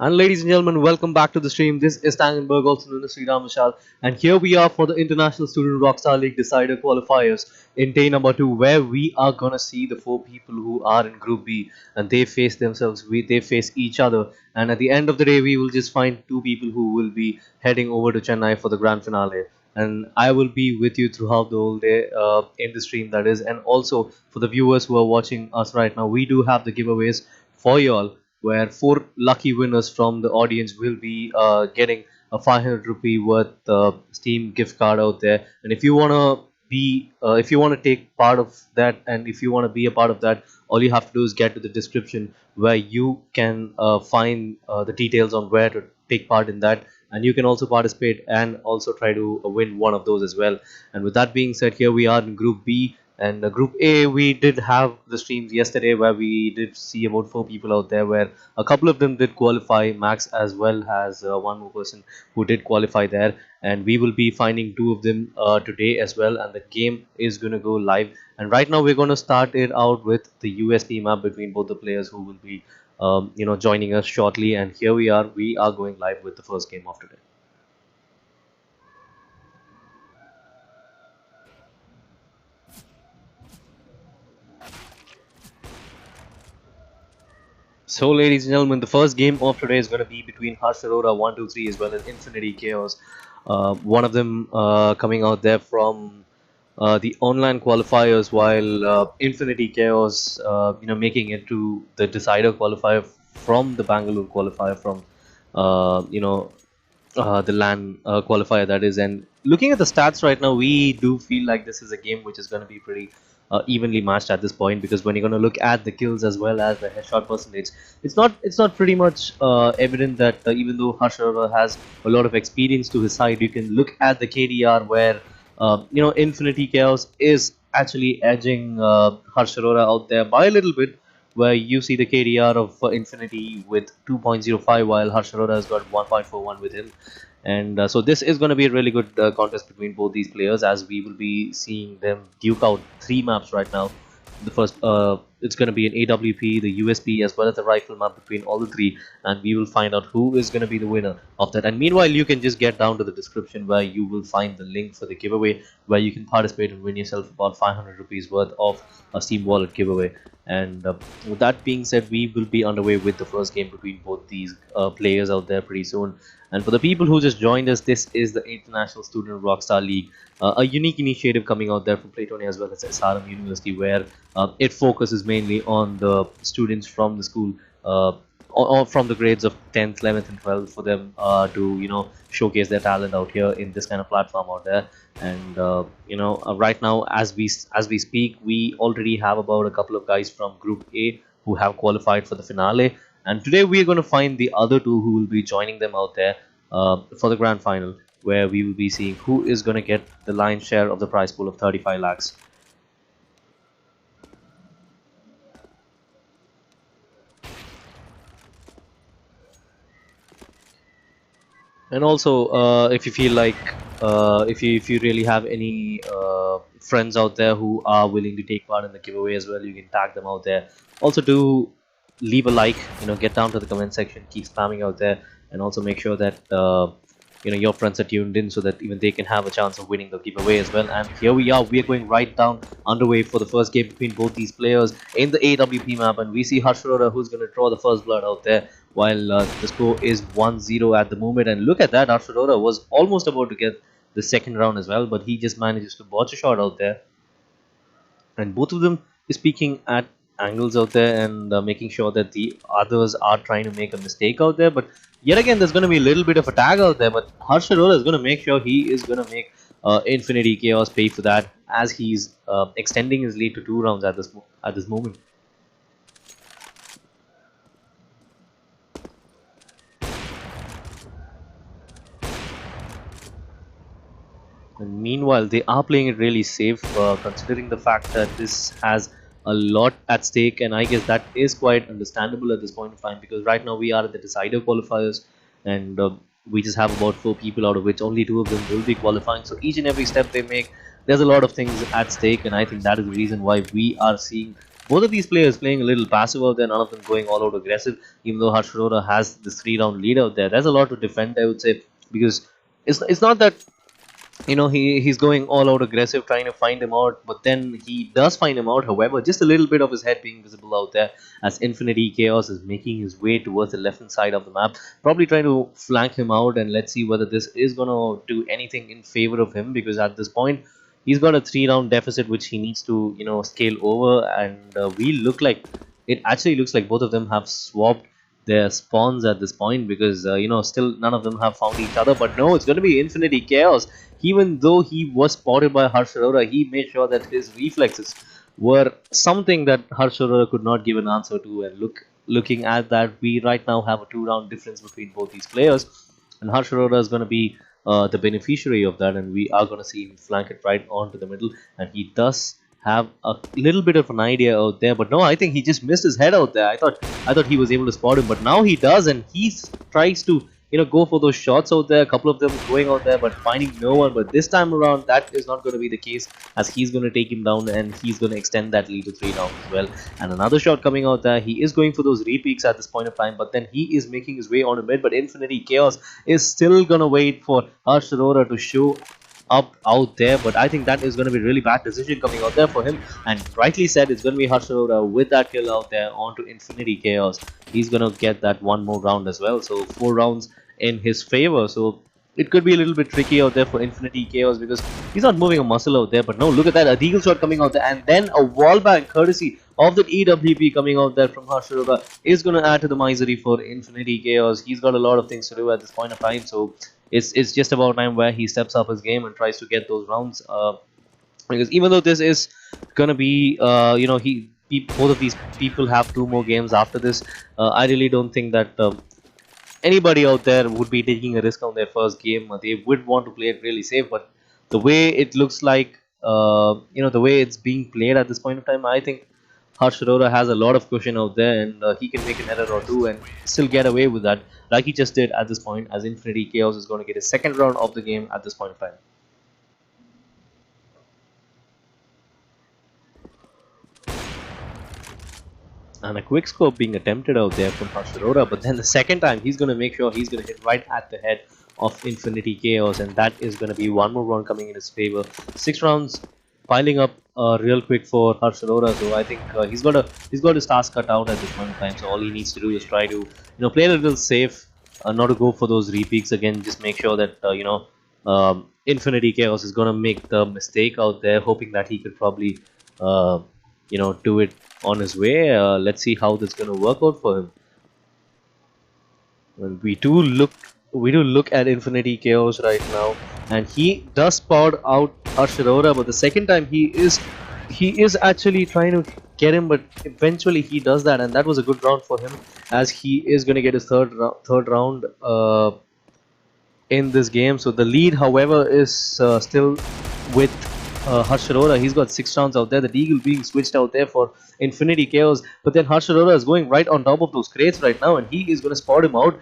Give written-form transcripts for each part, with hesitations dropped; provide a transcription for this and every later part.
And ladies and gentlemen, welcome back to the stream. This is TANGENBERG, also known as Sriram Vishaal, and here we are for the International Student Rockstar League Decider Qualifiers in day number 2, where we are gonna see the 4 people who are in Group B, and they face themselves. They face each other, and at the end of the day, we will just find 2 people who will be heading over to Chennai for the grand finale. And I will be with you throughout the whole day in the stream, that is, and also for the viewers who are watching us right now, we do have the giveaways for y'all where 4 lucky winners from the audience will be getting a 500 rupee worth Steam gift card out there. And if you wanna take part of that, and if you wanna be a part of that, all you have to do is get to the description where you can find the details on where to take part in that. And you can also participate and also try to win one of those as well. And with that being said, here we are in Group B. And Group A, we did have the streams yesterday where we did see about 4 people out there, where a couple of them did qualify, Max as well as one more person who did qualify there. And we will be finding 2 of them today as well. And the game is going to go live. And right now, we're going to start it out with the USP map between both the players who will be, joining us shortly. And here we are. We are going live with the first game of today. So, ladies and gentlemen, the first game of today is going to be between Harshaura 123 as well as Infinity Chaos. One of them coming out there from the online qualifiers, while Infinity Chaos, making it to the decider qualifier from the Bangalore qualifier from, the LAN qualifier, that is. And looking at the stats right now, we do feel like this is a game which is going to be pretty evenly matched at this point, because when you're going to look at the kills as well as the headshot percentage, it's not pretty much evident that even though Harshaura has a lot of experience to his side, you can look at the KDR where Infinity Chaos is actually edging Harshaura out there by a little bit, where you see the KDR of Infinity with 2.05 while Harshaura has got 1.41 with him. And so this is going to be a really good contest between both these players, as we will be seeing them duke out 3 maps right now. The first, it's going to be an AWP, the USP, as well as the rifle map between all the 3, and we will find out who is going to be the winner of that. And meanwhile, you can just get down to the description where you will find the link for the giveaway, where you can participate and win yourself about 500 rupees worth of a Steam Wallet giveaway. And with that being said, we will be underway with the first game between both these players out there pretty soon. And for the people who just joined us, this is the International Student Rockstar League, a unique initiative coming out there from Playtonia as well as SRM University, where it focuses mainly on the students from the school, or from the grades of 10th, 11th, and 12th, for them to showcase their talent out here in this kind of platform out there. And right now, as we speak, we already have about a couple of guys from Group A who have qualified for the finale. And today we are going to find the other 2 who will be joining them out there for the grand final, where we will be seeing who is going to get the lion's share of the prize pool of 35 lakhs. And also, if you feel like, if you really have any friends out there who are willing to take part in the giveaway as well, you can tag them out there. Also, do leave a like, get down to the comment section, keep spamming out there, and also make sure that your friends are tuned in, so that even they can have a chance of winning the giveaway as well. And here we are going right down underway for the first game between both these players in the AWP map. And we see Harshaura, who's going to draw the first blood out there, while the score is 1-0 at the moment. And look at that, Harshaura was almost about to get the second round as well, but he just manages to botch a shot out there. And both of them is peeking at angles out there and making sure that the others are trying to make a mistake out there. But yet again, there's going to be a little bit of a tag out there, but Harshaura is going to make sure he is going to make Infinity Chaos pay for that, as he's extending his lead to 2 rounds at this moment. And meanwhile, they are playing it really safe, considering the fact that this has a lot at stake. And I guess that is quite understandable at this point in time, because right now we are at the decider qualifiers, and we just have about 4 people, out of which only 2 of them will be qualifying. So each and every step they make, there's a lot of things at stake, and I think that is the reason why we are seeing both of these players playing a little passive out there, none of them going all out aggressive, even though Harshaura has this 3-round lead out there. There's a lot to defend, I would say, because it's not that he's going all out aggressive trying to find him out, but then he does find him out. However, just a little bit of his head being visible out there as Infinity Chaos is making his way towards the left hand side of the map, probably trying to flank him out. And let's see whether this is going to do anything in favor of him, because at this point he's got a 3-round deficit which he needs to scale over. And we look like it actually looks like both of them have swapped their spawns at this point, because still none of them have found each other. But no, it's going to be Infinity Chaos. Even though he was spotted by Harshaura, he made sure that his reflexes were something that Harshaura could not give an answer to. And looking at that, we right now have a 2-round difference between both these players, and Harshaura is going to be the beneficiary of that, and we are going to see him flank it right onto the middle. And he does have a little bit of an idea out there, but no, I think he just missed his head out there. I thought he was able to spot him, but now he does, and he tries to go for those shots out there. A couple of them going out there, but finding no one. But this time around, that is not going to be the case, as he's going to take him down, and he's going to extend that lead to 3 rounds as well. And another shot coming out there. He is going for those repeats at this point of time, but then he is making his way on a mid. But Infinity Chaos is still going to wait for Harshaura to show up out there, but I think that is going to be a really bad decision coming out there for him. And rightly said, it's going to be Harshaura with that kill out there onto Infinity Chaos. He's going to get that one more round as well, so 4 rounds in his favor. So it could be a little bit tricky out there for Infinity Chaos, because he's not moving a muscle out there. But no, look at that, a deagle shot coming out there, and then a wall bang courtesy of the EWP coming out there from Harshaura is going to add to the misery for Infinity Chaos. He's got a lot of things to do at this point of time, so it's just about time where he steps up his game and tries to get those rounds. Because even though this is gonna be, both of these people have 2 more games after this. I really don't think that anybody out there would be taking a risk on their first game. They would want to play it really safe. But the way it looks like, the way it's being played at this point of time, I think Harshaura has a lot of cushion out there, and he can make an error or two and still get away with that, like he just did at this point, as Infinity Chaos is going to get a 2nd round of the game at this point of time. And a quick scope being attempted out there from Harshaura, but then the second time he's going to make sure he's going to hit right at the head of Infinity Chaos, and that is going to be one more round coming in his favor. 6 rounds piling up real quick for Harshaura, so I think he's got his task cut out at this point in time. So all he needs to do is try to play a little safe, not to go for those repeats again. Just make sure that Infinity Chaos is gonna make the mistake out there, hoping that he could probably do it on his way. Let's see how this is gonna work out for him. Well, we do look at Infinity Chaos right now, and he does spot out Harshaura, but the second time he is actually trying to get him, but eventually he does that, and that was a good round for him, as he is going to get his third round in this game. So the lead, however, is still with Harshaura. He's got 6 rounds out there. The deagle being switched out there for Infinity Chaos, but then Harshaura is going right on top of those crates right now, and he is going to spot him out.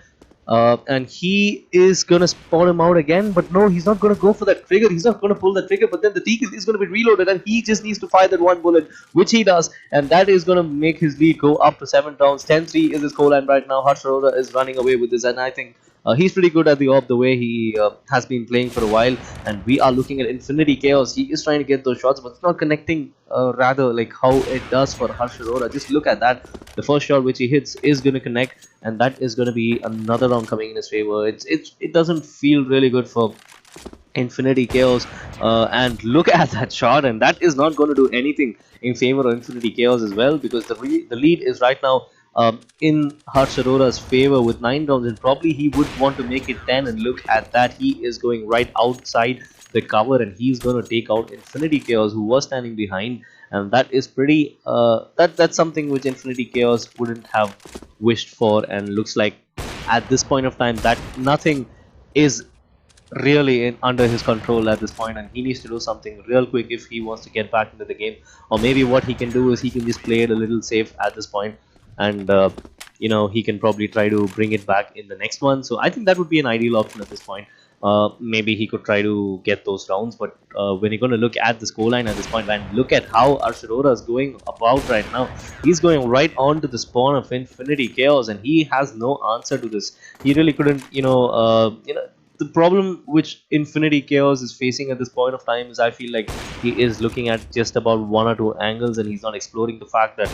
And he is gonna spot him out again, but no, he's not gonna go for that trigger. He's not gonna pull that trigger, but then the deagle is gonna be reloaded, and he just needs to fire that 1 bullet, which he does, and that is gonna make his lead go up to 7 rounds. 10-3 is his scoreline right now. Harshaura is running away with this, and I think he's pretty good at the AWP, the way he has been playing for a while. And we are looking at Infinity Chaos. He is trying to get those shots, but it's not connecting rather like how it does for Harshaura. Just look at that. The first shot which he hits is going to connect, and that is going to be another round coming in his favor. It doesn't feel really good for Infinity Chaos, and look at that shot, and that is not going to do anything in favor of Infinity Chaos as well, because the lead is right now in Harshaura's favor with 9 rounds, and probably he would want to make it 10. And look at that, he is going right outside the cover, and he's going to take out Infinity Chaos, who was standing behind. And that is pretty that's something which Infinity Chaos wouldn't have wished for, and looks like at this point of time that nothing is really under his control at this point, and he needs to do something real quick if he wants to get back into the game. Or maybe what he can do is he can just play it a little safe at this point, and he can probably try to bring it back in the next one. So I think that would be an ideal option at this point. maybe he could try to get those rounds. But when you're going to look at the scoreline at this point and look at how Harshaura is going about right now, he's going right on to the spawn of Infinity Chaos, and he has no answer to this. He really couldn't, the problem which Infinity Chaos is facing at this point of time is I feel like he is looking at just about one or two angles, and he's not exploring the fact that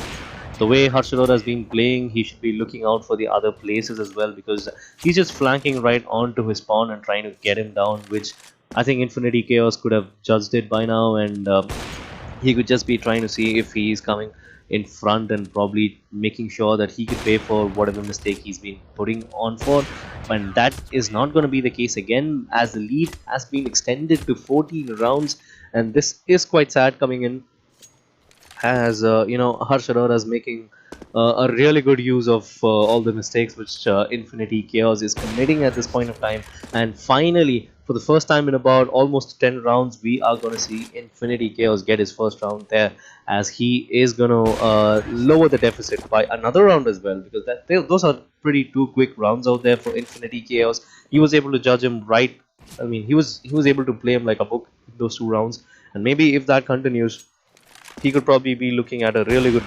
the way Harshaura has been playing, he should be looking out for the other places as well, because he's just flanking right onto his spawn and trying to get him down, which I think Infinity Chaos could have judged it by now, and he could just be trying to see if he is coming in front and probably making sure that he could pay for whatever mistake he's been putting on for. And that is not going to be the case again, as the lead has been extended to 14 rounds, and this is quite sad coming in, as Harshaura is making a really good use of all the mistakes which Infinity Chaos is committing at this point of time. And finally, for the first time in about almost 10 rounds, we are going to see Infinity Chaos get his first round there, as he is going to lower the deficit by another round as well, because those are pretty two quick rounds out there for Infinity Chaos. He was able to judge him right. I mean, he was able to play him like a book those 2 rounds, and maybe if that continues, he could probably be looking at a really good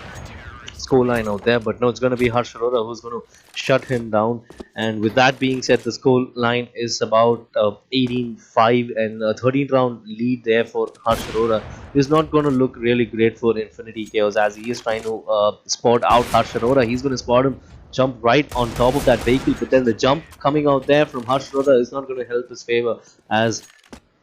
scoreline out there. But no, it's going to be Harshaura who's going to shut him down. And with that being said, the scoreline is about 18-5, and a 13th round lead there for Harshaura is not going to look really great for Infinity Chaos, as he is trying to spot out Harshaura. He's going to spot him, jump right on top of that vehicle, but then the jump coming out there from Harshaura is not going to help his favor, as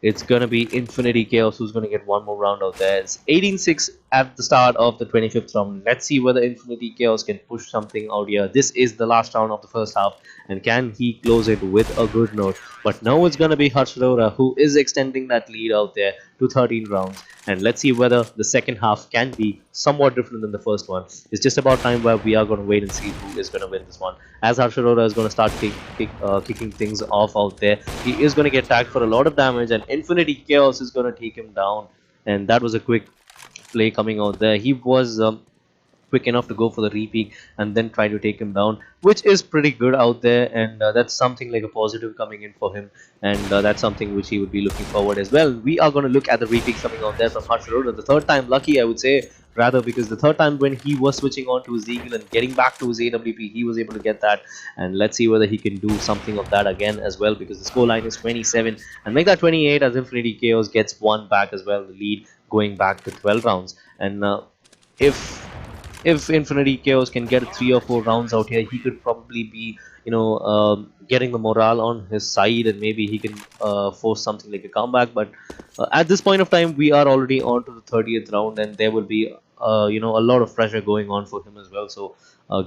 it's going to be Infinity Chaos who's going to get one more round out there. It's 18-6 at the start of the 25th round. Let's see whether Infinity Chaos can push something out here. This is the last round of the first half, and can he close it with a good note? But now it's going to be Harshaura who is extending that lead out there to 13 rounds. And let's see whether the second half can be somewhat different than the first one. It's just about time where we are going to wait and see who is going to win this one, as Harshaura is going to start kicking things off out there. He is going to get tagged for a lot of damage, and Infinity Chaos is going to take him down. And that was a quick play coming out there. He was quick enough to go for the repeat and then try to take him down, which is pretty good out there, and that's something like a positive coming in for him, and that's something which he would be looking forward as well. We are going to look at the repeat coming out there from Harshaura, the third time lucky, I would say, rather, because the third time when he was switching on to his eagle and getting back to his AWP, he was able to get that. And let's see whether he can do something of that again as well, because the scoreline is 27 and make that 28, as Infinity Chaos gets one back as well, the lead going back to 12 rounds. And if Infinity Chaos can get 3 or 4 rounds out here, he could probably be, getting the morale on his side, and maybe he can force something like a comeback. But at this point of time, we are already on to the 30th round, and there will be, a lot of pressure going on for him as well. So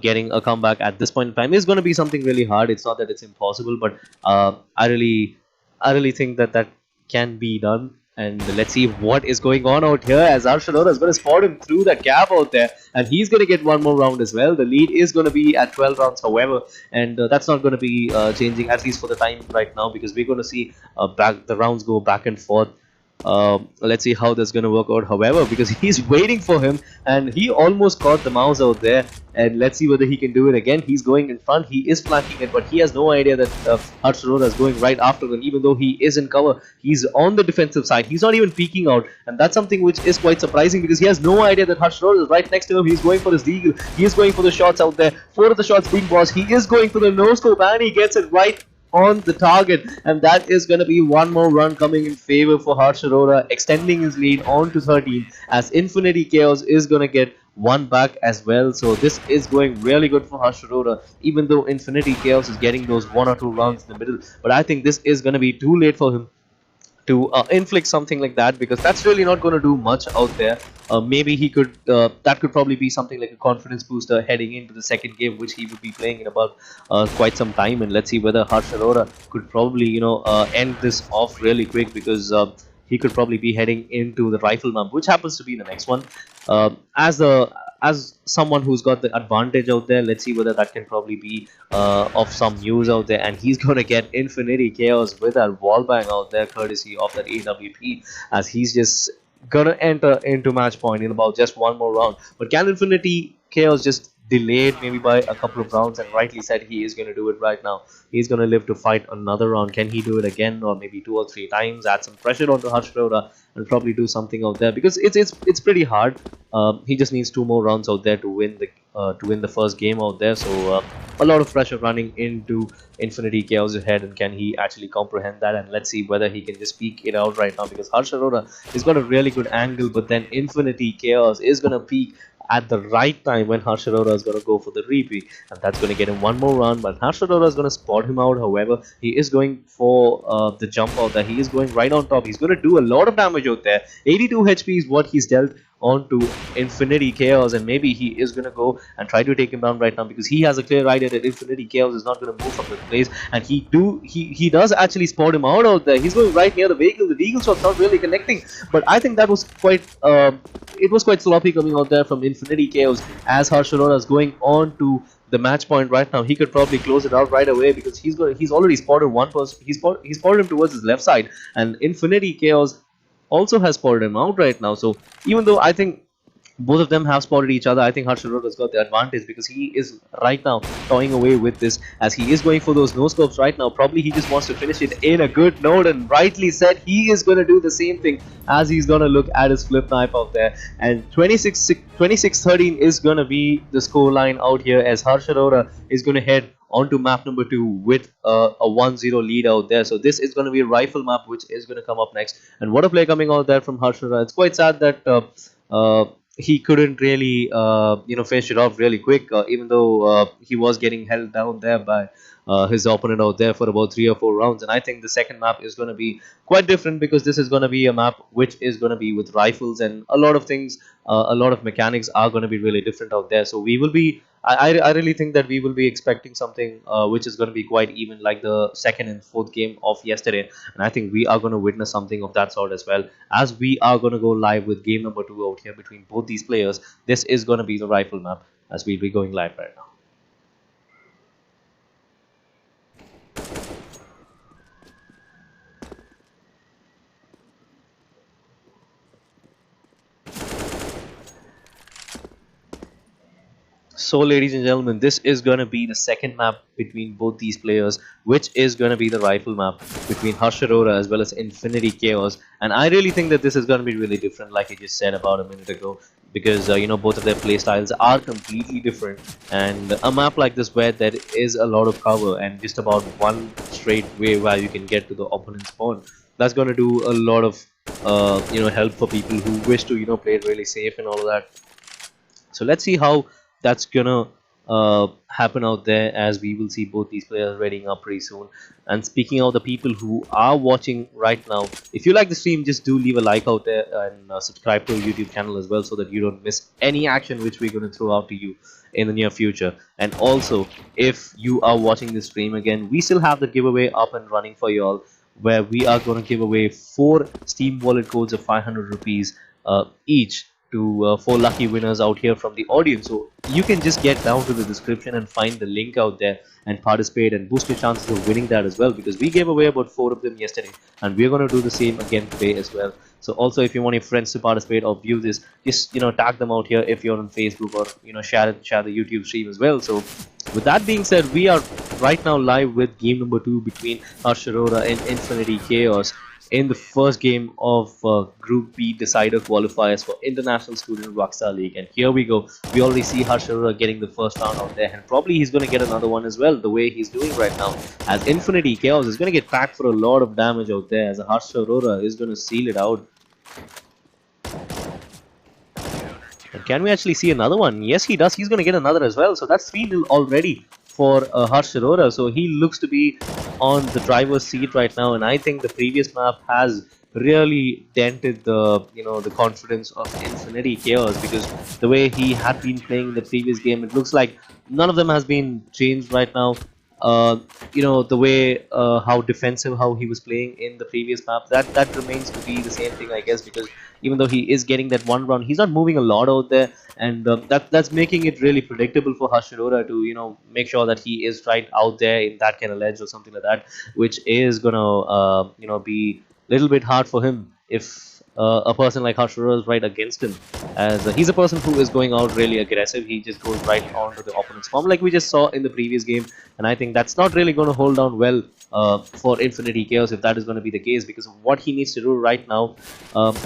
getting a comeback at this point in time is going to be something really hard. It's not that it's impossible, but I really think that can be done. And let's see what is going on out here, as Harshaura is going to spot him through that gap out there, and he's going to get one more round as well. The lead is going to be at 12 rounds, however, and that's not going to be changing, at least for the time right now, because we're going to see the rounds go back and forth. Let's see how that's going to work out, however, because he's waiting for him, and he almost caught the mouse out there. And let's see whether he can do it again. He's going in front, he is flanking it, but he has no idea that Harshaura is going right after him. Even though he is in cover, he's on the defensive side, he's not even peeking out, and that's something which is quite surprising, because he has no idea that Harshaura is right next to him. He's going for his eagle, he is going for the shots out there. 4 of the shots being bossed, he is going for the no scope, and he gets it right on the target, and that is going to be one more run coming in favor for Harshaura, extending his lead on to 13, as Infinity Chaos is going to get one back as well. So this is going really good for Harshaura, even though Infinity Chaos is getting those 1 or 2 rounds in the middle. But I think this is going to be too late for him to inflict something like that, because that's really not going to do much out there. Maybe he could, that could probably be something like a confidence booster heading into the second game, which he would be playing in about quite some time. And let's see whether Harshaura could probably, end this off really quick, because he could probably be heading into the rifleman, which happens to be the next one. As someone who's got the advantage out there, let's see whether that can probably be of some use out there. And he's going to get Infinity Chaos with that wallbang out there, courtesy of that AWP, as he's just gonna enter into match point in about just one more round. But can Infinity Chaos just delayed maybe by a couple of rounds, and rightly said he is going to do it right now. He's going to live to fight another round. Can he do it again, or maybe 2 or 3 times? Add some pressure onto Harshaura and probably do something out there, because it's pretty hard. He just needs 2 more rounds out there to win the first game out there. So a lot of pressure running into Infinity Chaos ahead, and can he actually comprehend that? And let's see whether he can just peek it out right now, because Harshaura has got a really good angle, but then Infinity Chaos is gonna peek at the right time when Harshaura is going to go for the repeat, and that's going to get him one more run. But Harshaura is going to spot him out. However, he is going for the jump out there. He is going right on top. He's going to do a lot of damage out there. 82 HP is what he's dealt onto Infinity Chaos, and maybe he is going to go and try to take him down right now, because he has a clear idea that Infinity Chaos is not going to move from the place, and he does actually spot him out there. He's going right near the vehicle. The vehicle shot's not really connecting, but I think that was quite it was quite sloppy coming out there from Infinity Chaos, as Harshaura is going on to the match point right now. He could probably close it out right away, because he's already spotted one person. He spotted him towards his left side, and Infinity Chaos also has spotted him out right now. So even though I think both of them have spotted each other, I think Harshaura has got the advantage, because he is right now toying away with this, as he is going for those no scopes right now. Probably he just wants to finish it in a good note, and rightly said, he is going to do the same thing, as he's going to look at his flip knife out there. And 26-13 is going to be the score line out here, as Harshaura is going to head onto map number 2 with a 1-0 lead out there. So this is going to be a rifle map, which is going to come up next. And what a play coming out there from Harshaura. It's quite sad that he couldn't really finish it off really quick, even though he was getting held down there by his opponent out there for about 3 or 4 rounds. And I think the second map is going to be quite different, because this is going to be a map which is going to be with rifles, and a lot of things, a lot of mechanics are going to be really different out there. So we will be I really think that we will be expecting something which is going to be quite even, like the second and fourth game of yesterday. And I think we are going to witness something of that sort as well, as we are going to go live with game number 2 out here between both these players. This is going to be the rifle map, as we'll be going live right now. So, ladies and gentlemen, this is going to be the second map between both these players, which is going to be the rifle map between Harshaura as well as Infinity Chaos. And I really think that this is going to be really different, like I just said about a minute ago, because both of their play styles are completely different. And a map like this, where there is a lot of cover and just about one straight way where you can get to the opponent's spawn, that's going to do a lot of help for people who wish to play it really safe and all of that. So let's see how that's gonna happen out there, as we will see both these players readying up pretty soon. And speaking of the people who are watching right now, if you like the stream, just do leave a like out there, and subscribe to our YouTube channel as well, so that you don't miss any action which we're going to throw out to you in the near future. And also, if you are watching this stream again, we still have the giveaway up and running for y'all, where we are going to give away 4 Steam wallet codes of 500 rupees each to 4 lucky winners out here from the audience. So you can just get down to the description and find the link out there and participate and boost your chances of winning that as well, because we gave away about 4 of them yesterday, and we're going to do the same again today as well. So also, if you want your friends to participate or view this, just tag them out here if you're on Facebook, or share the YouTube stream as well. So with that being said, we are right now live with game number 2 between Harshaura and Infinity Chaos in the first game of Group B decider qualifiers for International Student Rockstar League. And here we go. We already see Harshaura getting the first round out there, and probably he's going to get another one as well, the way he's doing right now, as Infinity Chaos is going to get packed for a lot of damage out there, as Harshaura is going to seal it out. And can we actually see another one? Yes, he does. He's going to get another as well. So that's 3-0 already for Harshaura. So he looks to be on the driver's seat right now, and I think the previous map has really dented the the confidence of Infinity Chaos, because the way he had been playing in the previous game, it looks like none of them has been changed right now. The way how defensive how he was playing in the previous map, that remains to be the same thing, I guess, because even though he is getting that one round, he's not moving a lot out there, and that's making it really predictable for Harshaura to make sure that he is right out there in that kind of ledge or something like that, which is gonna be a little bit hard for him if a person like Harshaura is right against him, as he's a person who is going out really aggressive. He just goes right onto the opponent's farm, like we just saw in the previous game, and I think that's not really going to hold down well for Infinity Chaos if that is going to be the case, because what he needs to do right now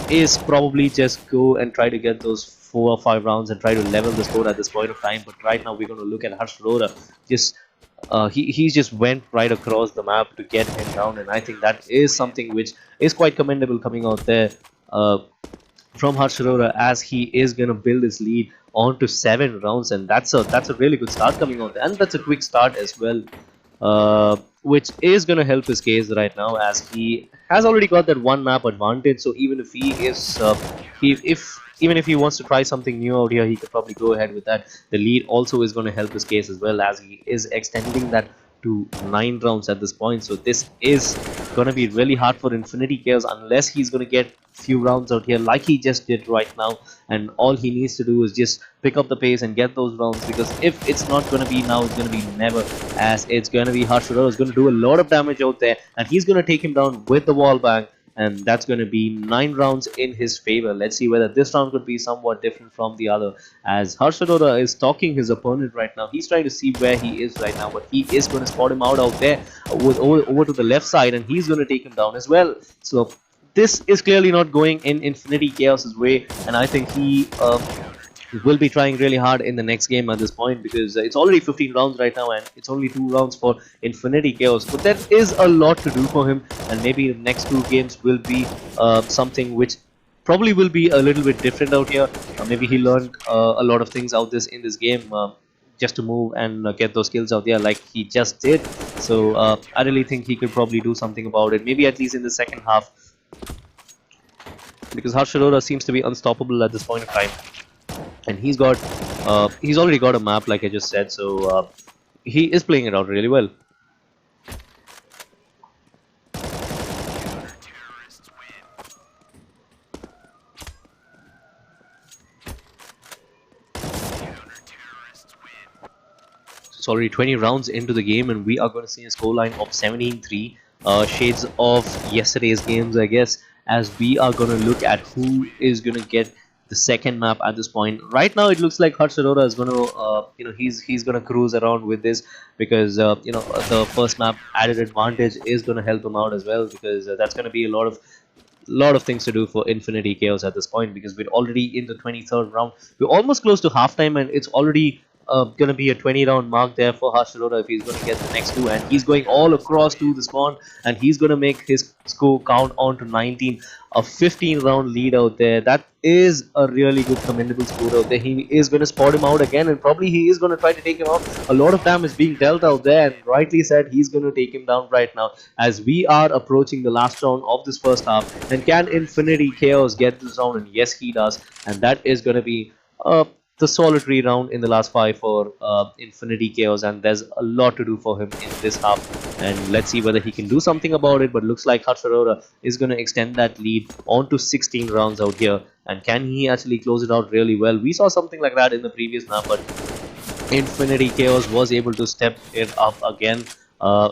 is probably just go and try to get those 4 or 5 rounds and try to level the score at this point of time. But right now we're going to look at Harshaura. Just he just went right across the map to get him down, and I think that is something which is quite commendable coming out there from Harshaura, as he is going to build his lead on to 7 rounds, and that's a really good start coming out there, and that's a quick start as well, which is going to help his case right now, as he has already got that one map advantage. So even if he is even if he wants to try something new out here, he could probably go ahead with that. The lead also is going to help his case as well, as he is extending that to 9 rounds at this point. So this is going to be really hard for Infinity Chaos unless he's going to get few rounds out here like he just did right now, and all he needs to do is just pick up the pace and get those rounds, because if it's not going to be now, it's going to be never, as it's going to be Harshaura is going to do a lot of damage out there, and he's going to take him down with the wall bang, and that's going to be 9 rounds in his favor. Let's see whether this round could be somewhat different from the other, as Harshaura is stalking his opponent right now. He's trying to see where he is right now, but he is going to spot him out there with over to the left side, and he's going to take him down as well. So this is clearly not going in Infinity Chaos's way, and I think he will be trying really hard in the next game at this point, because it's already 15 rounds right now, and it's only 2 rounds for Infinity Chaos. But there is a lot to do for him, and maybe the next 2 games will be something which probably will be a little bit different out here. Maybe he learned a lot of things out in this game. Just to move and get those kills out there like he just did. So I really think he could probably do something about it, maybe at least in the second half, because Harshaura seems to be unstoppable at this point of time, and he's already got a map like I just said, so he is playing it out really well. It's already 20 rounds into the game, and we are going to see a scoreline of 17-3, shades of yesterday's games, I guess, as we are going to look at who is going to get the second map at this point. Right now, it looks like Harshaura is going to, he's going to cruise around with this, because the first map added advantage is going to help him out as well, because that's going to be a lot of things to do for Infinity Chaos at this point, because we're already in the 23rd round. We're almost close to halftime, and it's already going to be a 20-round mark there for Harshaura if he's going to get the next 2, and he's going all across to the spawn, and he's going to make his score count on to 19, a 15-round lead out there. That is a really good commendable score out there. He is going to spot him out again, and probably he is going to try to take him out. A lot of damage being dealt out there, and rightly said, he's going to take him down right now, as we are approaching the last round of this first half. And can Infinity Chaos get this round? And yes, he does, and that is going to be the solitary round in the last 5 for Infinity Chaos, and there's a lot to do for him in this half, and let's see whether he can do something about it. But looks like Harshaura is going to extend that lead on to 16 rounds out here, and can he actually close it out really well? We saw something like that in the previous map, but Infinity Chaos was able to step it up again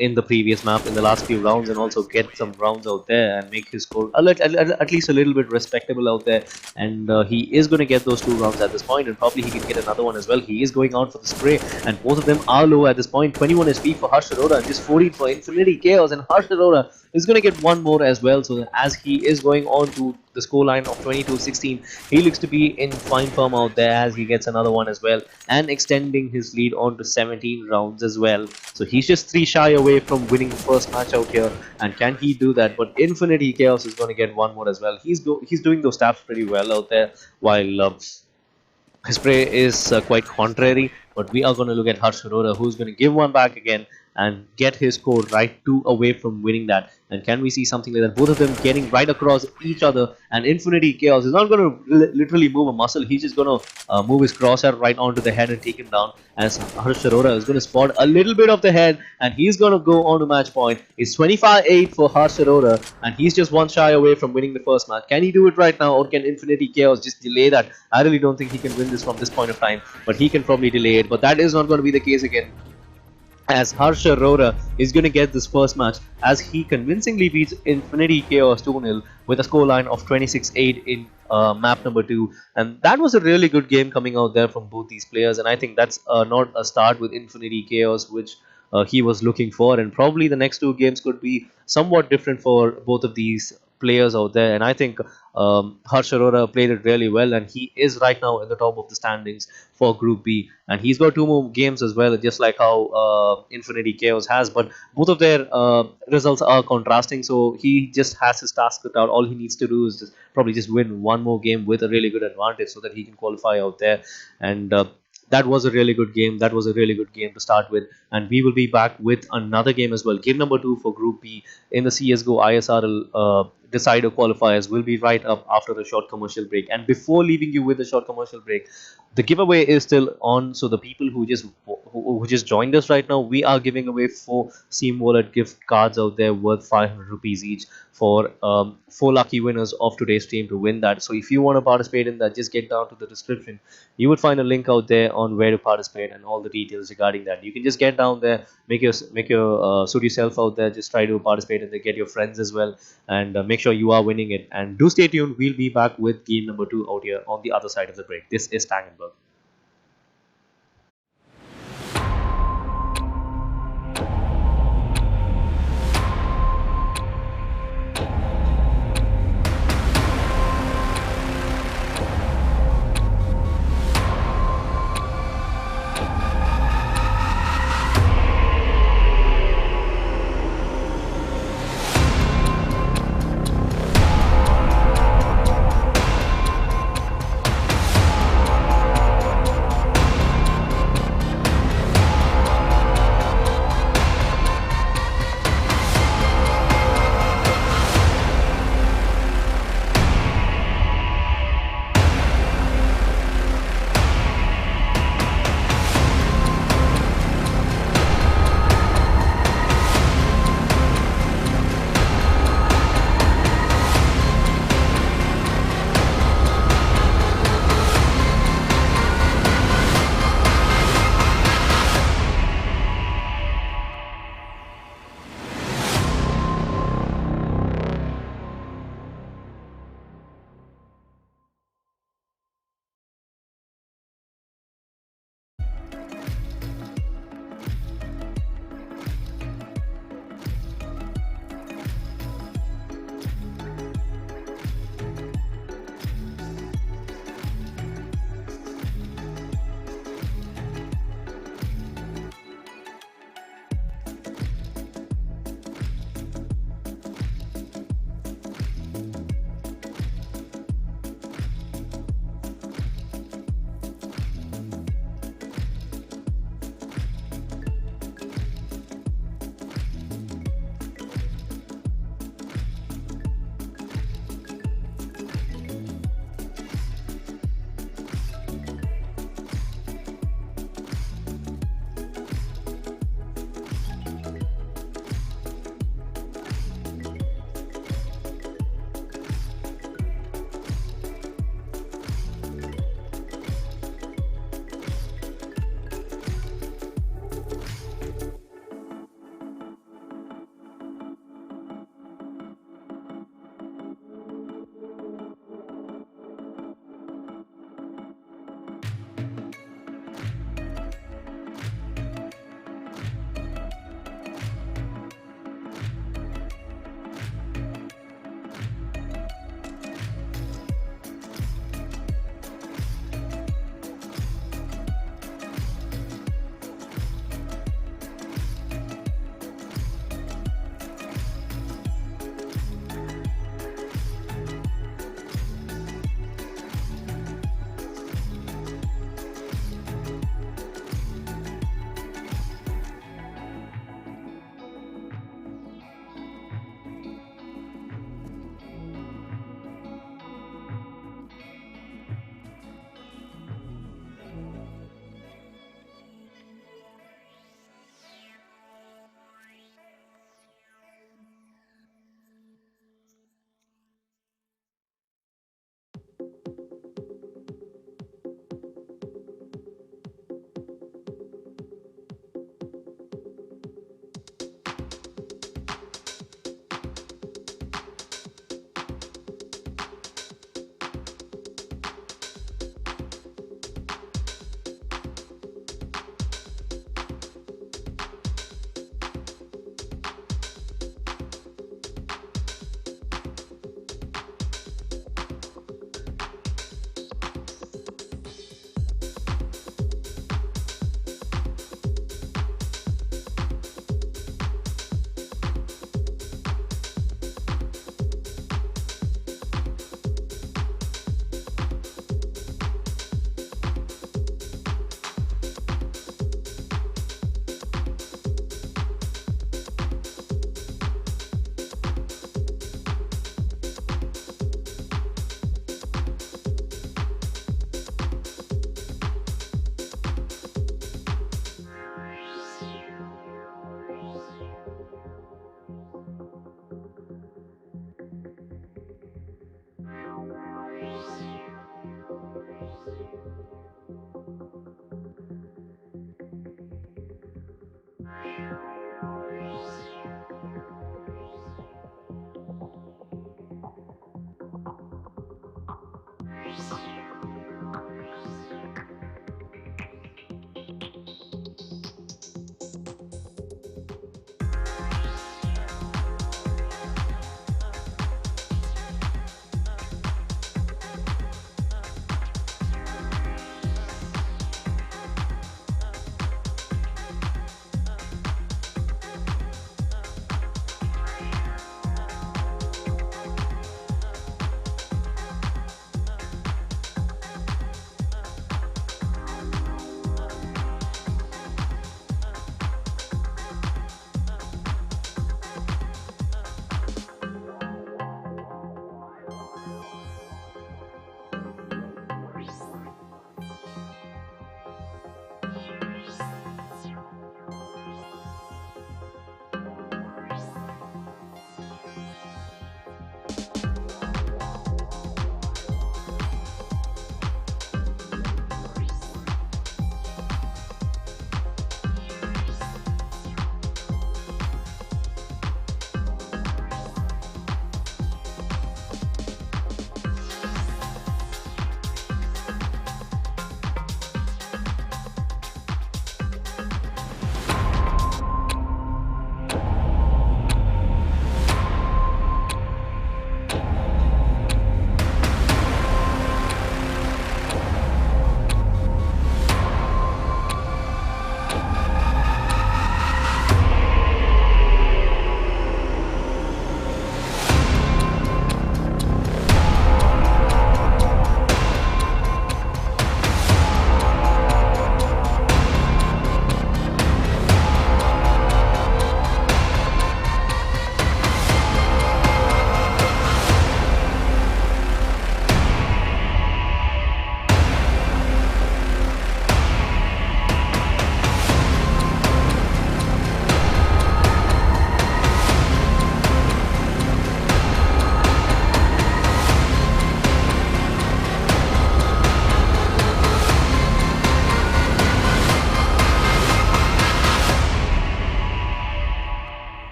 in the previous map in the last few rounds, and also get some rounds out there and make his score at least a little bit respectable out there. And he is going to get those 2 rounds at this point, and probably he can get another one as well. He is going out for the spray, and both of them are low at this point. 21 SP for Harshaura and just 14 for Infinity Chaos, and Harshaura is going to get one more as well. So as he is going on to the scoreline of 22-16, he looks to be in fine form out there, as he gets another one as well, and extending his lead on to 17 rounds as well. So he's just 3 shy away from winning the first match out here, and can he do that? But Infinity Chaos is going to get one more as well. He's doing those stats pretty well out there, while his play is quite contrary. But we are going to look at Harshaura, who's going to give one back again and get his score right 2 away from winning that. And can we see something like that? Both of them getting right across each other, and Infinity Chaos is not going to literally move a muscle. He's just going to move his crosshair right onto the head and take him down, as Harshaura is going to spot a little bit of the head, and he's going to go on to match point. It's 25-8 for Harshaura, and he's just 1 shy away from winning the first match. Can he do it right now, or can Infinity Chaos just delay that? I really don't think he can win this from this point of time, but he can probably delay it. But that is not going to be the case again, as Harshaura is going to get this first match as he convincingly beats Infinity Chaos 2-0 with a scoreline of 26-8 in map number 2. And that was a really good game coming out there from both these players. And I think that's not a start with Infinity Chaos, which he was looking for. And probably the next two games could be somewhat different for both of these players out there. And I think Harsh Arora played it really well, and he is right now in the top of the standings for Group B. And he's got two more games as well, just like how Infinity Chaos has. But both of their results are contrasting, so he just has his task cut out. All he needs to do is probably just win one more game with a really good advantage so that he can qualify out there. And that was a really good game. That was a really good game to start with. And we will be back with another game as well. Game number 2 for Group B in the CSGO ISRL decider qualifiers will be right up after a short commercial break. And before leaving you with a short commercial break, the giveaway is still on. So the people who just joined us right now, we are giving away 4 Steam Wallet gift cards out there worth 500 rupees each for 4 lucky winners of today's stream to win that. So if you want to participate in that, just get down to the description. You would find a link out there on where to participate and all the details regarding that. You can just get down there, make your suit yourself out there, just try to participate and then get your friends as well, and make sure you are winning it. And do stay tuned. We'll be back with game number 2 out here on the other side of the break. This is Tangenberg.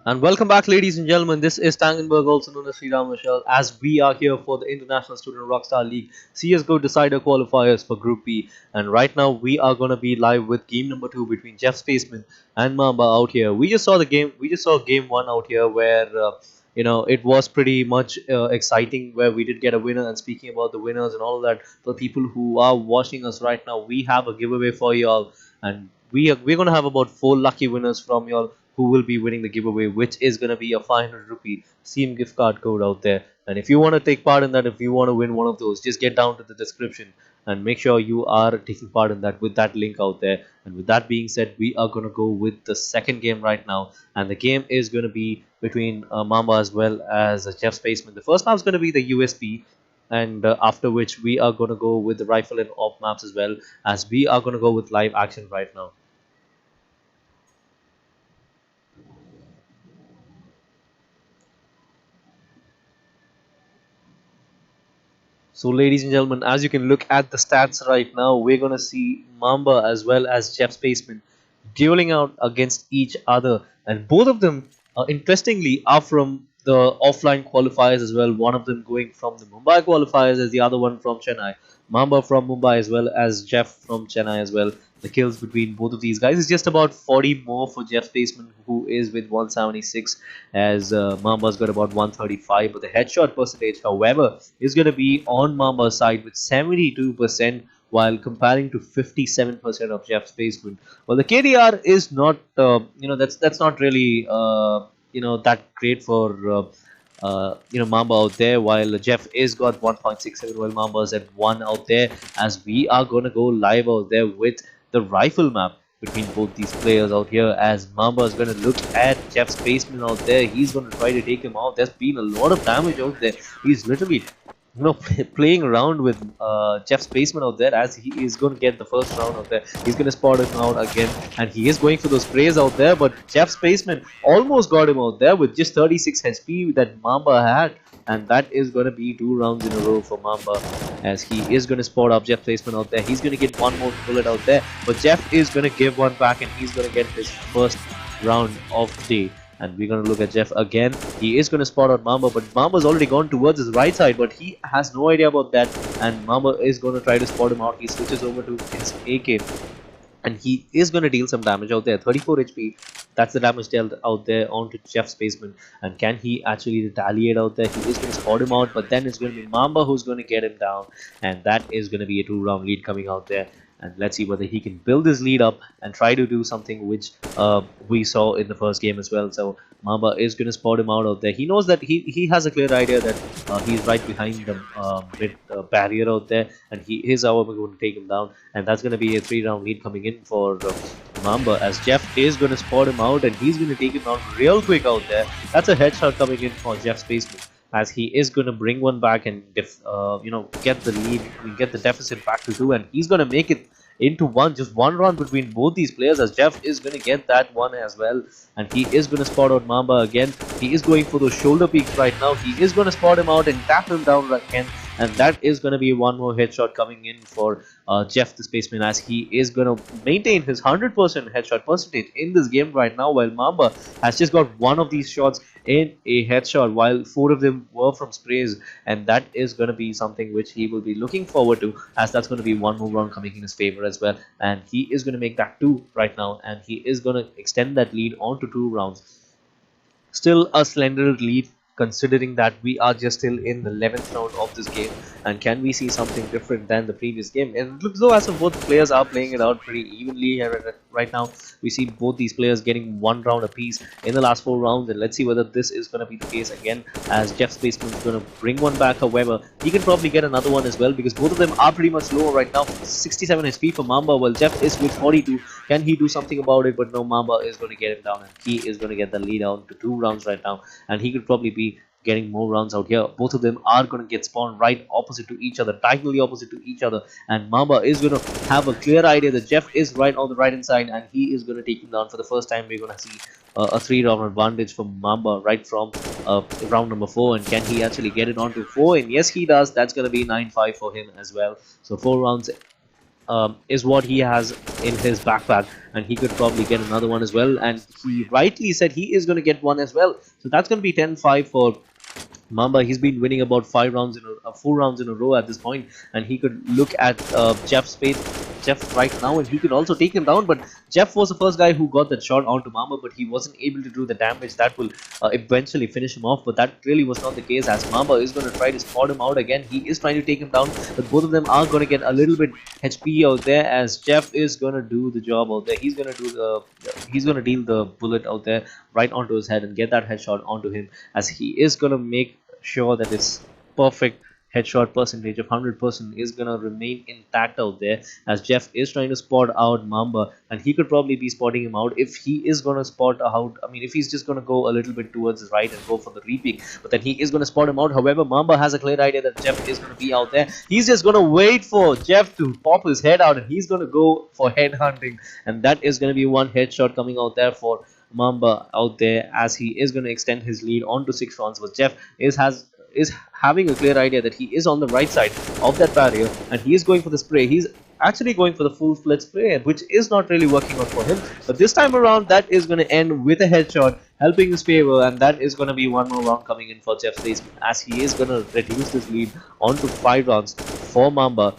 And welcome back, ladies and gentlemen. This is Tangenberg, also known as Sriram, as we are here for the International Student Rockstar League CSGO Decider Qualifiers for Group B. And right now, we are going to be live with game number 2 between Jeff Spaceman and Mamba out here. We just saw the game. We just saw game 1 out here where it was pretty much exciting, where we did get a winner. And speaking about the winners and all of that, for people who are watching us right now, we have a giveaway for y'all, and we're gonna have about 4 lucky winners from y'all who will be winning the giveaway, which is gonna be a 500 rupee Steam gift card code out there. And if you want to take part in that, if you want to win one of those, just get down to the description and make sure you are taking part in that with that link out there. And with that being said, we are gonna go with the second game right now, and the game is gonna be between Mamba as well as Jeff Spaceman. The first map is gonna be the USP, and after which we are going to go with the rifle and op maps as well, as we are going to go with live action right now. So, ladies and gentlemen, as you can look at the stats right now, we're going to see Mamba as well as Jeff Spaceman dueling out against each other. And both of them, interestingly, are from the offline qualifiers as well. One of them going from the Mumbai qualifiers, as the other one from Chennai. Mamba from Mumbai as well as Jeff from Chennai as well. The kills between both of these guys is just about 40 more for Jeff Spaceman, who is with 176, as Mamba's got about 135. But the headshot percentage, however, is going to be on Mamba's side with 72%, while comparing to 57% of Jeff Spaceman. Well, the KDR is not, that's not really, that great for. Mamba out there, while Jeff is got 1.67, while Mamba's at 1 out there, as we are gonna go live out there with the rifle map between both these players out here, as Mamba is gonna look at Jeff Spaceman out there. He's gonna try to take him out. There's been a lot of damage out there. He's literally playing around with Jeff Spaceman out there, as he is going to get the first round out there. He's going to spot him out again, and he is going for those sprays out there, but Jeff Spaceman almost got him out there with just 36 HP that Mamba had, and that is going to be 2 rounds in a row for Mamba, as he is going to spot up Jeff Spaceman out there. He's going to get one more bullet out there, but Jeff is going to give one back, and he's going to get his first round of the day. And we're going to look at Jeff again. He is going to spot out Mamba, but Mamba's already gone towards his right side, but he has no idea about that, and Mamba is going to try to spot him out. He switches over to his AK, and he is going to deal some damage out there. 34 HP, that's the damage dealt out there onto Jeff Spaceman. And can he actually retaliate out there? He is going to spot him out, but then it's going to be Mamba who's going to get him down, and that is going to be a 2-round lead coming out there. And let's see whether he can build his lead up and try to do something which we saw in the first game as well. So Mamba is going to spot him out there. He knows that he has a clear idea that he's right behind the mid barrier out there, and he is however going to take him down. And that's going to be a 3-round lead coming in for Mamba, as Jeff is going to spot him out, and he's going to take him down real quick out there. That's a headshot coming in for Jeff Spaceman, as he is going to bring one back and get the lead, get the deficit back to 2, and he's going to make it into just one round between both these players, as Jeff is going to get that one as well, and he is going to spot out Mamba again. He is going for those shoulder peaks right now. He is going to spot him out and tap him down again, and that is going to be one more headshot coming in for Jeff the Spaceman, as he is going to maintain his 100% headshot percentage in this game right now, while Mamba has just got one of these shots in a headshot, while 4 of them were from sprays, and that is going to be something which he will be looking forward to, as that's going to be one more round coming in his favor as well, and he is going to make that 2 right now, and he is going to extend that lead on to 2 rounds. Still a slender lead, considering that we are just still in the 11th round of this game, and can we see something different than the previous game? And it looks though as if both players are playing it out pretty evenly here right now. We see both these players getting 1 round apiece in the last 4 rounds, and let's see whether this is going to be the case again, as Jeff Spaceman is going to bring one back. However, he can probably get another one as well, because both of them are pretty much low right now. 67 HP for Mamba, while Jeff is with 42. Can he do something about it? But no, Mamba is going to get him down, and he is going to get the lead on to 2 rounds right now, and he could probably be getting more rounds out here. Both of them are going to get spawned right opposite to each other, diagonally opposite to each other, and Mamba is going to have a clear idea that Jeff is right on the right hand side, and he is going to take him down. For the first time, we're going to see a 3-round advantage for Mamba right from round number 4, and can he actually get it on to 4? And yes, he does. That's going to be 9-5 for him as well. So 4 rounds is what he has in his backpack, and he could probably get another one as well. And he rightly said he is going to get one as well. So that's going to be 10-5 for Mamba. He's been winning about 4 rounds in a row at this point, and he could look at Jeff right now, and he could also take him down. But Jeff was the first guy who got that shot onto Mamba, but he wasn't able to do the damage that will eventually finish him off. But that really was not the case, as Mamba is going to try to spot him out again. He is trying to take him down, but both of them are going to get a little bit HP out there, as Jeff is going to do the job out there. He's going to deal the bullet out there right onto his head and get that headshot onto him, as he is going to make sure that his perfect headshot percentage of 100% is going to remain intact out there, as Jeff is trying to spot out Mamba, and he could probably be spotting him out if he is going to spot out. I mean, if he's just going to go a little bit towards his right and go for the repeat, but then he is going to spot him out. However, Mamba has a clear idea that Jeff is going to be out there. He's just going to wait for Jeff to pop his head out, and he's going to go for head hunting, and that is going to be one headshot coming out there for Mamba out there, as he is going to extend his lead on to 6 rounds. But Jeff is having a clear idea that he is on the right side of that barrier, and he is going for the spray. He's actually going for the full split spray, which is not really working out for him. But this time around, that is going to end with a headshot, helping his favor, and that is going to be one more round coming in for Jeff Spaceman, as he is going to reduce his lead onto 5 rounds for Mamba.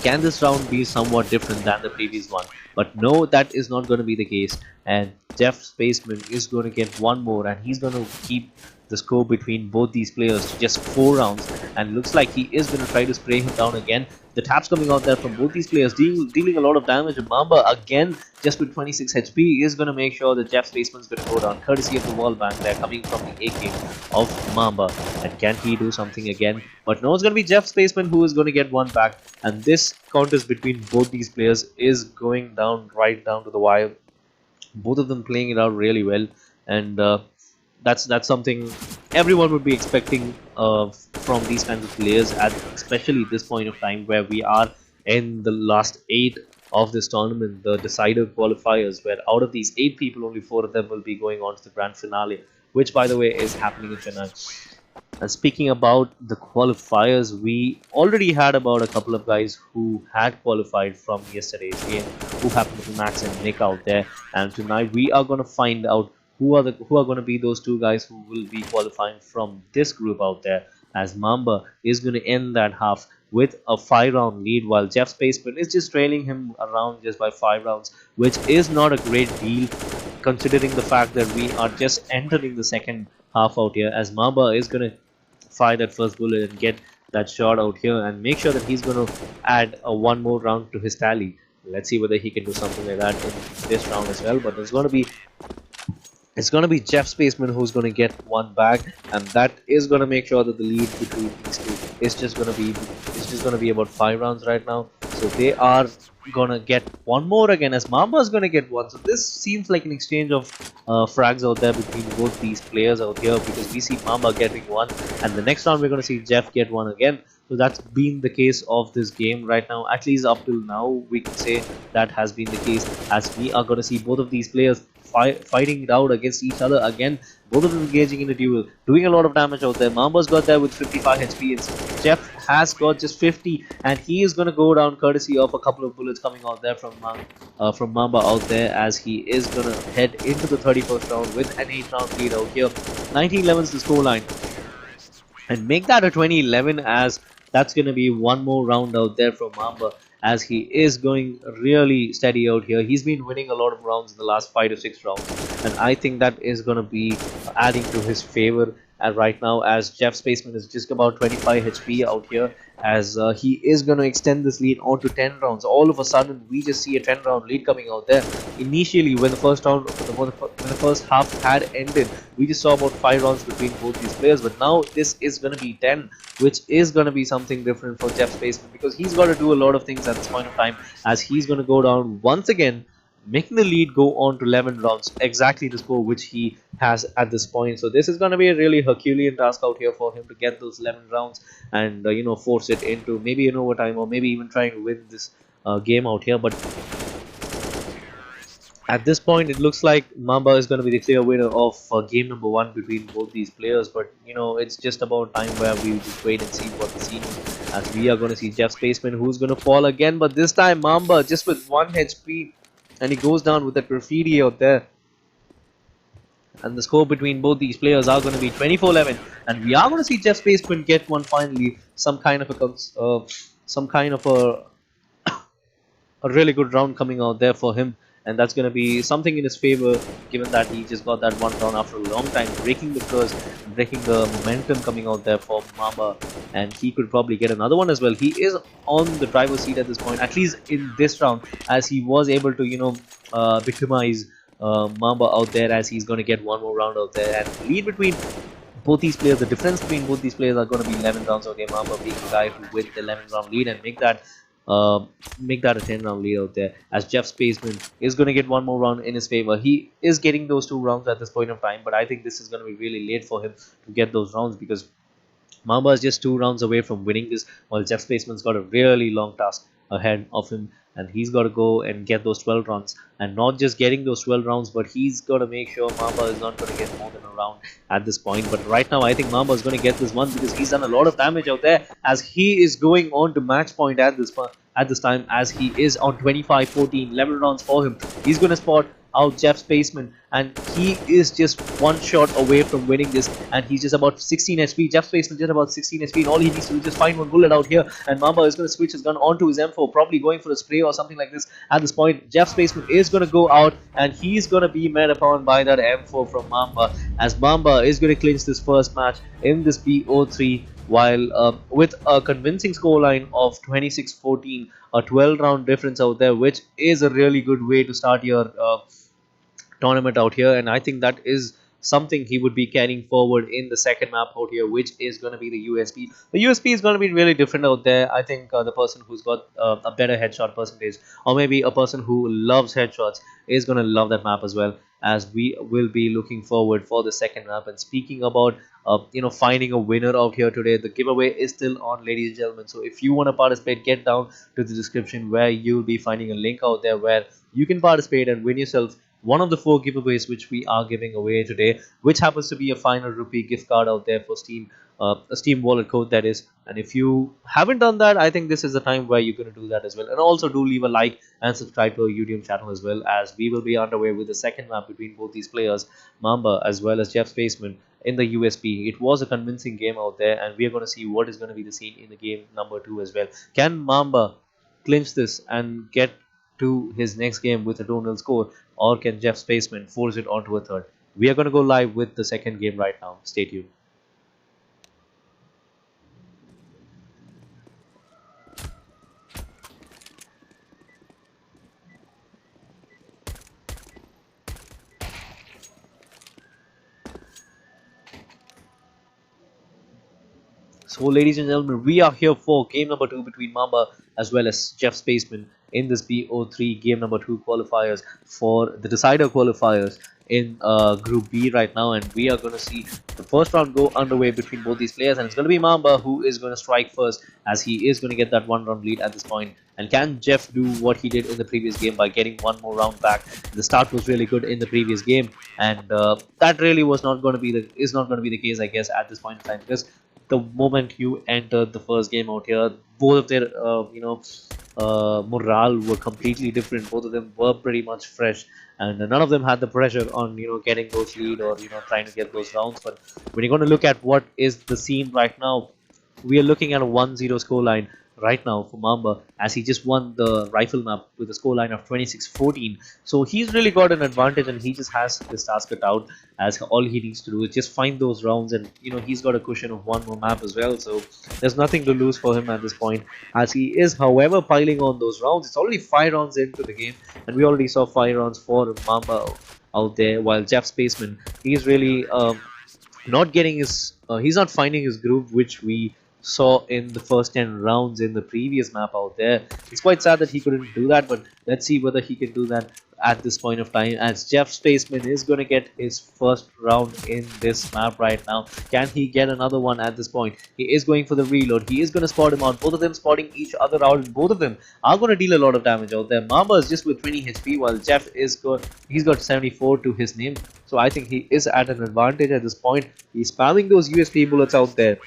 Can this round be somewhat different than the previous one? But no, that is not going to be the case, and Jeff Spaceman is going to get one more, and he's going to keep the score between both these players to just 4 rounds, and looks like he is going to try to spray him down again. The taps coming out there from both these players, dealing a lot of damage. And Mamba, again, just with 26 HP, is going to make sure that Jeff Spaceman's going to go down, courtesy of the wall bang there coming from the AK of Mamba. And can he do something again? But no, it's going to be Jeff Spaceman who is going to get one back, and this contest between both these players is going down right down to the wire. Both of them playing it out really well, and that's something everyone would be expecting from these kinds of players, at especially this point of time where we are in the last 8 of this tournament, the decider qualifiers, where out of these 8 people, only 4 of them will be going on to the grand finale, which by the way is happening in Chennai. And speaking about the qualifiers, we already had about a couple of guys who had qualified from yesterday's game, who happened to be Max and Nick out there, and tonight we are going to find out who are going to be those 2 guys who will be qualifying from this group out there, as Mamba is going to end that half with a 5-round lead, while Jeff Spaceman is just trailing him around just by 5 rounds, which is not a great deal considering the fact that we are just entering the second half out here, as Mamba is going to fire that first bullet and get that shot out here and make sure that he's going to add one more round to his tally. Let's see whether he can do something like that in this round as well. But it's going to be Jeff Spaceman who's going to get one back, and that is going to make sure that the lead between these 2 is just going to be about 5 rounds right now. So they are going to get one more again, as Mamba is going to get one. So this seems like an exchange of frags out there between both these players out here, because we see Mamba getting one, and the next round we're going to see Jeff get one again. So that's been the case of this game right now, at least up till now we can say that has been the case, as we are going to see both of these players fighting it out against each other again, both of them engaging in a duel, doing a lot of damage out there. Mamba's got there with 55 HP, and Jeff has got just 50, and he is going to go down courtesy of a couple of bullets coming out there from Mamba out there, as he is going to head into the 31st round with an 8-round lead out here. 19-11 is the scoreline, and make that a 20-11, as that's going to be one more round out there from Mamba, as he is going really steady out here. He's been winning a lot of rounds in the last 5 to 6 rounds, and I think that is going to be adding to his favor right now, as Jeff Spaceman is just about 25 HP out here, as he is going to extend this lead on to 10 rounds. All of a sudden, we just see a 10-round lead coming out there. Initially, when the first half had ended, we just saw about 5 rounds between both these players, but now this is going to be 10, which is going to be something different for Jeff Spaceman, because he's got to do a lot of things at this point of time, as he's going to go down once again, making the lead go on to 11 rounds, exactly the score which he has at this point. So this is going to be a really Herculean task out here for him to get those 11 rounds and force it into maybe an overtime, or maybe even trying to win this game out here. But At this point, it looks like Mamba is going to be the clear winner of game number one between both these players. But it's just about time where we just wait and see what the scene is. As we are going to see Jeff Spaceman, who's going to fall again. But this time, Mamba just with 1 HP, and he goes down with that graffiti out there. And the score between both these players are going to be 24-11, and we are going to see Jeff Spaceman get one finally, some kind of a really good round coming out there for him, and that's going to be something in his favor, given that he just got that one round after a long time, breaking the curse, breaking the momentum coming out there for Mamba, and he could probably get another one as well. He is on the driver's seat at this point, at least in this round, as he was able to, victimize Mamba out there, as he's going to get one more round out there, and lead between both these players, the difference between both these players are going to be 11 rounds. Okay, Mamba being the guy who wins the 11 round lead and uh, make that a 10 round lead out there, as Jeff Spaceman is going to get one more round in his favor. He is getting those 2 rounds at this point of time, but I think this is going to be really late for him to get those rounds, because Mamba is just 2 rounds away from winning this, while Jeff Spaceman's got a really long task ahead of him, and he's got to go and get those 12 rounds. And not just getting those 12 rounds, but he's got to make sure Mamba is not going to get more than a round at this point. But right now, I think Mamba is going to get this one, because he's done a lot of damage out there, as he is going on to match point at this time, as he is on 25-14, 11 rounds for him. He's going to spot out Jeff Spaceman, and he is just one shot away from winning this, and he's just about 16 HP. Jeff Spaceman just about 16 HP, and all he needs to do is just find one bullet out here, and Mamba is going to switch his gun onto his M4, probably going for a spray or something like this. At this point, Jeff Spaceman is going to go out, and he's going to be met upon by that M4 from Mamba, as Mamba is going to clinch this first match in this BO3, while with a convincing scoreline of 26-14, a 12 round difference out there, which is a really good way to start your tournament out here. And I think that is something he would be carrying forward in the second map out here, which is going to be the USP. The USP is going to be really different out there. I think the person who's got a better headshot percentage, or maybe a person who loves headshots, is going to love that map as well, as we will be looking forward for the second map. And speaking about finding a winner out here today, the giveaway is still on, ladies and gentlemen. So if you want to participate, get down to the description, where you'll be finding a link out there where you can participate and win yourself one of the 4 giveaways which we are giving away today, which happens to be a 500 rupee gift card out there for Steam, a Steam wallet code, that is. And if you haven't done that, I think this is the time where you're going to do that as well. And also do leave a like and subscribe to our YouTube channel as well, as we will be underway with the second map between both these players, Mamba as well as Jeff Spaceman, in the USP. It was a convincing game out there, and we are going to see what is going to be the scene in the game number 2 as well. Can Mamba clinch this and get to his next game with a 2-0 score, or can Jeff Spaceman force it onto a third? We are going to go live with the second game right now. Stay tuned. So, ladies and gentlemen, we are here for game number 2 between Mamba as well as Jeff Spaceman in this BO3 game number 2 qualifiers, for the decider qualifiers in Group B right now. And we are going to see the first round go underway between both these players, and it's going to be Mamba who is going to strike first, as he is going to get that 1 round lead at this point. And can Jeff do what he did in the previous game by getting one more round back? The start was really good in the previous game, and that really was not going to be the case, I guess, at this point in time, because the moment you entered the first game out here, both of their morale were completely different. Both of them were pretty much fresh, and none of them had the pressure on getting those lead, or trying to get those rounds. But when you're going to look at what is the scene right now, we are looking at a 1-0 scoreline right now for Mamba, as he just won the rifle map with a scoreline of 26-14. So he's really got an advantage, and he just has his task cut out, as all he needs to do is just find those rounds, and he's got a cushion of one more map as well. So there's nothing to lose for him at this point, as he is, however, piling on those rounds. It's already 5 rounds into the game, and we already saw 5 rounds for Mamba out there, while Jeff Spaceman, he's really not getting his he's not finding his groove, which we saw in the first 10 rounds in the previous map out there. It's quite sad that he couldn't do that, but let's see whether he can do that at this point of time, as Jeff Spaceman is going to get his first round in this map right now. Can he get another one at this point? He is going for the reload. He is going to spot him out. Both of them spotting each other out, and both of them are going to deal a lot of damage out there. Mamba is just with 20 HP, while Jeff is he's got 74 to his name. So I think he is at an advantage at this point. He's spamming those USP bullets out there,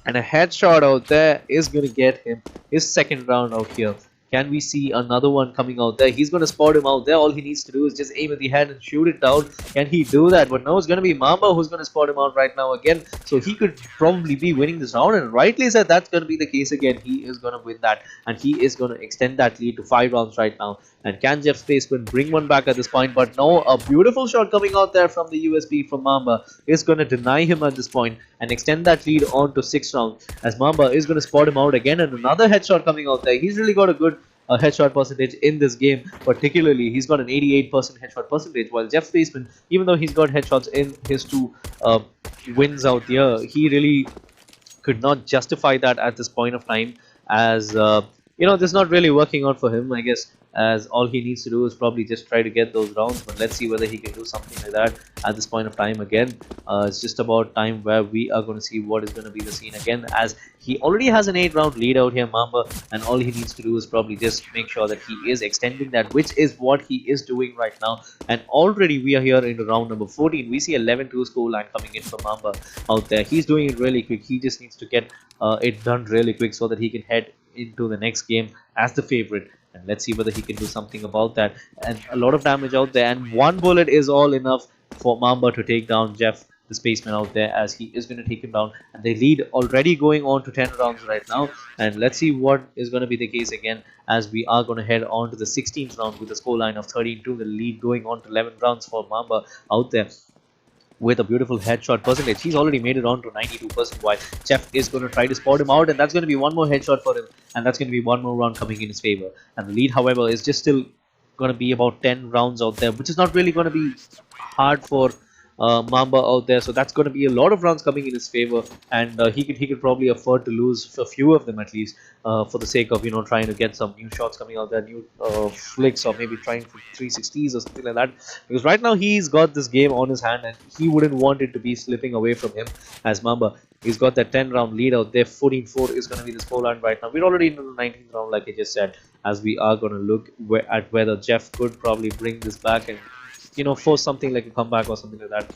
and a headshot out there is going to get him his second round out here. Can we see another one coming out there? He's going to spot him out there. All he needs to do is just aim at the head and shoot it down. Can he do that? But no, it's going to be Mamba who's going to spot him out right now again. So he could probably be winning this round. And rightly said, that's going to be the case again. He is going to win that. And he is going to extend that lead to 5 rounds right now. And can Jeff Spaceman bring one back at this point? But no, a beautiful shot coming out there from the USB from Mamba is going to deny him at this point and extend that lead on to 6 rounds, as Mamba is going to spot him out again, and another headshot coming out there. He's really got a good headshot percentage in this game. Particularly, he's got an 88% headshot percentage, while Jeff Spaceman, even though he's got headshots in his 2 wins out here, he really could not justify that at this point of time, as this is not really working out for him, I guess, as all he needs to do is probably just try to get those rounds. But let's see whether he can do something like that at this point of time again. It's just about time where we are going to see what is going to be the scene again, as he already has an 8-round lead out here, Mamba, and all he needs to do is probably just make sure that he is extending that, which is what he is doing right now. And already we are here into round number 14. We see 11-2 score line coming in for Mamba out there. He's doing it really quick. He just needs to get it done really quick so that he can head into the next game as the favorite. And let's see whether he can do something about that. And a lot of damage out there, and one bullet is all enough for Mamba to take down Jeff the Spaceman out there, as he is going to take him down. And they lead already going on to 10 rounds right now. And let's see what is going to be the case again, as we are going to head on to the 16th round with a scoreline of 13-2. The lead going on to 11 rounds for Mamba out there, with a beautiful headshot percentage. He's already made it on to 92%, while Jeff is going to try to spot him out, and that's going to be one more headshot for him, and that's going to be one more round coming in his favor. And the lead, however, is just still going to be about 10 rounds out there, which is not really going to be hard for Mamba out there. So that's going to be a lot of rounds coming in his favor, and he could probably afford to lose a few of them at least, for the sake of trying to get some new shots coming out there, new flicks, or maybe trying for 360s or something like that. Because right now he's got this game on his hand, and he wouldn't want it to be slipping away from him, as Mamba. He's got that 10-round lead out there. 14-4 is going to be the scoreline right now. We're already into the 19th round, like I just said, as we are going to look at whether Jeff could probably bring this back and force something like a comeback or something like that.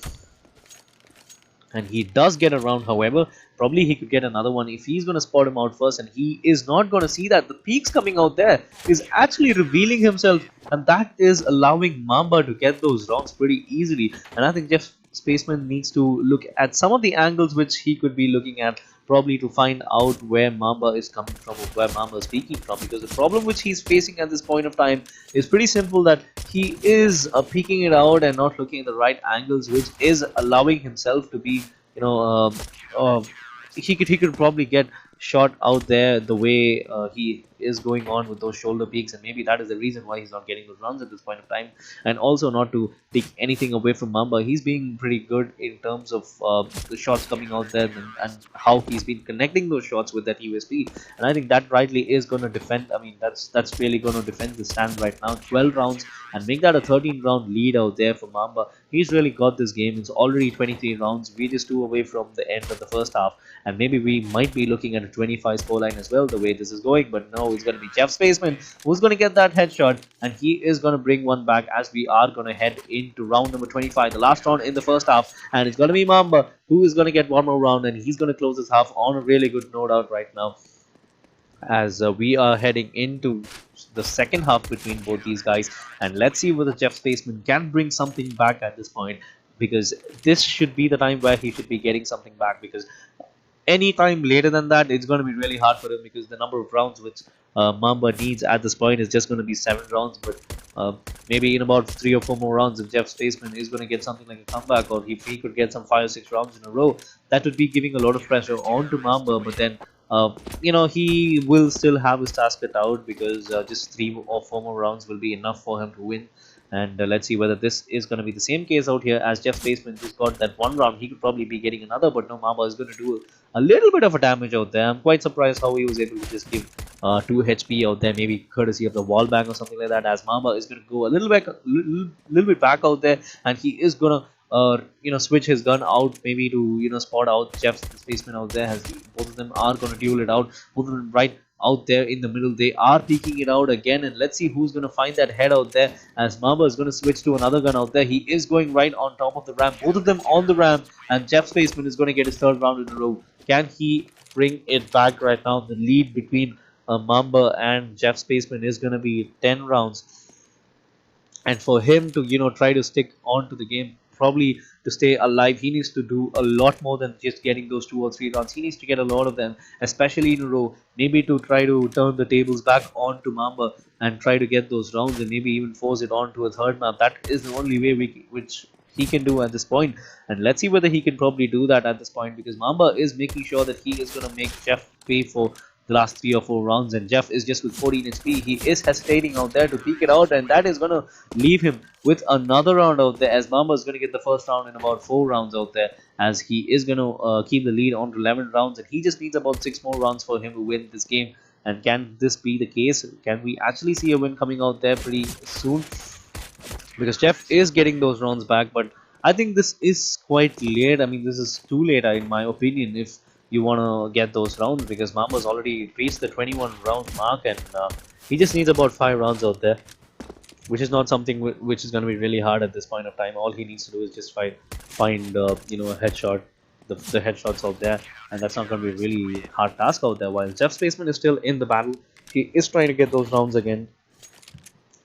And he does get a round, however. Probably he could get another one if he's going to spot him out first, and he is not going to see that. The peaks coming out there is actually revealing himself, and that is allowing Mamba to get those rounds pretty easily. And I think Jeff Spaceman needs to look at some of the angles which he could be looking at, probably to find out where Mamba is coming from, or where Mamba is peeking from, because the problem which he's facing at this point of time is pretty simple, that he is peeking it out and not looking at the right angles, which is allowing himself to be, he could probably get shot out there the way he is going on with those shoulder peaks, and maybe that is the reason why he's not getting those runs at this point of time. And also, not to take anything away from Mamba, he's being pretty good in terms of the shots coming out there, and how he's been connecting those shots with that USP. And I think that rightly is going to defend, that's really going to defend the stand right now. 12 rounds and make that a 13-round lead out there for Mamba. He's really got this game. It's already 23 rounds. We're just 2 away from the end of the first half, and maybe we might be looking at a 25 scoreline as well, the way this is going. But no, it's going to be Jeff Spaceman who's going to get that headshot, and he is going to bring one back, as we are going to head into round number 25, the last round in the first half. And it's going to be Mamba who is going to get one more round, and he's going to close this half on a really good note out right now, as we are heading into the second half between both these guys. And let's see whether Jeff Spaceman can bring something back at this point, because this should be the time where he should be getting something back, because any time later than that, it's going to be really hard for him, because the number of rounds which Mamba needs at this point is just going to be 7 rounds. But maybe in about 3 or 4 more rounds, if Jeff Spaceman is going to get something like a comeback, or if he could get some 5 or 6 rounds in a row, that would be giving a lot of pressure onto Mamba. But then he will still have his task cut out, because just 3 or 4 more rounds will be enough for him to win And let's see whether this is going to be the same case out here, as Jeff Spaceman just got that one round. He could probably be getting another, but no, Mamba is going to do a little bit of a damage out there. I'm quite surprised how he was able to just give 2 HP out there, maybe courtesy of the wall bang or something like that, as Mamba is going to go a little bit back out there, and he is going to switch his gun out, maybe to spot out Jeff Spaceman out there. As both of them are going to duel it out, both of them right out there in the middle. They are peeking it out again, and let's see who's going to find that head out there, as Mamba is going to switch to another gun out there. He is going right on top of the ramp, both of them on the ramp, and Jeff Spaceman is going to get his third round in a row. Can he bring it back right now? The lead between Mamba and Jeff Spaceman is going to be 10 rounds, and for him to try to stick on to the game, probably to stay alive, he needs to do a lot more than just getting those 2 or 3 rounds. He needs to get a lot of them, especially in a row, maybe to try to turn the tables back on to Mamba and try to get those rounds, and maybe even force it on to a third map. That is the only way which he can do at this point, and let's see whether he can probably do that at this point, because Mamba is making sure that he is going to make Jeff pay for the last 3 or 4 rounds, and Jeff is just with 14 HP. He is hesitating out there to peek it out, and that is going to leave him with another round out there, as Mamba is going to get the first round in about 4 rounds out there, as he is going to keep the lead on to 11 rounds, and he just needs about 6 more rounds for him to win this game. And can this be the case? Can we actually see a win coming out there pretty soon? Because Jeff is getting those rounds back, but I think this is quite late. I mean, this is too late in my opinion if you want to get those rounds, because Mamba's already reached the 21 round mark, and he just needs about 5 rounds out there, which is not something which is going to be really hard at this point of time. All he needs to do is just find a headshot, the headshots out there, and that's not going to be a really hard task out there. While Jeff Spaceman is still in the battle, he is trying to get those rounds again,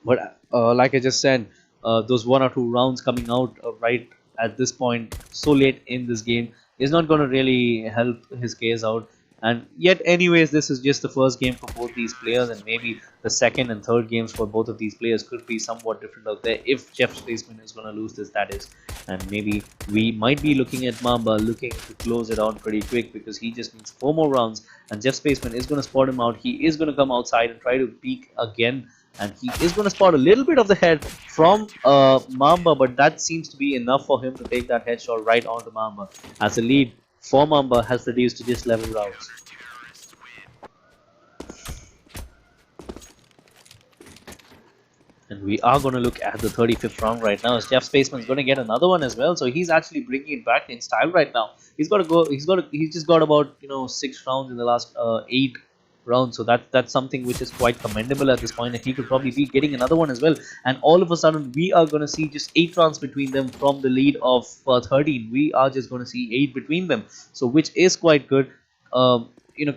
but like I just said, those 1 or 2 rounds coming out right at this point so late in this game is not going to really help his case out. And yet anyways, this is just the first game for both these players, and maybe the second and third games for both of these players could be somewhat different out there if Jeff Spaceman is going to lose this, that is. And maybe we might be looking at Mamba looking to close it out pretty quick, because he just needs 4 more rounds, and Jeff Spaceman is going to spot him out. He is going to come outside and try to peek again, and he is going to spot a little bit of the head from Mamba, but that seems to be enough for him to take that headshot right onto Mamba, as the lead for Mamba has reduced to just 11 rounds. And we are going to look at the 35th round right now, as Jeff Spaceman is going to get another one as well. So he's actually bringing it back in style right now. He's got to go. He's just got about 6 rounds in the last 8 rounds. So that's something which is quite commendable at this point, and he could probably be getting another one as well. And all of a sudden, we are going to see just 8 rounds between them from the lead of 13. We are just going to see 8 between them. So which is quite good.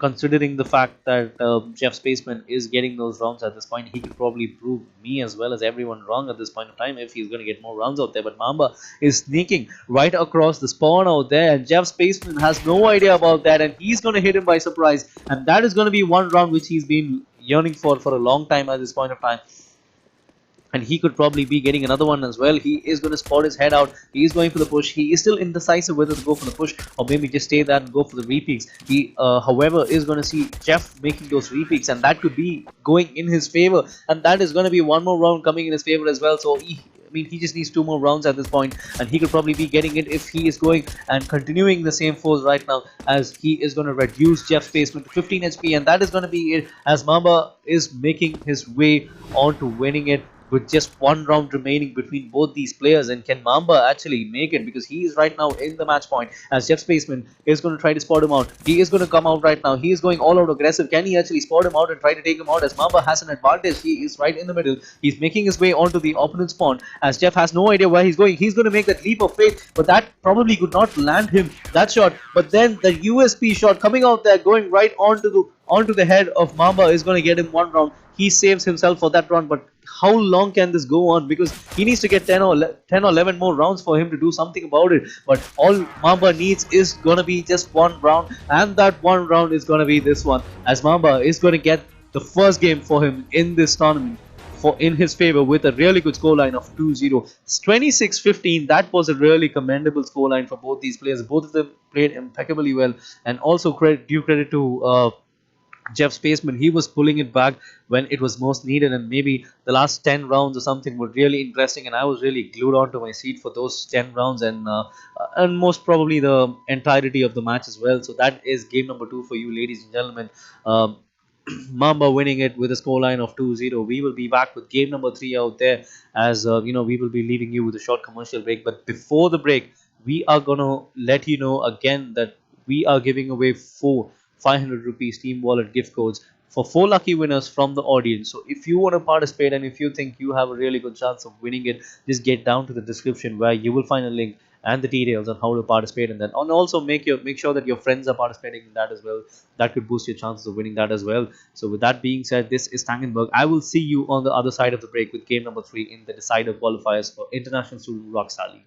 Considering the fact that Jeff Spaceman is getting those rounds at this point, he could probably prove me as well as everyone wrong at this point of time if he's going to get more rounds out there. But Mamba is sneaking right across the spawn out there, and Jeff Spaceman has no idea about that, and he's going to hit him by surprise. And that is going to be one round which he's been yearning for a long time at this point of time. And he could probably be getting another one as well. He is going to spot his head out. He is going for the push. He is still indecisive whether to go for the push or maybe just stay there and go for the repeaks. He, however, is going to see Jeff making those repeaks, and that could be going in his favor. And that is going to be one more round coming in his favor as well. So he just needs 2 more rounds at this point, and he could probably be getting it if he is going and continuing the same force right now, as he is going to reduce Jeff Spaceman to 15 HP, and that is going to be it, as Mamba is making his way on to winning it with just 1 round remaining between both these players. And can Mamba actually make it, because he is right now in the match point, as Jeff Spaceman is going to try to spot him out. He is going to come out right now. He is going all out aggressive. Can he actually spot him out and try to take him out, as Mamba has an advantage? He is right in the middle. He's making his way onto the opponent spawn, as Jeff has no idea where he's going. He's going to make that leap of faith, but that probably could not land him that shot. But then the USP shot coming out there, going right onto the head of Mamba, is going to get him 1 round. He saves himself for that round, but how long can this go on? Because he needs to get 10 or 11 more rounds for him to do something about it. But all Mamba needs is going to be just 1 round, and that 1 round is going to be this one, as Mamba is going to get the first game for him in this tournament in his favor with a really good scoreline of 2-0. It's 26-15. That was a really commendable scoreline for both these players. Both of them played impeccably well, and also due credit to Jeff Spaceman, he was pulling it back when it was most needed, and maybe the last 10 rounds or something were really interesting, and I was really glued onto my seat for those 10 rounds, and most probably the entirety of the match as well. So that is game number 2 for you, ladies and gentlemen. Um, Mamba winning it with a scoreline of 2-0. We will be back with game number 3 out there, as we will be leaving you with a short commercial break. But before the break, we are gonna let you know again that we are giving away 4 500 rupees Steam Wallet gift codes for 4 lucky winners from the audience. So if you want to participate and if you think you have a really good chance of winning it, just get down to the description where you will find a link and the details on how to participate in that, and also make sure that your friends are participating in that as well. That could boost your chances of winning that as well. So with that being said, this is Tangenberg. I will see you on the other side of the break with game number 3 in the decider qualifiers for International Student Rockstar League.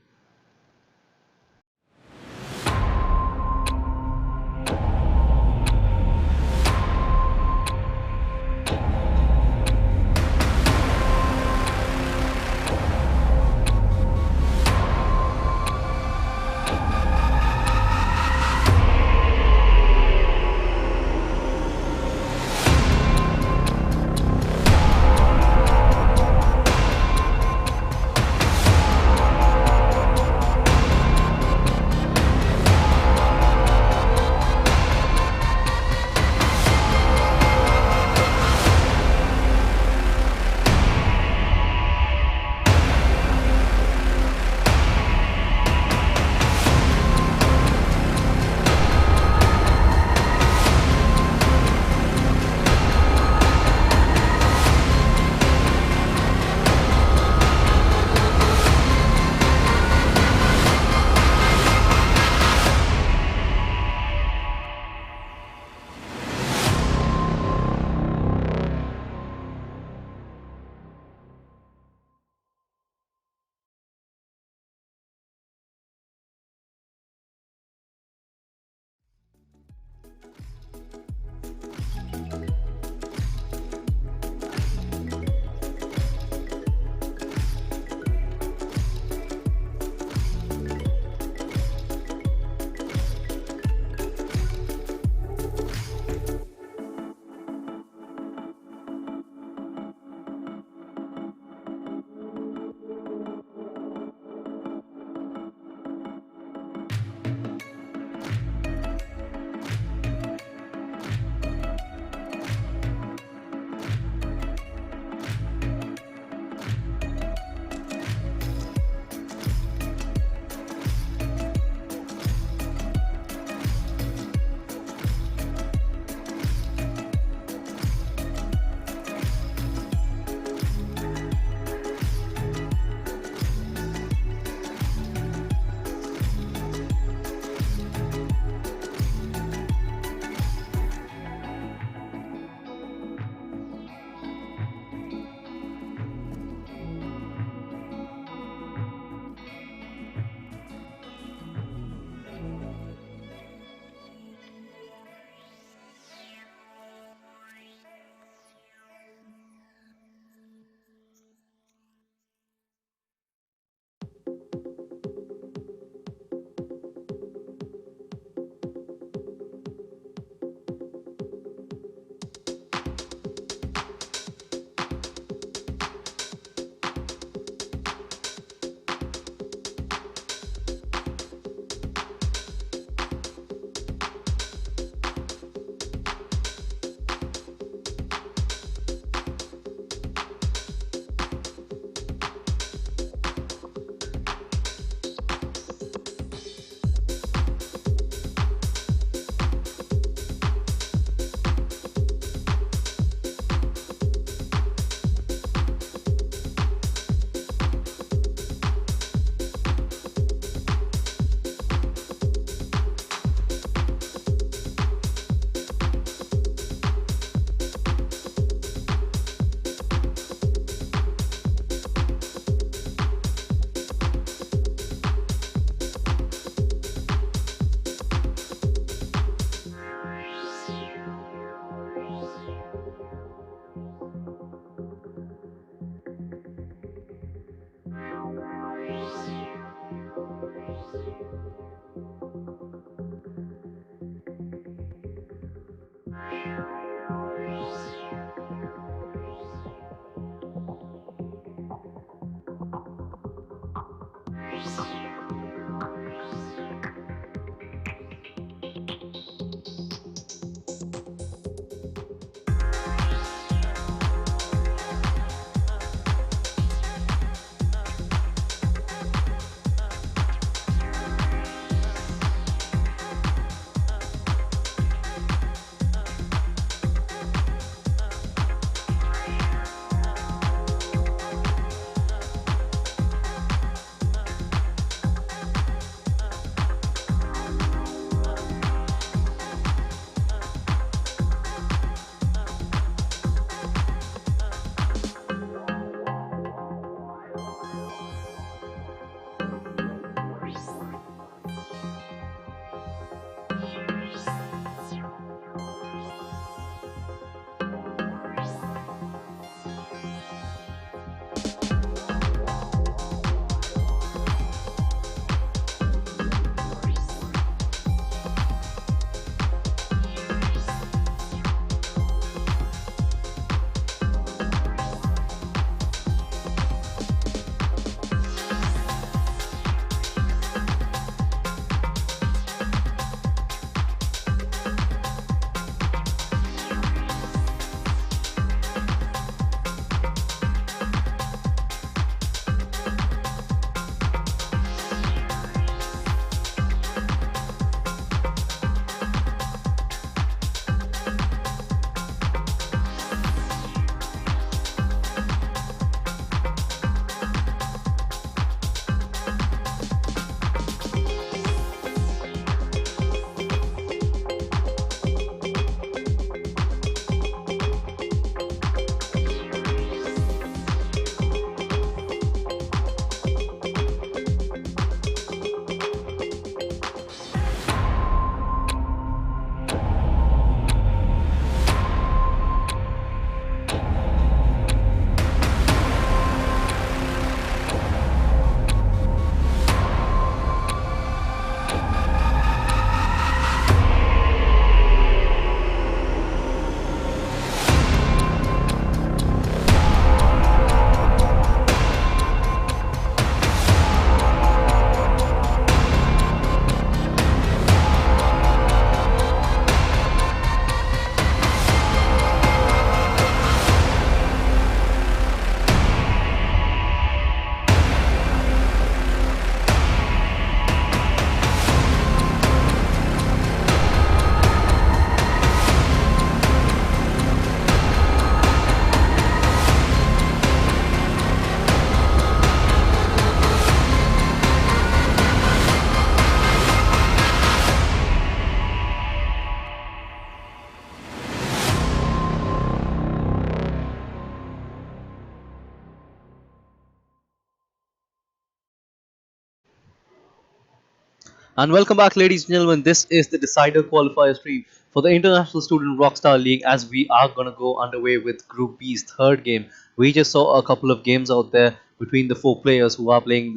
And welcome back, ladies and gentlemen. This is the Decider Qualifier stream for the International Student Rockstar League as we are going to go underway with Group B's third game. We just saw a couple of games out there between the four players who are playing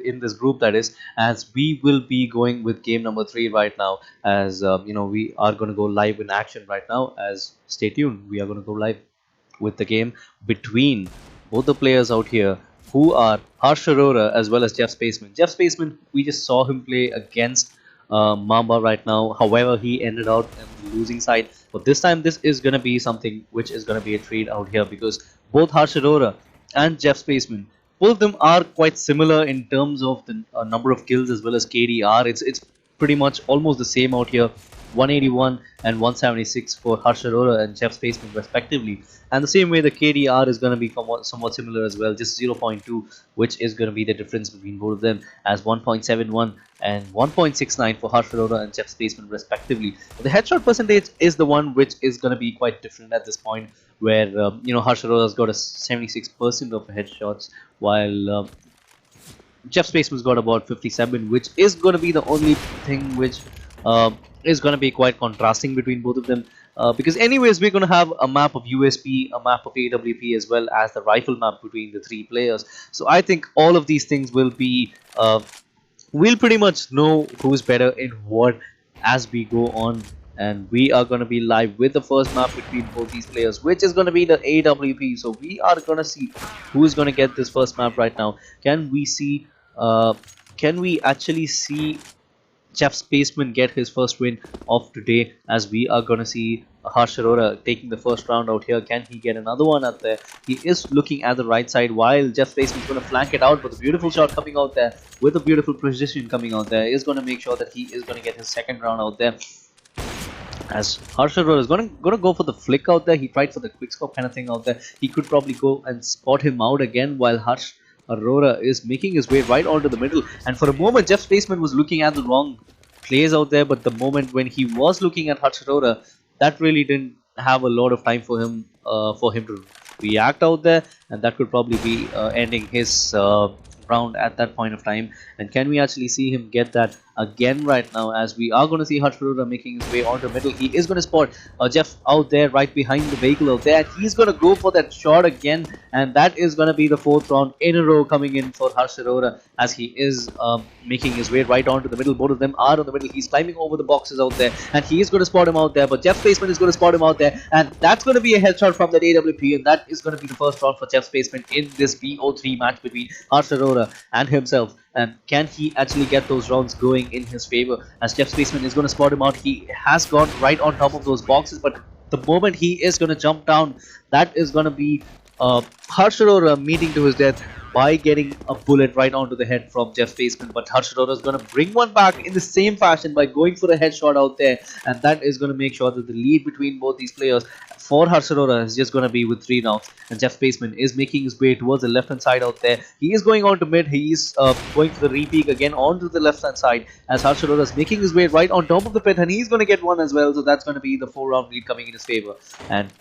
in this group, that is, as we will be going with game number 3 right now. As we are going to go live in action right now. As stay tuned, we are going to go live with the game between both the players out here who are Harshaura as well as Jeff Spaceman. Jeff Spaceman, we just saw him play against Mamba right now. However, he ended out on the losing side. But this time, this is going to be something which is going to be a treat out here because both Harshaura and Jeff Spaceman, both of them are quite similar in terms of the number of kills as well as KDR. It's pretty much almost the same out here. 181 and 176 for Harshaura and Jeff Spaceman respectively. And the same way the KDR is going to be somewhat similar as well, just 0.2, which is going to be the difference between both of them as 1.71 and 1.69 for Harshaura and Jeff Spaceman respectively. But the headshot percentage is the one which is going to be quite different at this point, where Harshaura's got a 76% of headshots, while Jeff Spaceman's got about 57, which is going to be the only thing which is going to be quite contrasting between both of them. Because anyways, we're going to have a map of USP, a map of AWP, as well as the rifle map between the three players. So I think all of these things will be, we'll pretty much know who's better in what as we go on. And we are going to be live with the first map between both these players, which is going to be the AWP. So we are going to see who is going to get this first map right now. Can we see, can we actually see Jeff Spaceman get his first win of today, as we are going to see Harshaura taking the first round out here. Can he get another one out there? He is looking at the right side while Jeff Spaceman is going to flank it out, but the beautiful shot coming out there with a beautiful precision coming out there is going to make sure that he is going to get his second round out there. As Harshaura is going to go for the flick out there. He tried for the quickscope kind of thing out there. He could probably go and spot him out again, while Aurora is making his way right onto the middle. And for a moment, Jeff Spaceman was looking at the wrong plays out there. But the moment when he was looking at Harshaura, that really didn't have a lot of time for him to react out there. And that could probably be ending his round at that point of time. And can we actually see him get that again right now, as we are going to see Harshaura making his way onto middle. He is going to spot Jeff out there right behind the vehicle out there. He's going to go for that shot again, and that is going to be the fourth round in a row coming in for Harshaura, as he is making his way right onto the middle. Both of them are on the middle. He's climbing over the boxes out there, and he is going to spot him out there, but Jeff Spaceman is going to spot him out there, and that's going to be a headshot from that AWP, and that is going to be the first round for Jeff Spaceman in this BO3 match between Harshaura and himself. And can he actually get those rounds going in his favor, as Jeff Spaceman is going to spot him out. He has gone right on top of those boxes, but the moment he is going to jump down, that is going to be Harshaura meeting to his death by getting a bullet right onto the head from Jeff Spaceman. But Harshaura is going to bring one back in the same fashion by going for a headshot out there, and that is going to make sure that the lead between both these players for Harshaura is just going to be with 3 rounds. And Jeff Spaceman is making his way towards the left hand side out there. He is going on to mid. He is going for the repeat again onto the left hand side, as Harshaura is making his way right on top of the pit, and he's going to get one as well. So that's going to be the 4-round lead coming in his favor. And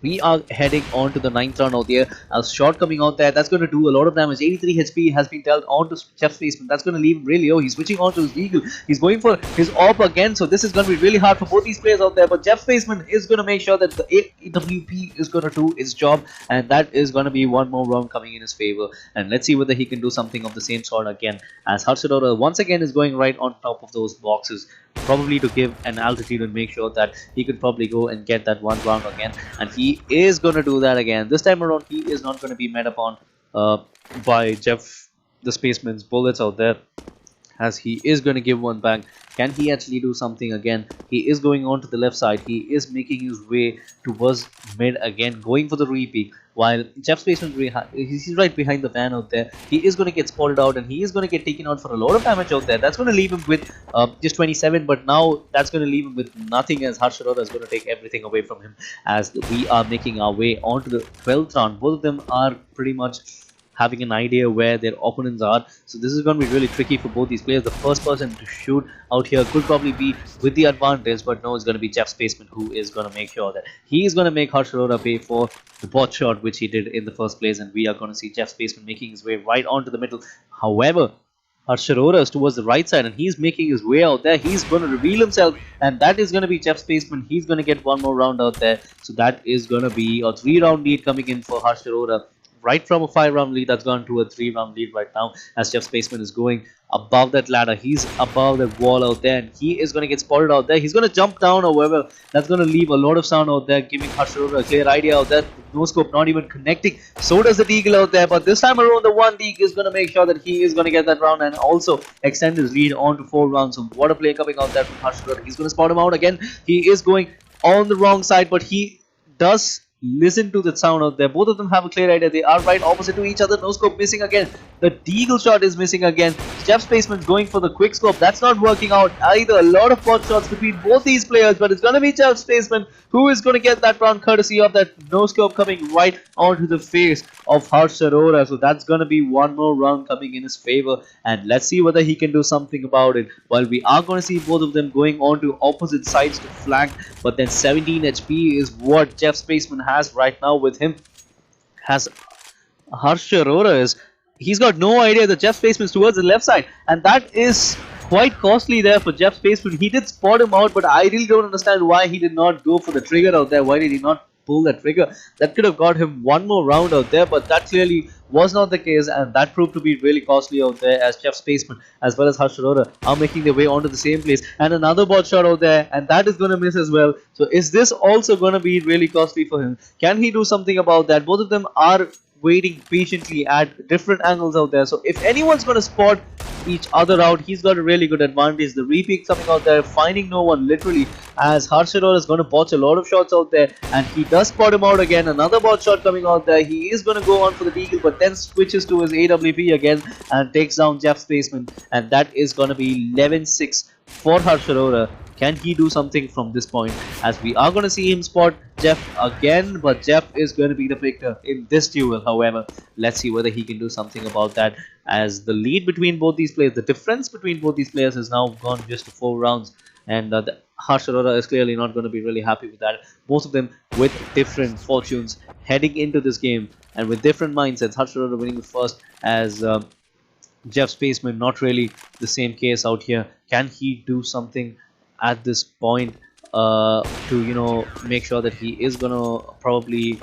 we are heading on to the 9th round out there. A shot coming out there, that's going to do a lot of damage. 83 HP has been dealt onto Jeff Spaceman. That's going to leave him really low. He's switching on to his eagle. He's going for his AWP again. So this is going to be really hard for both these players out there. But Jeff Spaceman is going to make sure that the AWP is going to do its job. And that is going to be one more round coming in his favor. And let's see whether he can do something of the same sort again, as Harshaura once again is going right on top of those boxes, probably to give an altitude and make sure that he could probably go and get that one round again. And he is going to do that again. This time around, he is not going to be met upon by Jeff the Spaceman's bullets out there, as he is going to give one back. Can he actually do something again? He is going on to the left side. He is making his way towards mid again, going for the repeat, while Jeff Spaceman, he's right behind the van out there. He is going to get spotted out, and he is going to get taken out for a lot of damage out there. That's going to leave him with just 27, but now that's going to leave him with nothing, as Harshaura is going to take everything away from him, as we are making our way onto the 12th round. Both of them are pretty much having an idea where their opponents are. So this is going to be really tricky for both these players. The first person to shoot out here could probably be with the advantage, but no, it's going to be Jeff Spaceman who is going to make sure that he is going to make Harshaura pay for the bot shot which he did in the first place. And we are going to see Jeff Spaceman making his way right onto the middle. However, Harshaura towards the right side, and he's making his way out there. He's going to reveal himself, and that is going to be Jeff Spaceman. He's going to get one more round out there. So that is going to be a 3-round lead coming in for Harshaura. Right from a 5-round lead that's gone to a 3-round lead right now as Jeff Spaceman is going above that ladder. He's above that wall out there, and he is going to get spotted out there. He's going to jump down, however, that's going to leave a lot of sound out there, giving Harshaura a clear idea out there. No scope not even connecting. So does the Deagle out there, but this time around the one Deagle is going to make sure that he is going to get that round and also extend his lead on to 4 rounds. So what a play coming out there from Harshaura. He's going to spot him out again. He is going on the wrong side, but he does listen to that sound out there. Both of them have a clear idea. They are right opposite to each other. No scope missing again. The Deagle shot is missing again. Jeff Spaceman's going for the quick scope. That's not working out either. A lot of pot shots between both these players, but it's going to be Jeff Spaceman who is going to get that round courtesy of that no scope coming right onto the face of Harshaura. So that's going to be one more round coming in his favor, and let's see whether he can do something about it. While we are going to see both of them going on to opposite sides to flank, but then 17 HP is what Jeff Spaceman has right now with him. Has Harshaura is, he's got no idea that Jeff Spaceman is towards the left side, and that is quite costly there for Jeff Spaceman. He did spot him out, but I really don't understand why he did not go for the trigger out there. Why did he not pull that trigger? That could have got him one more round out there, but that clearly was not the case, and that proved to be really costly out there as Jeff Spaceman as well as Harshaura are making their way onto the same place. And another bot shot out there, and that is going to miss as well. So is this also going to be really costly for him? Can he do something about that? Both of them are waiting patiently at different angles out there. So if anyone's going to spot each other out, he's got a really good advantage. The repeat coming out there, finding no one literally, as Harshaura is going to botch a lot of shots out there, and he does spot him out again. Another bot shot coming out there. He is going to go on for the Deagle, but then switches to his AWP again and takes down Jeff Spaceman, and that is going to be 11-6 for Harshaura. Can he do something from this point, as we are going to see him spot Jeff again, but Jeff is going to be the victor in this duel. However, let's see whether he can do something about that, as the lead between both these players, the difference between both these players has now gone just to 4 rounds, and Harshaura is clearly not going to be really happy with that. Both of them with different fortunes heading into this game and with different mindsets. Harshaura winning the first, as Jeff Spaceman not really the same case out here. Can he do something at this point to make sure that he is gonna probably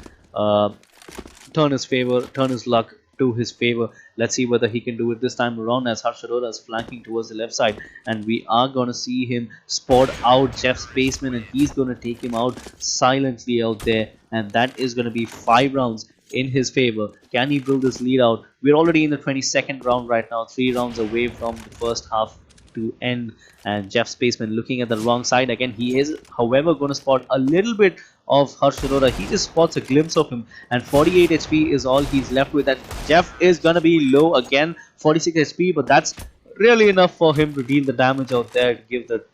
turn his luck to his favor? Let's see whether he can do it this time around, as Harshaura is flanking towards the left side, and we are gonna see him spot out Jeff Spaceman, and he's gonna take him out silently out there, and that is gonna be 5 rounds in his favor. Can he build this lead out? We're already in the 22nd round right now, 3 rounds away from the first half to end, and Jeff Spaceman looking at the wrong side again. He is, however, going to spot a little bit of Harshaura. He just spots a glimpse of him, and 48 HP is all he's left with. And Jeff is going to be low again, 46 HP, but that's really enough for him to deal the damage out there, to give the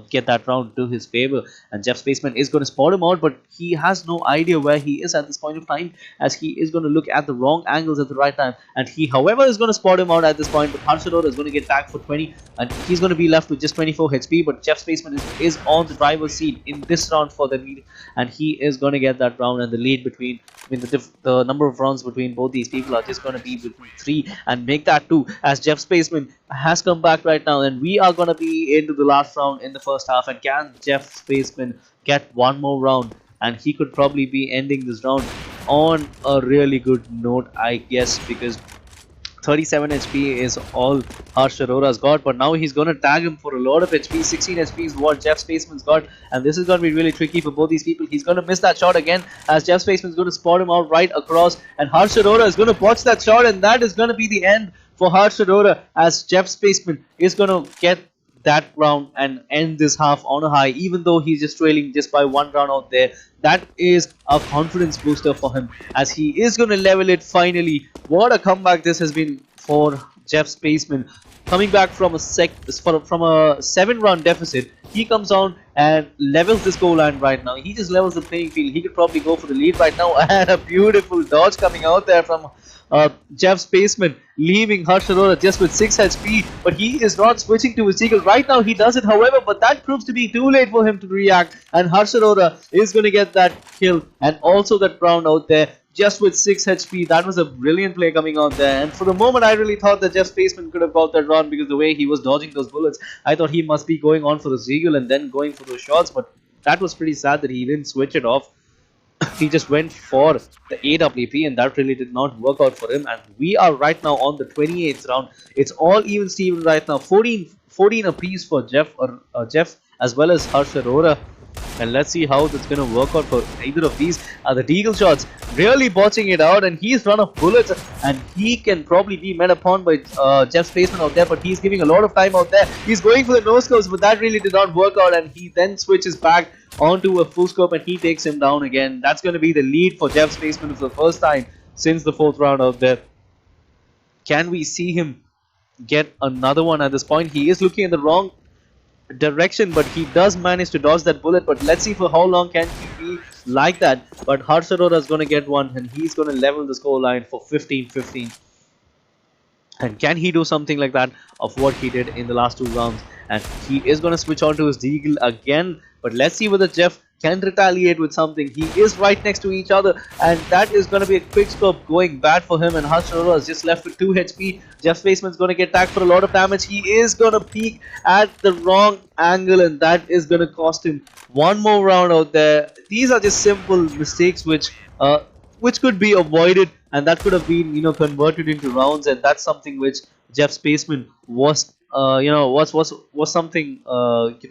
get that round to his favor. And Jeff Spaceman is going to spot him out, but he has no idea where he is at this point of time, as he is going to look at the wrong angles at the right time, and he, however, is going to spot him out at this point. But Harshaura is going to get tagged for 20, and he's going to be left with just 24 HP, but Jeff Spaceman is on the driver's seat in this round for the lead, and he is going to get that round. And the lead between, the number of rounds between both these people are just going to be between 3 and make that 2, as Jeff Spaceman has come back right now, and we are going to be into the last round in the first half. And can Jeff Spaceman get one more round, and he could probably be ending this round on a really good note, I guess, because 37 HP is all Harshaura's got, but now he's going to tag him for a lot of HP. 16 HP is what Jeff Spaceman's got, and this is going to be really tricky for both these people. He's going to miss that shot again, as Jeff Spaceman's going to spot him out right across, and Harshaura is going to botch that shot, and that is going to be the end for Harshaura, as Jeff Spaceman is going to get that round and end this half on a high, even though he's just trailing just by 1 round out there. That is a confidence booster for him, as he is going to level it finally. What a comeback this has been for Jeff Spaceman, coming back from a 7-round deficit. He comes on and levels this goal line right now. He just levels the playing field. He could probably go for the lead right now, and a beautiful dodge coming out there from Jeff Spaceman, leaving Harshaura just with 6 HP, but he is not switching to his Deagle. Right now he does it, however, but that proves to be too late for him to react, and Harshaura is going to get that kill and also that round out there. just with 6 HP. That was a brilliant play coming out there. And for the moment, I really thought that Jeff Spaceman could have got that round because the way he was dodging those bullets, I thought he must be going on for the Zeagle and then going for those shots. But that was pretty sad that he didn't switch it off. He just went for the AWP and that really did not work out for him. And we are right now on the 28th round. It's all even Steven right now. 14 apiece for Jeff as well as Harshaura. And let's see how that's going to work out for either of these. The Deagle shots really botching it out, and he's run of bullets, and he can probably be met upon by Jeff Spaceman out there, but he's giving a lot of time out there. He's going for the no scopes, but that really did not work out, and he then switches back onto a full scope and he takes him down again. That's going to be the lead for Jeff Spaceman for the first time since the 4th round out there. Can we see him get another one at this point? He is looking in the wrong direction, but he does manage to dodge that bullet. But let's see for how long can he be like that. But Harshaura is going to get one and he's going to level the score line for 15-15. And can he do something like that of what he did in the last 2 rounds? And he is going to switch on to his Deagle again. But let's see whether Jeff can retaliate with something. He is right next to each other, and that is going to be a quick scope going bad for him. And Harshaura is just left with 2 HP. Jeff Spaceman's going to get tagged for a lot of damage. He is going to peek at the wrong angle, and that is going to cost him one more round out there. These are just simple mistakes which could be avoided, and that could have been converted into rounds. And that's something which Jeff Spaceman was was something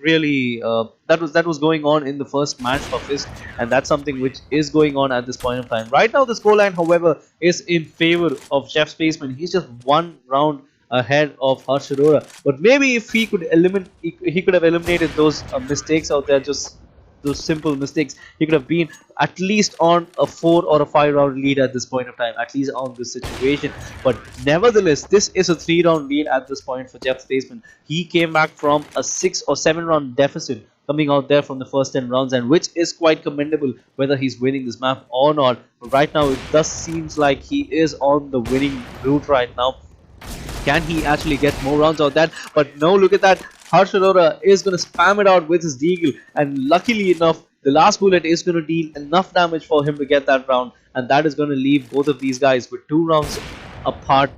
really that was going on in the first match of his, and that's something which is going on at this point of time. Right now the scoreline, however, is in favor of Jeff Spaceman. He's just 1 round ahead of Harshaura, but maybe if he could have eliminated those mistakes out there, just those simple mistakes, he could have been at least on a 4 or a 5 round lead at this point of time, at least on this situation. But nevertheless, this is a 3 round lead at this point for Jeff Spaceman. He came back from a 6 or 7 round deficit coming out there from the first 10 rounds, and which is quite commendable whether he's winning this map or not. But right now it does seems like he is on the winning route right now. Can he actually get more rounds out that? But no, look at that. Harshaura is going to spam it out with his Deagle, and luckily enough, the last bullet is going to deal enough damage for him to get that round, and that is going to leave both of these guys with 2 rounds apart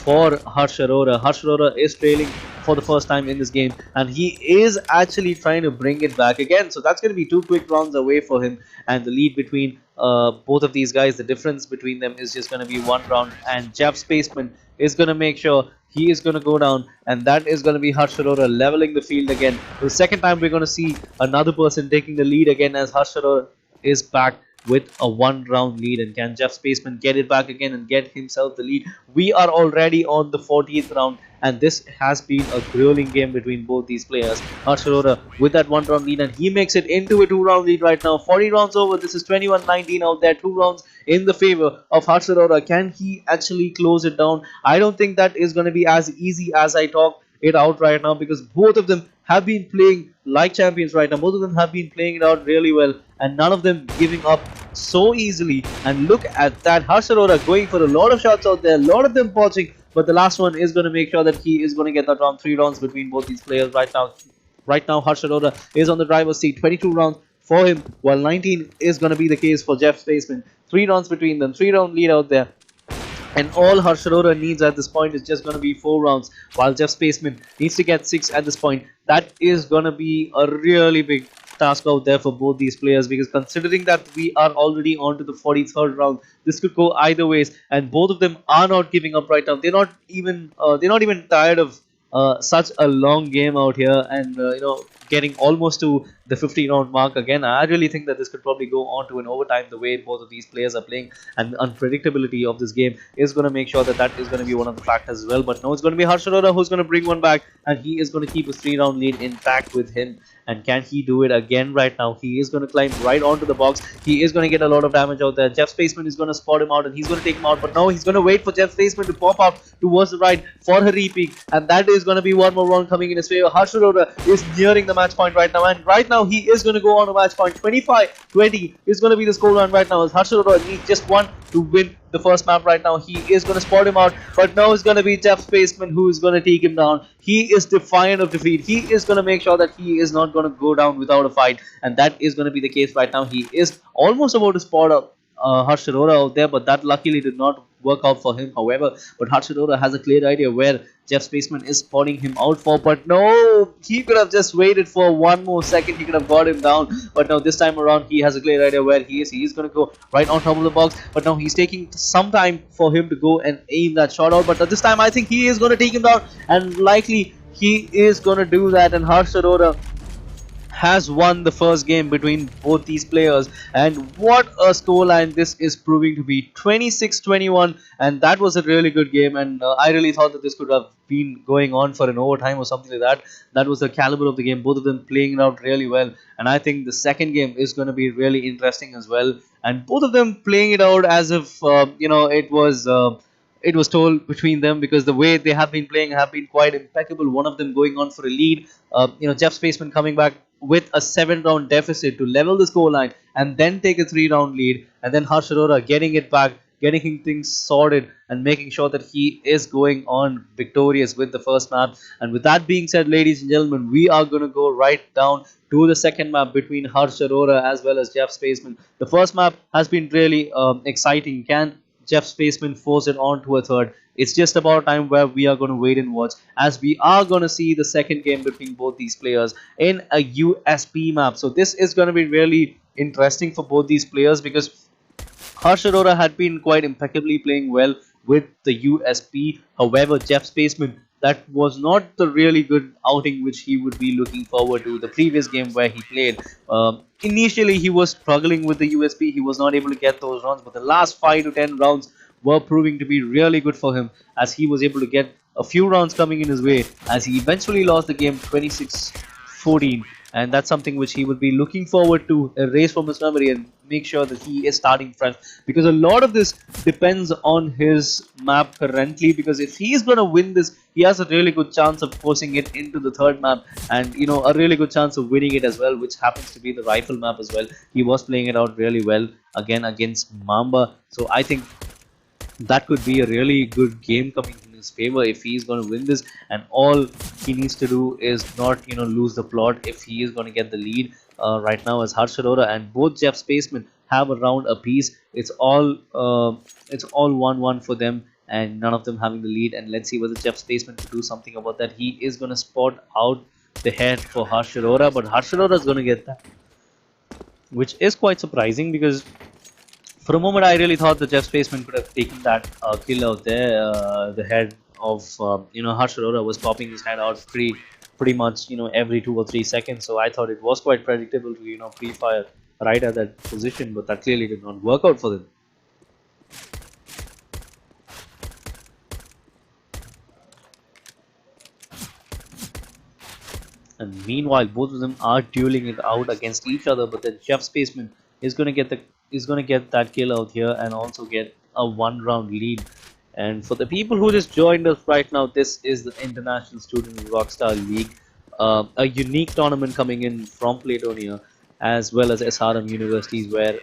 for Harshaura. Harshaura is trailing for the first time in this game, and he is actually trying to bring it back again. So that's going to be 2 quick rounds away for him, and the lead between both of these guys, the difference between them is just going to be 1 round, and Jeff Spaceman is going to make sure he is going to go down, and that is going to be Harshaura leveling the field again. For the second time, we're going to see another person taking the lead again, as Harshaura is back with a 1 round lead. And can Jeff Spaceman get it back again and get himself the lead? We are already on the 40th round, and this has been a grueling game between both these players. Harshaura with that 1 round lead, and he makes it into a 2 round lead right now. 40 rounds over. This is 21-19 out there. 2 rounds in the favor of Harshaura. Can he actually close it down? I don't think that is going to be as easy as I talk it out right now, because both of them have been playing like champions right now. Both of them have been playing it out really well, and none of them giving up so easily. And look at that, Harshaura going for a lot of shots out there, a lot of them pausing, but the last one is going to make sure that he is going to get that round. 3 rounds between both these players right now. Right now Harshaura is on the driver's seat. 22 rounds for him, while 19 is going to be the case for Jeff Spaceman. 3 rounds between them, 3 round lead out there. And all Harshaura needs at this point is just going to be 4 rounds, while Jeff Spaceman needs to get 6 at this point. That is going to be a really big task out there for both these players, because considering that we are already on to the 43rd round, this could go either ways, and both of them are not giving up right now. They're not even tired of such a long game out here, and getting almost to the 50 round mark again. I really think that this could probably go on to an overtime, the way both of these players are playing, and the unpredictability of this game is going to make sure that that is going to be one of the factors as well. But no, it's going to be Harshaura who's going to bring one back, and he is going to keep his 3 round lead intact with him. And can he do it again right now? He is going to climb right onto the box. He is going to get a lot of damage out there. Jeff Spaceman is going to spot him out, and he's going to take him out. But now he's going to wait for Jeff Spaceman to pop up towards the right for a repeat, and that is going to be one more round coming in his favor. Harshaura is nearing the match point right now, and right now he is going to go on to match point. 25-20 is going to be the score line right now, as Harshaura needs just 1 to win the first map right now. He is going to spot him out, but now it's going to be Jeff Spaceman who is going to take him down. He is defiant of defeat. He is going to make sure that he is not going to go down without a fight, and that is going to be the case right now. He is almost about to spot Harshaura out there, but that luckily did not work out for him. However, but Harshaura has a clear idea where Jeff Spaceman is spotting him out for, but no, he could have just waited for one more second. He could have got him down, but now this time around he has a clear idea where he is. He is going to go right on top of the box, but now he's taking some time for him to go and aim that shot out. But this time I think he is going to take him down, and likely he is going to do that. And Harshaura has won the first game between both these players, and what a scoreline this is proving to be, 26-21. And that was a really good game, and I really thought that this could have been going on for an overtime or something like that. That was the caliber of the game, both of them playing it out really well, and I think the second game is going to be really interesting as well, and both of them playing it out as if it was told between them, because the way they have been playing have been quite impeccable. One of them going on for a lead, Jeff Spaceman coming back with a 7 round deficit to level the scoreline and then take a 3 round lead, and then Harshaura getting it back, getting things sorted and making sure that he is going on victorious with the first map. And with that being said, ladies and gentlemen, we are going to go right down to the second map between Harshaura as well as Jeff Spaceman. The first map has been really exciting. Can Jeff Spaceman force it on to a third? It's just about time where we are going to wait and watch, as we are going to see the second game between both these players in a USP map. So this is going to be really interesting for both these players, because Harshaura had been quite impeccably playing well with the USP. However, Jeff Spaceman, that was not the really good outing which he would be looking forward to. The previous game where he played, initially he was struggling with the USP. He was not able to get those rounds, but the last 5 to 10 rounds were proving to be really good for him, as he was able to get a few rounds coming in his way, as he eventually lost the game 26-14. And that's something which he would be looking forward to erase from his memory and make sure that he is starting fresh, because a lot of this depends on his map currently, because if he is going to win this, he has a really good chance of forcing it into the third map, and a really good chance of winning it as well, which happens to be the rifle map as well. He was playing it out really well again against Mamba, so I think that could be a really good game coming in his favor if he's going to win this. And all he needs to do is not lose the plot if he is going to get the lead right now as Harshaura and both Jeff Spaceman have a round apiece. It's all 1-1 for them, and none of them having the lead. And let's see whether Jeff Spaceman can do something about that. He is going to spot out the head for Harshaura, but Harshaura is going to get that, which is quite surprising, because for a moment I really thought that Jeff Spaceman could have taken that kill out there. The head of Harshaura was popping his head out pretty much every 2 or 3 seconds, so I thought it was quite predictable to pre-fire right at that position, but that clearly did not work out for them. And meanwhile, both of them are dueling it out against each other, but then Jeff Spaceman is going to get that kill out here and also get a 1-round lead. And for the people who just joined us right now, this is the International Student Rockstar League, a unique tournament coming in from Playtonia as well as SRM universities, where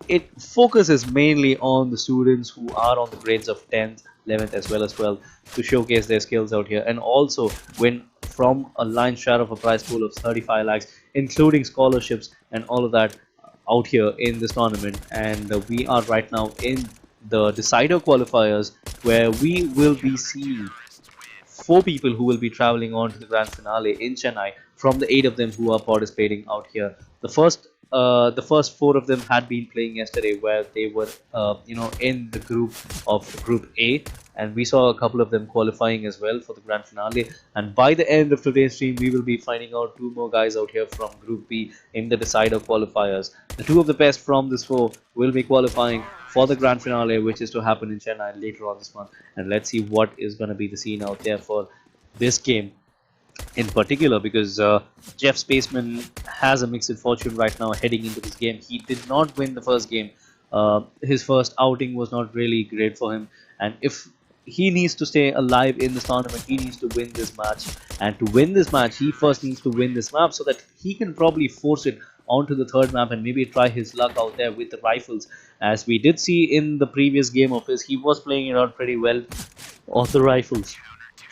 it focuses mainly on the students who are on the grades of 10th, 11th as well as 12th to showcase their skills out here and also win from a lion's share of a prize pool of 35 lakhs, including scholarships and all of that out here in this tournament. And we are right now in the decider qualifiers, where we will be seeing 4 people who will be traveling on to the grand finale in Chennai from the 8 of them who are participating out here. The first 4 of them had been playing yesterday, where they were in the group A, and we saw a couple of them qualifying as well for the grand finale. And by the end of today's stream, we will be finding out 2 more guys out here from group B in the decider qualifiers. The 2 of the best from this 4 will be qualifying for the grand finale, which is to happen in Chennai later on this month. And let's see what is going to be the scene out there for this game in particular, because Jeff Spaceman has a mixed fortune right now heading into this game. He did not win the first game. His first outing was not really great for him, and if he needs to stay alive in this tournament, he needs to win this match. And to win this match, he first needs to win this map so that he can probably force it onto the third map and maybe try his luck out there with the rifles. As we did see in the previous game of his, he was playing it out pretty well on the rifles.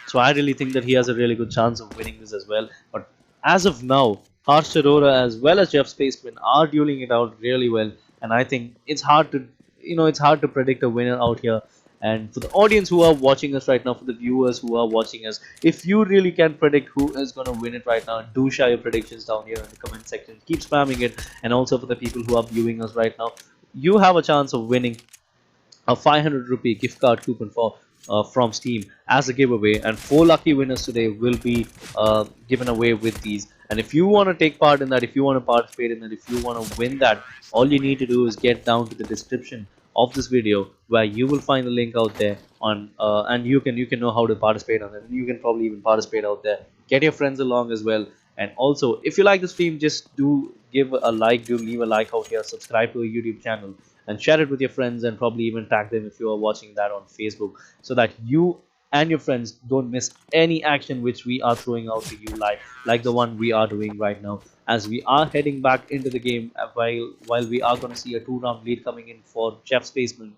So I really think that he has a really good chance of winning this as well. But as of now, Harshaura as well as Jeff Spaceman are dueling it out really well. And I think it's hard to it's hard to predict a winner out here. And for the audience who are watching us right now, for the viewers who are watching us, if you really can predict who is going to win it right now, do share your predictions down here in the comment section. Keep spamming it. And also for the people who are viewing us right now, you have a chance of winning a 500 rupee gift card coupon for from Steam as a giveaway, and 4 lucky winners today will be given away with these. And if you want to take part in that, if you want to participate in that, if you want to win that, all you need to do is get down to the description of this video where you will find the link out there on and you can know how to participate on it, and you can probably even participate out there. Get your friends along as well. And also, if you like the stream, just do give a like, do leave a like out here, subscribe to our YouTube channel, and share it with your friends, and probably even tag them if you are watching that on Facebook, so that you and your friends don't miss any action which we are throwing out to you live, like the one we are doing right now, as we are heading back into the game, while we are going to see a 2-round lead coming in for Jeff Spaceman.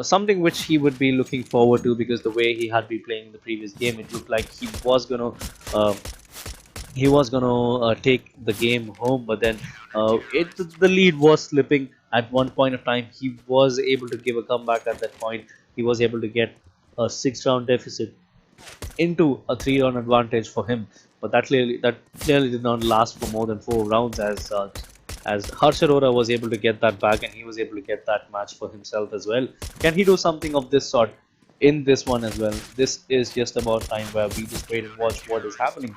Something which he would be looking forward to, because the way he had been playing in the previous game, it looked like he was gonna take the game home, but then the lead was slipping at one point of time. He was able to give a comeback at that point. He was able to get a 6-round deficit into a 3-round advantage for him, but that clearly did not last for more than 4 rounds, as Harshaura was able to get that back, and he was able to get that match for himself as well. Can he do something of this sort in this one as well? This is just about time where we just wait and watch what is happening,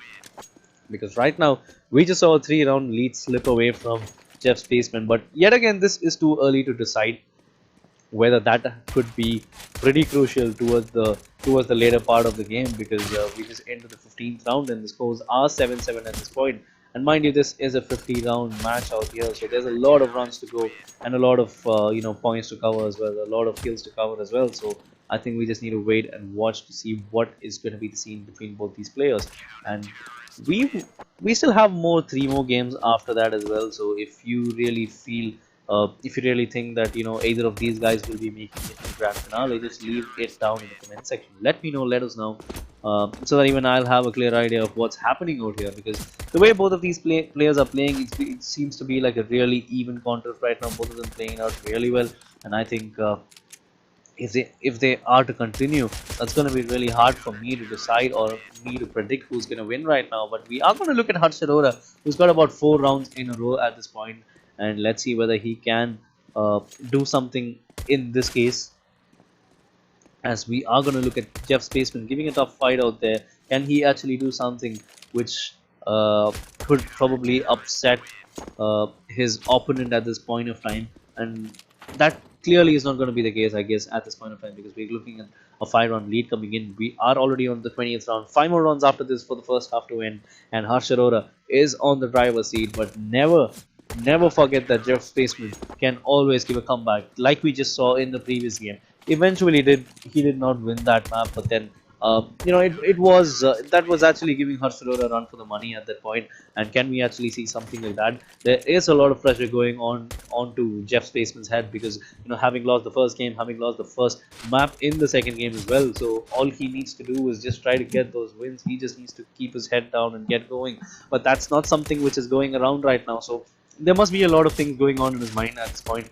because right now we just saw a 3-round lead slip away from Jeff Spaceman. But yet again, this is too early to decide whether that could be pretty crucial towards the later part of the game, because we just entered the 15th round and the scores are 7-7 at this point. And mind you, this is a 50-round match out here, so there's a lot of runs to go and a lot of points to cover as well, a lot of kills to cover as well. So I think we just need to wait and watch to see what is going to be the scene between both these players. And we we still have 3 more games after that as well. So if you really feel if you really think that either of these guys will be making it to grand finale, just leave it down in the comment section. Let me know, let us know, so that even I'll have a clear idea of what's happening out here. Because the way both of these players are playing, it seems to be like a really even contest right now. Both of them playing out really well, and I think if they are to continue, that's going to be really hard for me to decide or me to predict who's going to win right now. But we are going to look at Harshaura, who's got about 4 rounds in a row at this point, and let's see whether he can do something in this case. As we are going to look at Jeff Spaceman giving a tough fight out there. Can he actually do something which could probably upset his opponent at this point of time? And that clearly is not going to be the case, I guess, at this point of time, because we're looking at a 5-round lead coming in. We are already on the 20th round. 5 more rounds after this for the first half to end, and Harshaura is on the driver's seat. But never forget that Jeff Spaceman can always give a comeback, like we just saw in the previous game. Eventually, he did not win that map, but then it was that was actually giving Harshaura a run for the money at that point. And can we actually see something like that? There is a lot of pressure going onto Jeff Spaceman's head, because having lost the first game, having lost the first map in the second game as well, so all he needs to do is just try to get those wins. He just needs to keep his head down and get going, but that's not something which is going around right now. So there must be a lot of things going on in his mind at this point,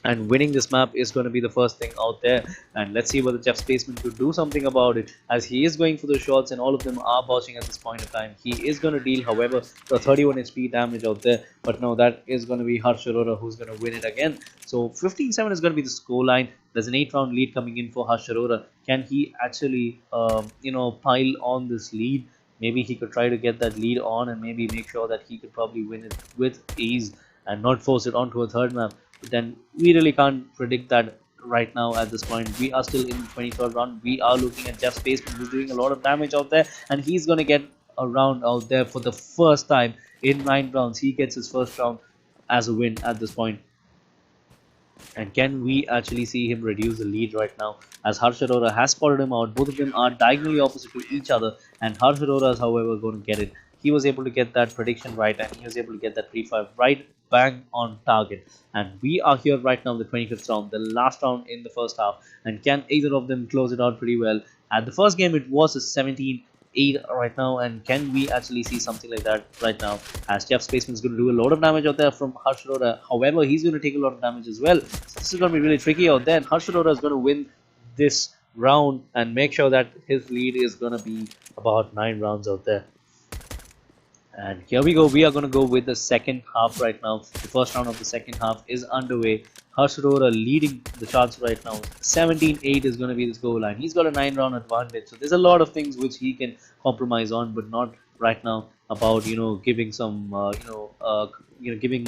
and winning this map is going to be the first thing out there. And let's see whether Jeff Spaceman could do something about it, as he is going for the shots and all of them are botching at this point of time. He is going to deal, however, the 31 HP damage out there, but no, that is going to be Harshaura who's going to win it again. So 15-7 is going to be the scoreline. There's an 8-round lead coming in for Harshaura. Can he actually pile on this lead? Maybe he could try to get that lead on and maybe make sure that he could probably win it with ease and not force it onto a third map. But then we really can't predict that right now at this point. We are still in the 23rd round. We are looking at Jeff Spaceman, who's doing a lot of damage out there, and he's going to get a round out there for the first time in 9 rounds. He gets his first round as a win at this point. And can we actually see him reduce the lead right now, as Harshaura has spotted him out? Both of them are diagonally opposite to each other, and Harshaura is, however, going to get it. He was able to get that prediction right, and he was able to get that pre-5 right bang on target. And we are here right now in the 25th round, the last round in the first half. And can either of them close it out pretty well? At the first game, it was a 17 8 right now, and can we actually see something like that right now, as Jeff Spaceman is going to do a lot of damage out there from Harshaura. However, he's going to take a lot of damage as well. So this is going to be really tricky out there, and Harshaura is going to win this round and make sure that his lead is going to be about 9 rounds out there. And here we go. We are going to go with the second half right now. The first round of the second half is underway. Harshaura leading the charts right now. 17-8 is going to be the score line. He's got a 9-round advantage. So there's a lot of things which he can compromise on, but not right now about, giving some, giving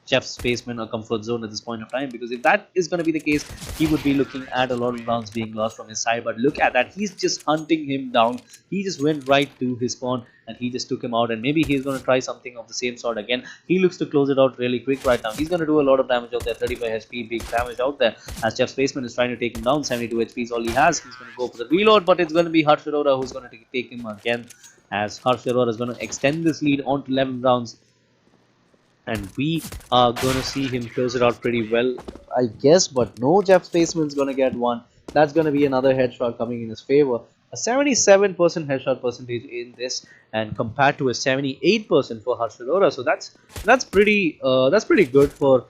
Jeff Spaceman a comfort zone at this point of time, because if that is going to be the case, he would be looking at a lot of rounds being lost from his side. But look at that, he's just hunting him down. He just went right to his spawn and he just took him out, and maybe he's going to try something of the same sort again. He looks to close it out really quick right now. He's going to do a lot of damage out there, 35 HP, big damage out there, as Jeff Spaceman is trying to take him down. 72 HP is all he has. He's going to go for the reload, but it's going to be Harshaura who's going to take him again, as Harshaura is going to extend this lead on to 11 rounds. And we are going to see him close it out pretty well, I guess. But no, Jeff Spaceman's going to get one. That's going to be another headshot coming in his favor. A 77% headshot percentage in this, and compared to a 78% for Harshaura. So that's pretty good for,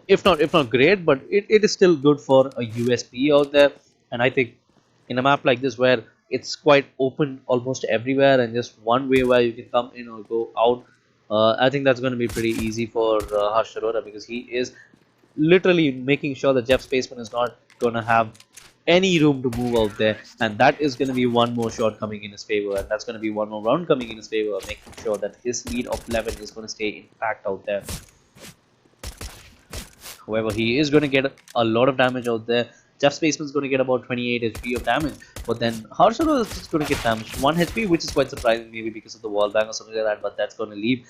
if not great, but it is still good for a USP out there. And I think in a map like this, where it's quite open almost everywhere and just one way where you can come in or go out, I think that's going to be pretty easy for Harshaura, because he is literally making sure that Jeff Spaceman is not going to have any room to move out there, and that is going to be one more shot coming in his favor, and that's going to be one more round coming in his favor, making sure that his lead of 11 is going to stay intact out there. However, he is going to get a lot of damage out there. Jeff Spaceman is going to get about 28 HP of damage, but then Harshaura is just going to get damaged 1 HP, which is quite surprising, maybe because of the wall bang or something like that, but that's going to leave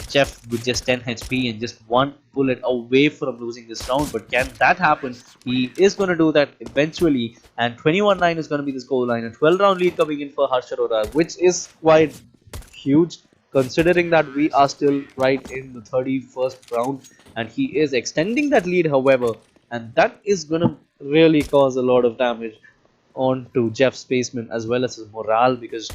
Jeff with just 10 HP and just 1 bullet away from losing this round. But can that happen? He is going to do that eventually, and 21-9 is going to be the score line. A 12-round lead coming in for Harshaura, which is quite huge, considering that we are still right in the 31st round, and he is extending that lead, however, and that is going to really cause a lot of damage onto Jeff Spaceman as well as his morale, because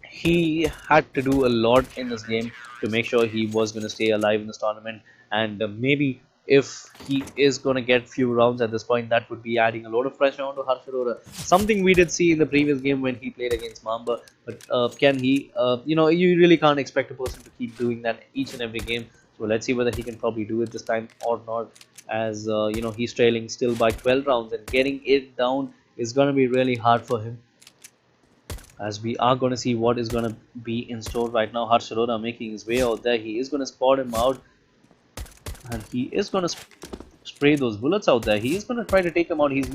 he had to do a lot in this game to make sure he was going to stay alive in this tournament. And maybe if he is going to get few rounds at this point, that would be adding a lot of pressure onto Harshaura, something we did see in the previous game when he played against Mamba. But can he, you really can't expect a person to keep doing that each and every game. So let's see whether he can probably do it this time or not, as he's trailing still by 12 rounds, and getting it down is going to be really hard for him, as we are going to see what is going to be in store right now. Harshaura making his way out there. He is going to spot him out, and he is going to spray those bullets out there. He is going to try to take him out. He's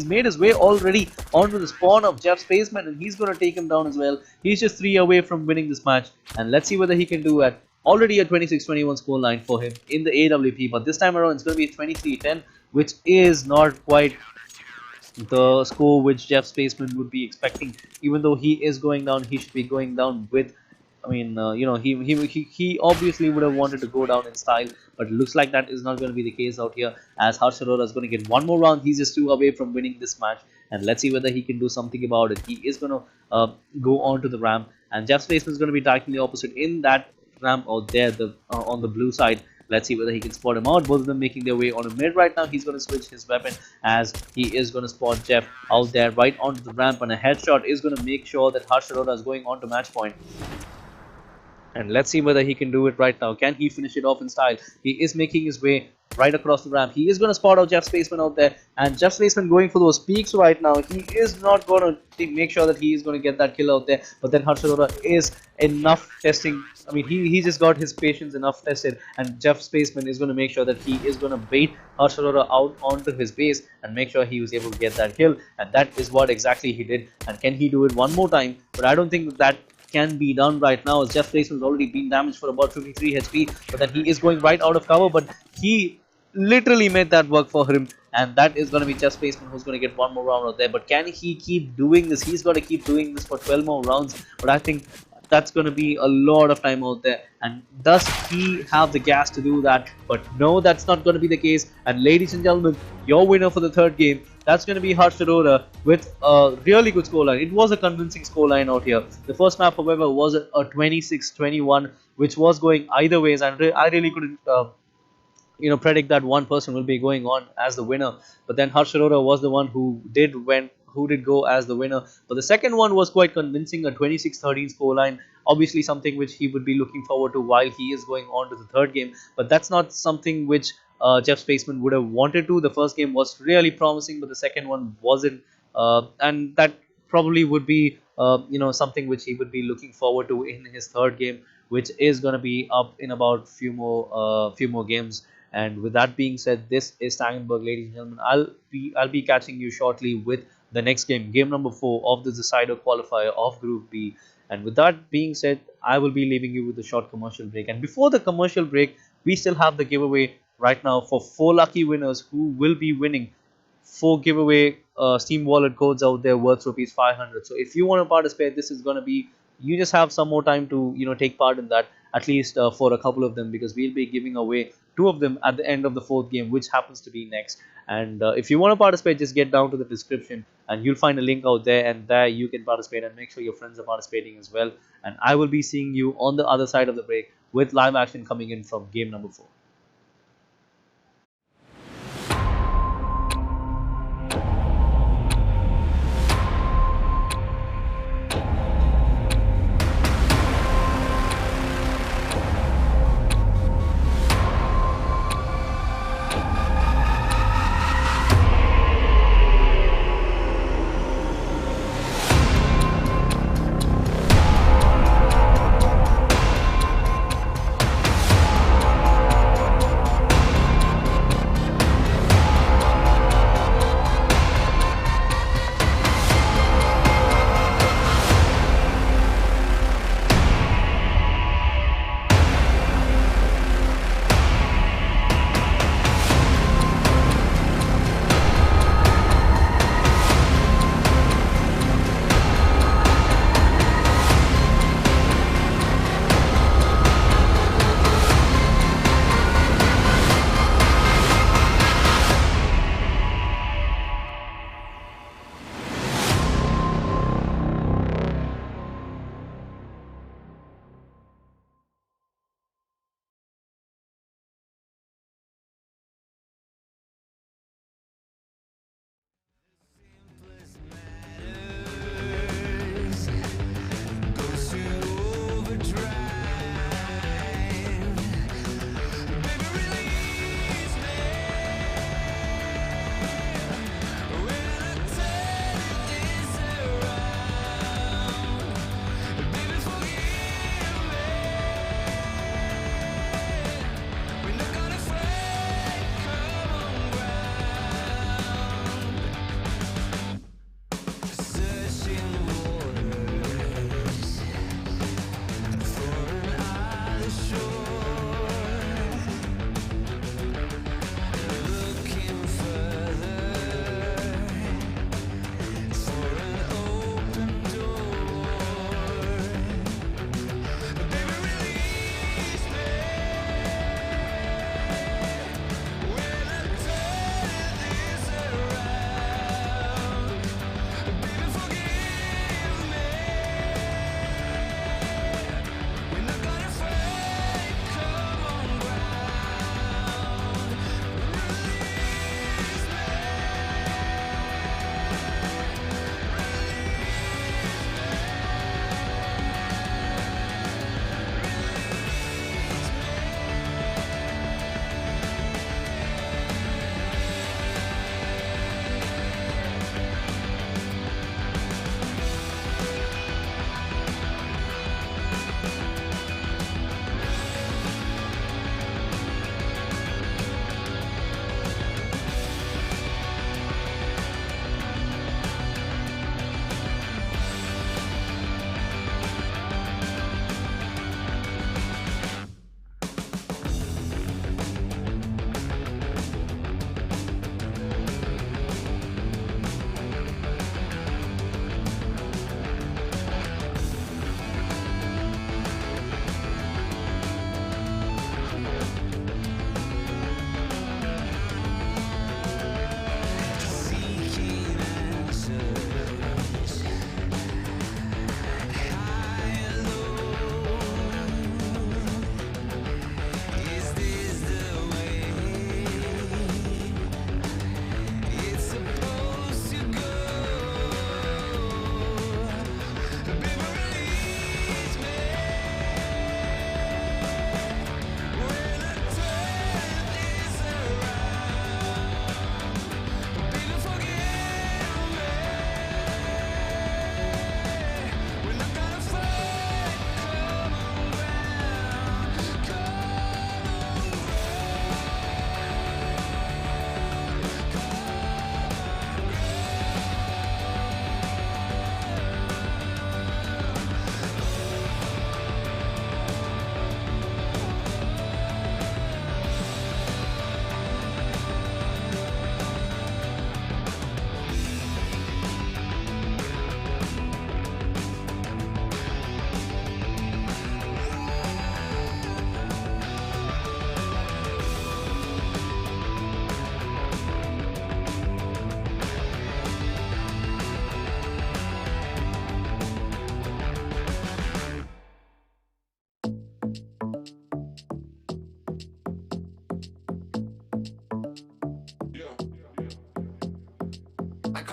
made his way already onto the spawn of Jeff Spaceman, and he's going to take him down as well. He's just 3 away from winning this match, and let's see whether he can do it. Already a 26-21 score line for him in the AWP, but this time around it's going to be 23-10, which is not quite the score which Jeff Spaceman would be expecting. Even though he is going down, he should be going down with, he obviously would have wanted to go down in style, but it looks like that is not going to be the case out here, as Harshaura is going to get one more round. He's just 2 away from winning this match, and let's see whether he can do something about it. He is going to go on to the ramp, and Jeff Spaceman is going to be targeting the opposite in that ramp out there, on the blue side. Let's see whether he can spot him out. Both of them making their way on a mid right now. He's going to switch his weapon, as he is going to spot Jeff out there right onto the ramp, and a headshot is going to make sure that Harshaura is going on to match point. And let's see whether he can do it right now. Can he finish it off in style? He is making his way right across the ramp. He is going to spot out Jeff Spaceman out there, and Jeff Spaceman going for those peaks right now. He is not going to make sure that he is going to get that kill out there, but then Harshaura is enough testing. I mean, he just got his patience enough tested, and Jeff Spaceman is going to make sure that he is going to bait Harshaura out onto his base and make sure he was able to get that kill, and that is what exactly he did. And can he do it one more time? But I don't think that can be done right now, as Jeff Spaceman has already been damaged for about 53 HP, but then he is going right out of cover, but he literally made that work for him, and that is going to be Jeff Spaceman who's going to get one more round out there. But can he keep doing this? He's got to keep doing this for 12 more rounds, but I think that's going to be a lot of time out there. And does he have the gas to do that? But no, that's not going to be the case. And ladies and gentlemen, your winner for the third game, that's going to be Harshaura with a really good scoreline. It was a convincing scoreline out here. The first map, however, was a 26-21, which was going either ways, and I really couldn't predict that one person will be going on as the winner. But then Harshaura was the one who did go as the winner. But the second one was quite convincing, a 26-13 scoreline. Obviously something which he would be looking forward to while he is going on to the third game. But that's not something which Jeff Spaceman would have wanted to. The first game was really promising, but the second one wasn't. And that probably would be something which he would be looking forward to in his third game, which is going to be up in about few more games. And with that being said, this is Tangenberg, ladies and gentlemen. I'll be catching you shortly with the next game, game number 4 of the decider qualifier of Group B. And with that being said, I will be leaving you with a short commercial break. And before the commercial break, we still have the giveaway right now for 4 lucky winners who will be winning 4 giveaway Steam wallet codes out there worth rupees 500. So if you want to participate, this is going to be, you just have some more time to take part in that, at least for a couple of them, because we'll be giving away 2 of them at the end of the 4th game, which happens to be next. And if you want to participate, just get down to the description and you'll find a link out there, and there you can participate, and make sure your friends are participating as well. And I will be seeing you on the other side of the break with live action coming in from game number 4.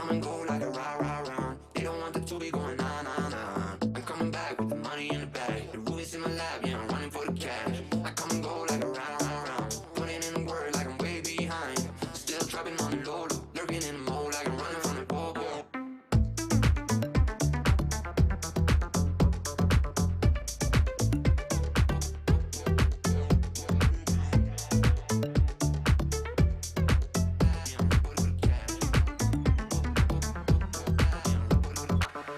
come and go like a rah rah rah. They don't want the two be going nah nah nah. I'm coming back with the money in the bag. The Ruby's in my lap, yeah, I'm running for the cash. I come and go like a rah rah rah. Putting in the work like I'm way behind. Still dropping on the low, lurking in the mode like I'm running from the bobo.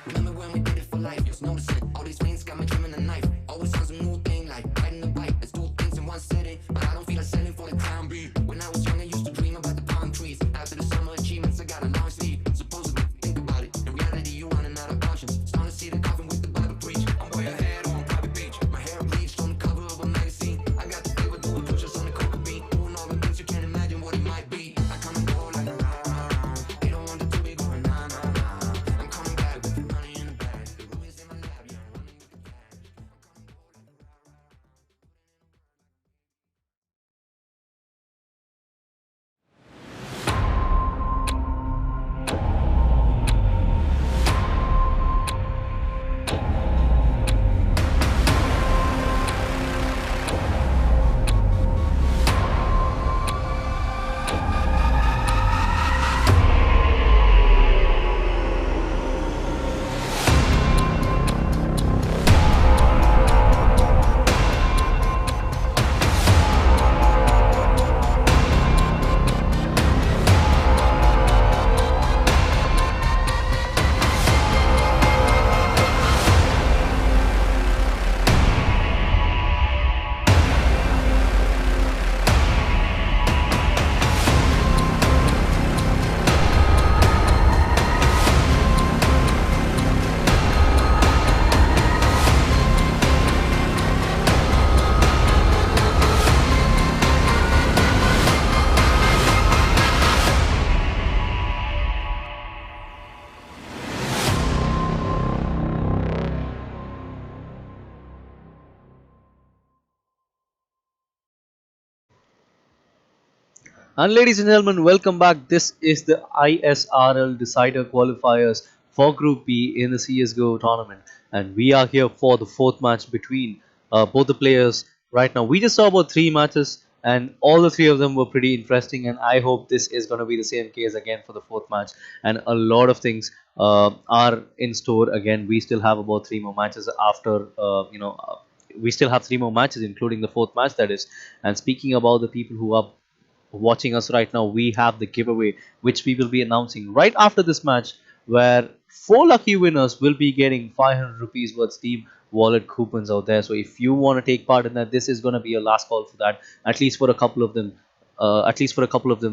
Remember when we did it for life? Just noticing all these things got me trimming the knife. Always on some new thing like riding the bike. Let's do things in one sitting, but I don't feel like selling for the time being. When I was young, I used to dream about the palm trees. After the summer achievements, I got a long sleeve. Supposedly, think about it. In reality, you running out of options. Starting to see the coffin with the Bible preach. I'm way ahead on private beach. My hair bleached on the cover of a magazine. I got the flavor doing push-ups on the coca bean. Doing all the things you can't imagine what it might be. I come and go like a rah rah rah. They don't want the two be going nah nah nah. I'm coming back with the money in the bag. The Ruby's in my lap, yeah, I'm running with the cash. And ladies and gentlemen, welcome back. This is the ISRL Decider Qualifiers for Group B in the CSGO tournament. And we are here for the fourth match between both the players right now. We just saw about three matches, and all the three of them were pretty interesting. And I hope this is going to be the same case again for the fourth match. And a lot of things are in store again. We still have about three more matches after, we still have three more matches, including the fourth match, that is. And speaking about the people who are watching us right now, we have the giveaway which we will be announcing right after this match, where four lucky winners will be getting 500 rupees worth Steam wallet coupons out there. So if you want to take part in that, this is going to be your last call for that, at least for a couple of them.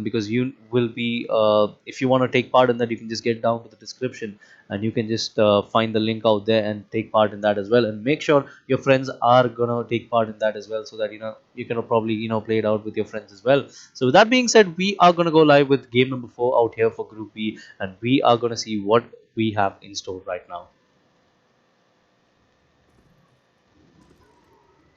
Because you will be, if you want to take part in that, you can just get down to the description and you can just find the link out there and take part in that as well, and make sure your friends are gonna take part in that as well, so that you can probably play it out with your friends as well. So with that being said, we are gonna go live with game number 4 out here for Group B, and we are gonna see what we have in store right now.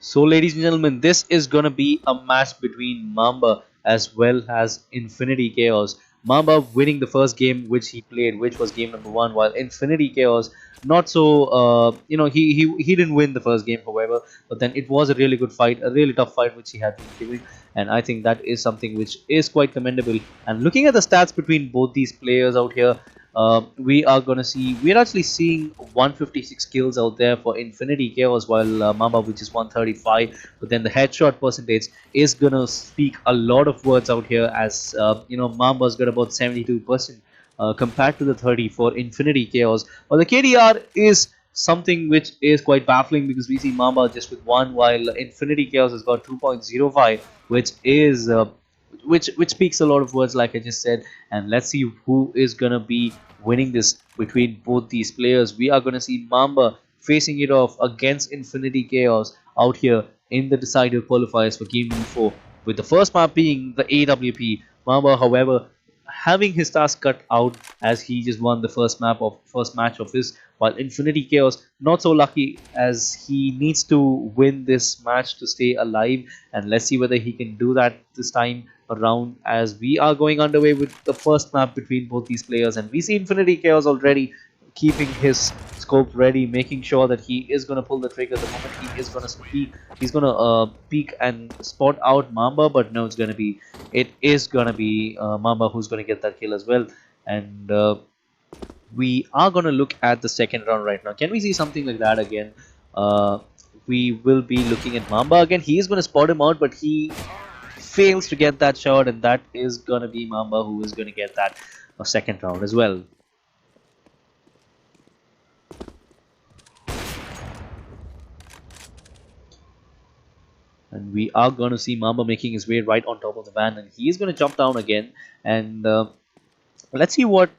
So, ladies and gentlemen, this is going to be a match between Mamba as well as Infinity Chaos. Mamba winning the first game which he played, which was game number 1, while Infinity Chaos not so, he didn't win the first game, however, but then it was a really good fight, a really tough fight which he had been giving, and I think that is something which is quite commendable. And looking at the stats between both these players out here, we're actually seeing 156 kills out there for Infinity Chaos, while Mamba, which is 135. But then the headshot percentage is gonna speak a lot of words out here, as Mamba's got about 72%. Compared to the 30 for Infinity Chaos. But the KDR is something which is quite baffling, because we see Mamba just with 1, while Infinity Chaos has got 2.05, which is which speaks a lot of words, like I just said. And let's see who is gonna be winning this between both these players. We are gonna see Mamba facing it off against Infinity Chaos out here in the decider qualifiers for game number 4, with the first map being the AWP. Mamba, however, having his task cut out as he just won the first match of his, while Infinity Chaos not so lucky as he needs to win this match to stay alive. And let's see whether he can do that this time around, as we are going underway with the first map between both these players. And we see Infinity Chaos already keeping his scope ready, making sure that he is going to pull the trigger the moment he is going to speak. He's going to peek and spot out Mamba, but no, it is going to be Mamba who's going to get that kill as well. And we are going to look at the second round right now. Can we see something like that again? We will be looking at Mamba again. He is going to spot him out, but he fails to get that shot, and that is going to be Mamba who is going to get that second round as well. And we are going to see Mamba making his way right on top of the van, and he is going to jump down again. And let's see what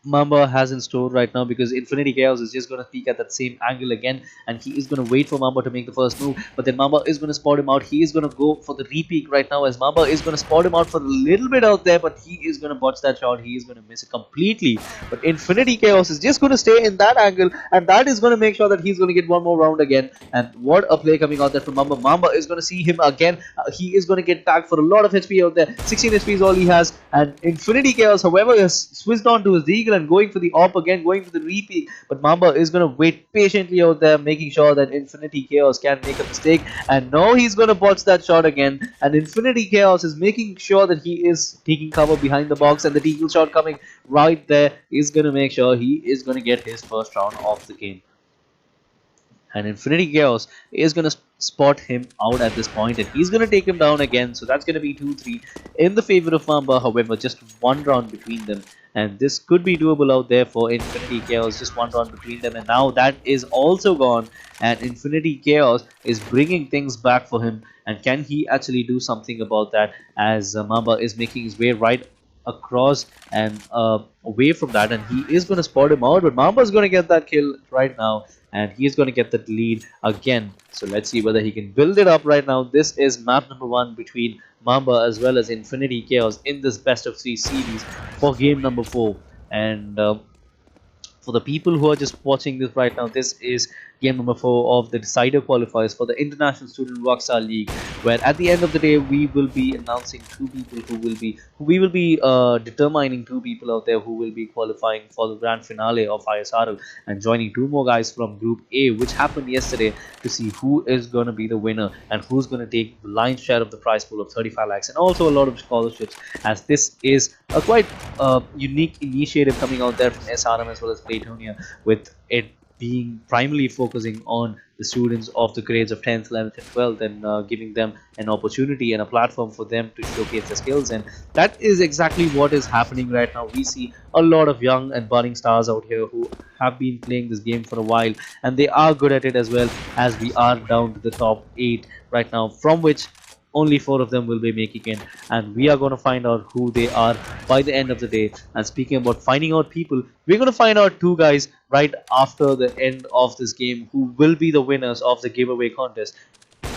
Mamba has in store right now, because Infinity Chaos is just going to peek at that same angle again, and he is going to wait for Mamba to make the first move. But then Mamba is going to spot him out. He is going to go for the re-peek right now, as Mamba is going to spot him out for a little bit out there, but he is going to botch that shot. He is going to miss it completely. But Infinity Chaos is just going to stay in that angle, and that is going to make sure that he's going to get one more round again. And what a play coming out there from Mamba. Mamba is going to see him again. He is going to get tagged for a lot of HP out there. 16 HP is all he has. And Infinity Chaos, however, has switched on to his Deagle and going for the op again, going for the repeat. But Mamba is going to wait patiently out there, making sure that Infinity Chaos can make a mistake. And now he's going to botch that shot again. And Infinity Chaos is making sure that he is taking cover behind the box. And the Deagle shot coming right there is going to make sure he is going to get his first round of the game. And Infinity Chaos is going to spot him out at this point, and he's going to take him down again. So that's going to be 2-3 in the favor of Mamba. However, just one round between them, and this could be doable out there for Infinity Chaos. Just one round between them, and now that is also gone, and Infinity Chaos is bringing things back for him. And can he actually do something about that, as Mamba is making his way right across and away from that, and he is going to spot him out, but Mamba is going to get that kill right now, and he is going to get that lead again. So let's see whether he can build it up right now. This is map number 1 between Mamba as well as Infinity Chaos in this best of 3 series for game number 4. And for the people who are just watching this right now, this is game number 4 of the decider qualifiers for the International Student Rockstar League, where at the end of the day we will be announcing 2 people we will be determining 2 people out there who will be qualifying for the grand finale of ISRL, and joining 2 more guys from Group A, which happened yesterday, to see who is going to be the winner and who's going to take the lion's share of the prize pool of 35 lakhs and also a lot of scholarships, as this is a quite unique initiative coming out there from SRM as well as Playtonia, with it being primarily focusing on the students of the grades of 10th, 11th and 12th, and giving them an opportunity and a platform for them to showcase their skills. And that is exactly what is happening right now. We see a lot of young and budding stars out here who have been playing this game for a while, and they are good at it as well, as we are down to the top 8 right now, from which only 4 of them will be making it, and we are going to find out who they are by the end of the day. And speaking about finding out people, we're going to find out 2 guys right after the end of this game who will be the winners of the giveaway contest.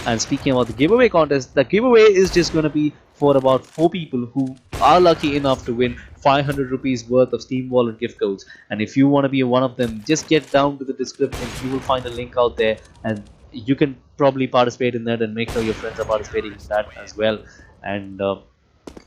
And speaking about the giveaway contest, the giveaway is just going to be for about 4 people who are lucky enough to win 500 rupees worth of Steam Wallet gift codes. And if you want to be one of them, just get down to the description. You will find a link out there, and you can probably participate in that, and make sure your friends are participating in that as well. And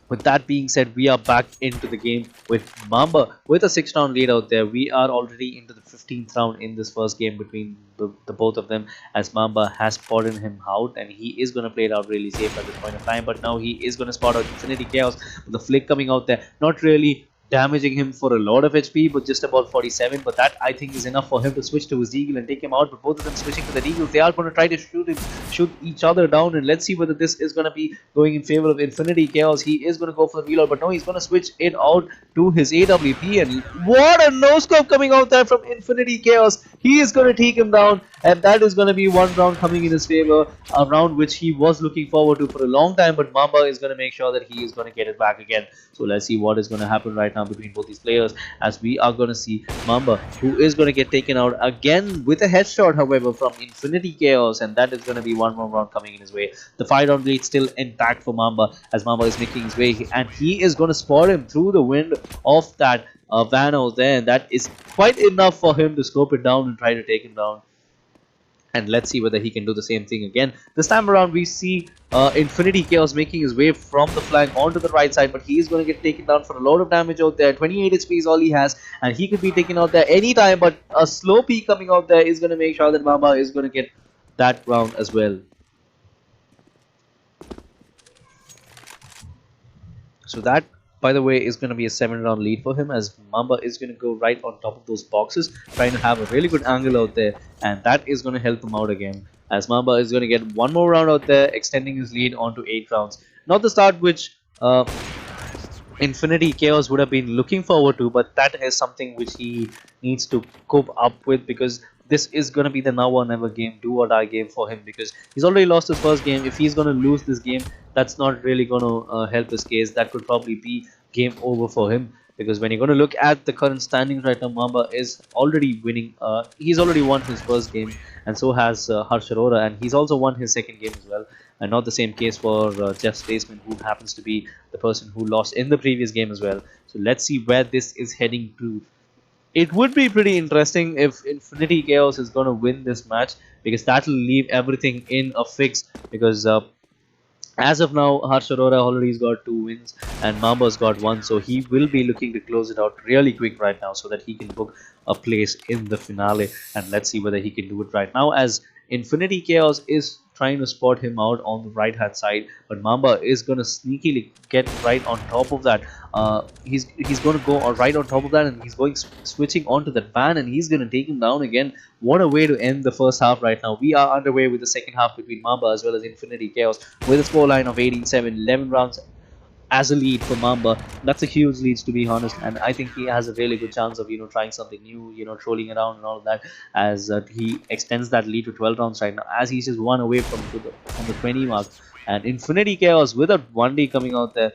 with that being said, we are back into the game with Mamba with a 6-round lead out there. We are already into the 15th round in this first game between the both of them, as Mamba has spotted him out, and he is going to play it out really safe at this point of time. But now he is going to spot out Infinity Chaos with the flick coming out there, not really damaging him for a lot of HP, but just about 47. But that, I think, is enough for him to switch to his Deagle and take him out. But both of them switching to the Deagles, they are going to try to shoot each other down. And let's see whether this is going to be going in favor of Infinity Chaos. He is going to go for the reload, but no, he's going to switch it out to his AWP. And what a no-scope coming out there from Infinity Chaos. He is going to take him down, and that is going to be one round coming in his favor, a round which he was looking forward to for a long time. But Mamba is going to make sure that he is going to get it back again. So let's see what is going to happen right now between both these players, as we are going to see Mamba, who is going to get taken out again with a headshot, however, from Infinity Chaos, and that is going to be one more round coming in his way. The 5-round lead still intact for Mamba, as Mamba is making his way, and he is going to spot him through the wind of that van out there, and that is quite enough for him to scope it down and try to take him down. And let's see whether he can do the same thing again. This time around, we see Infinity Chaos making his way from the flank onto the right side, but he is going to get taken down for a lot of damage out there. 28 HP is all he has, and he could be taken out there anytime, but a slow peek coming out there is going to make sure that Mamba is going to get that round as well. So that, by the way, is going to be a 7-round lead for him, as Mamba is going to go right on top of those boxes, trying to have a really good angle out there, and that is going to help him out again, as Mamba is going to get one more round out there, extending his lead onto 8 rounds. Not the start which Infinity Chaos would have been looking forward to, but that is something which he needs to cope up with, because this is going to be the now or never game, do or die game for him, because he's already lost his first game. If he's going to lose this game, that's not really going to help his case. That could probably be game over for him, because when you're going to look at the current standings right now, Mamba is already winning. He's already won his first game, and so has Harshaura, and he's also won his second game as well. And not the same case for Jeff Spaceman, who happens to be the person who lost in the previous game as well. So let's see where this is heading to. It would be pretty interesting if Infinity Chaos is going to win this match, because that will leave everything in a fix, because as of now, Harshaura already has got 2 wins and Mamba's got 1, so he will be looking to close it out really quick right now so that he can book a place in the finale. And let's see whether he can do it right now, as Infinity Chaos is trying to spot him out on the right hand side, but Mamba is going to sneakily get right on top of that. He's going to go right on top of that, and he's going switching onto that van, and he's going to take him down again. What a way to end the first half right now. We are underway with the second half between Mamba as well as Infinity Chaos, with a scoreline of 18-7, 11 rounds as a lead for Mamba. That's a huge lead, to be honest, and I think he has a really good chance of trying something new, trolling around and all of that, as he extends that lead to 12 rounds right now, as he's just 1 away from the 20 mark. And Infinity Chaos, with a 1D coming out there,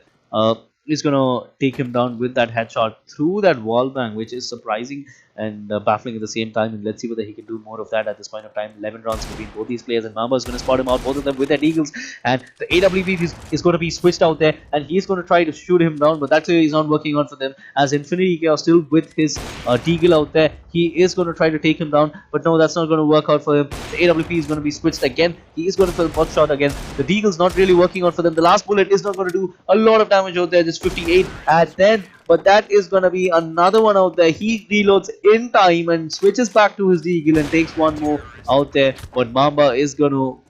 is gonna take him down with that headshot through that wall bang, which is surprising and baffling at the same time. And let's see whether he can do more of that at this point of time. 11 rounds between both these players, and Mamba is going to spot him out, both of them with their deagles, and the AWP is going to be switched out there, and he's going to try to shoot him down, but that's why he's not working out for them, as Infinity Chaos still with his deagle out there. He is going to try to take him down, but no, that's not going to work out for him. The AWP is going to be switched again. He is going to fill pot shot again. The deagle's not really working out for them. The last bullet is not going to do a lot of damage out there, just 58 at 10. But that is going to be another one out there. He reloads in time and switches back to his deagle and takes one more out there. But Mamba is going to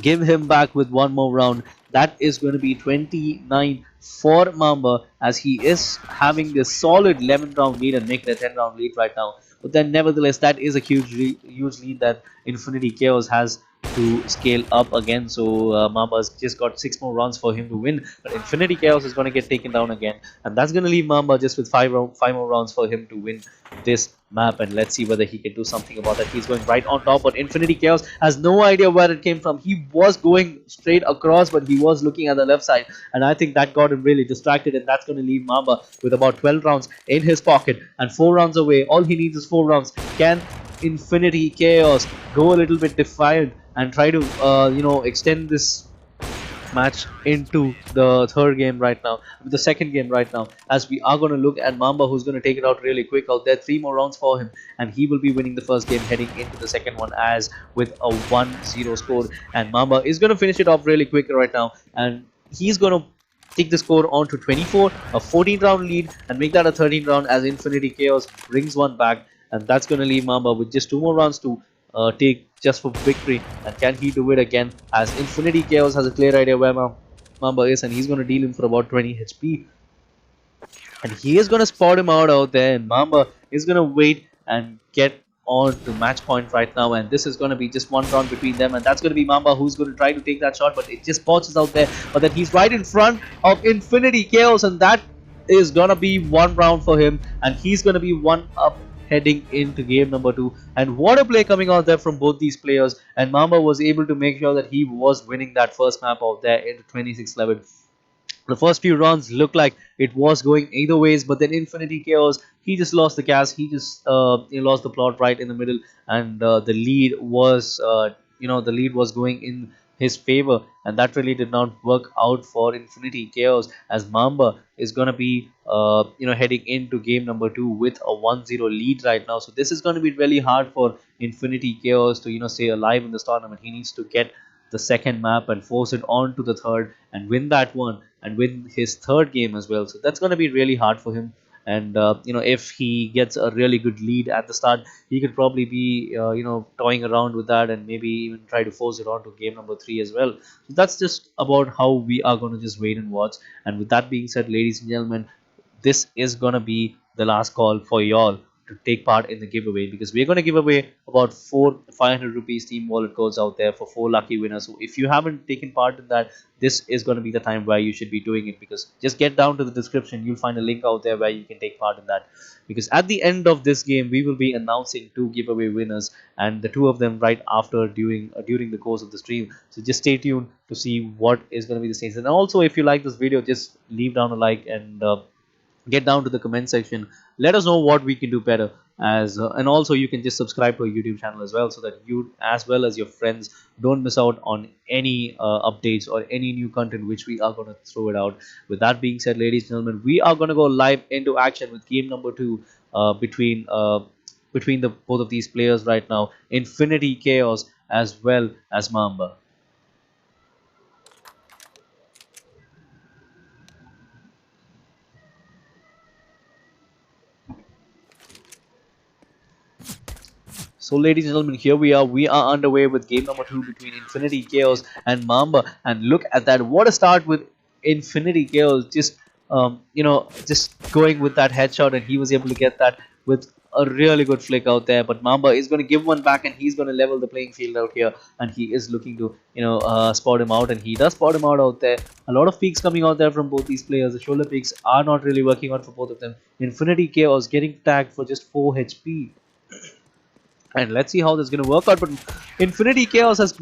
give him back with one more round. That is going to be 29 for Mamba, as he is having this solid 11 round lead and making a 10 round lead right now. But then nevertheless, that is a huge lead that Infinity Chaos has to scale up again. So Mamba's just got 6 more rounds for him to win, but Infinity Chaos is going to get taken down again, and that's going to leave Mamba just with 5 more rounds for him to win this map. And let's see whether he can do something about that. He's going right on top, but Infinity Chaos has no idea where it came from. He was going straight across, but he was looking at the left side, and I think that got him really distracted, and that's going to leave Mamba with about 12 rounds in his pocket and 4 rounds away. All he needs is 4 rounds. Can Infinity Chaos go a little bit defiant and try to extend this match into the third game right now, the second game right now, as we are going to look at Mamba, who's going to take it out really quick out there. 3 more rounds for him, and he will be winning the first game, heading into the second one as with a 1-0 score. And Mamba is going to finish it off really quick right now, and he's going to take the score on to 24, a 14 round lead, and make that a 13 round as Infinity Chaos brings one back. And that's going to leave Mamba with just 2 more rounds to take just for victory. And can he do it again, as Infinity Chaos has a clear idea where Mamba is, and he's going to deal him for about 20 HP. And he is going to spot him out there, and Mamba is going to wait and get on to match point right now. And this is going to be just 1 round between them, and that's going to be Mamba who's going to try to take that shot, but it just bounces out there. But then he's right in front of Infinity Chaos, and that is going to be 1 round for him, and he's going to be 1 up heading into game number 2. And what a play coming out there from both these players. And Mamba was able to make sure that he was winning that first map out there into 26-11. The first few rounds looked like it was going either ways, but then Infinity Chaos, he just lost the gas. He just he lost the plot right in the middle, and the lead was going in his favor, and that really did not work out for Infinity Chaos, as Mamba is gonna be heading into game number 2 with a 1-0 lead right now. So this is going to be really hard for Infinity Chaos to stay alive in this tournament. He needs to get the second map and force it on to the third and win that one and win his third game as well. So that's going to be really hard for him. And if he gets a really good lead at the start, he could probably be toying around with that and maybe even try to force it on to game number 3 as well. So that's just about how we are going to just wait and watch. And with that being said, ladies and gentlemen, this is gonna be the last call for y'all to take part in the giveaway, because we're gonna give away about 4 500 rupees team wallet codes out there for 4 lucky winners. So if you haven't taken part in that, this is gonna be the time where you should be doing it, because just get down to the description, you'll find a link out there where you can take part in that. Because at the end of this game, we will be announcing 2 giveaway winners, and the 2 of them right after during the course of the stream. So just stay tuned to see what is going to be the stage. And also, if you like this video, just leave down a like and get down to the comment section. Let us know what we can do better, as and also you can just subscribe to our YouTube channel as well, so that you as well as your friends don't miss out on any updates or any new content which we are going to throw it out. With that being said, ladies and gentlemen, we are going to go live into action with game number 2 between the both of these players right now, Infinity Chaos as well as Mamba. So, ladies and gentlemen, here we are. We are underway with game number 2 between Infinity Chaos and Mamba. And look at that. What a start with Infinity Chaos. Just going with that headshot, and he was able to get that with a really good flick out there. But Mamba is going to give one back, and he's going to level the playing field out here. And he is looking to, spot him out, and he does spot him out there. A lot of peaks coming out there from both these players. The shoulder peaks are not really working out for both of them. Infinity Chaos getting tagged for just 4 HP. And let's see how this is going to work out. But Infinity Chaos has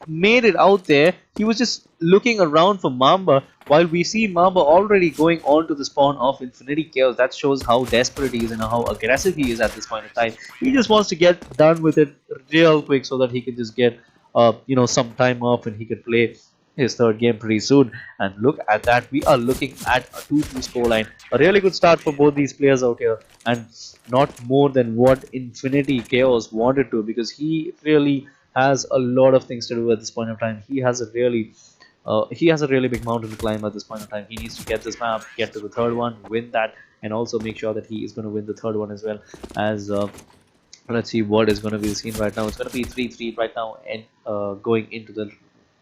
made it out there. He was just looking around for Mamba, while we see Mamba already going on to the spawn of Infinity Chaos. That shows how desperate he is and how aggressive he is at this point of time. He just wants to get done with it real quick, so that he can just get some time off and he can play his third game pretty soon. And look at that, we are looking at a 2-2 scoreline. A really good start for both these players out here, and not more than what Infinity Chaos wanted to, because he really has a lot of things to do at this point of time. He has a really big mountain to climb at this point of time. He needs to get this map, get to the third one, win that, and also make sure that he is going to win the third one as well. As let's see what is going to be seen right now. It's going to be 3-3 right now, and going into the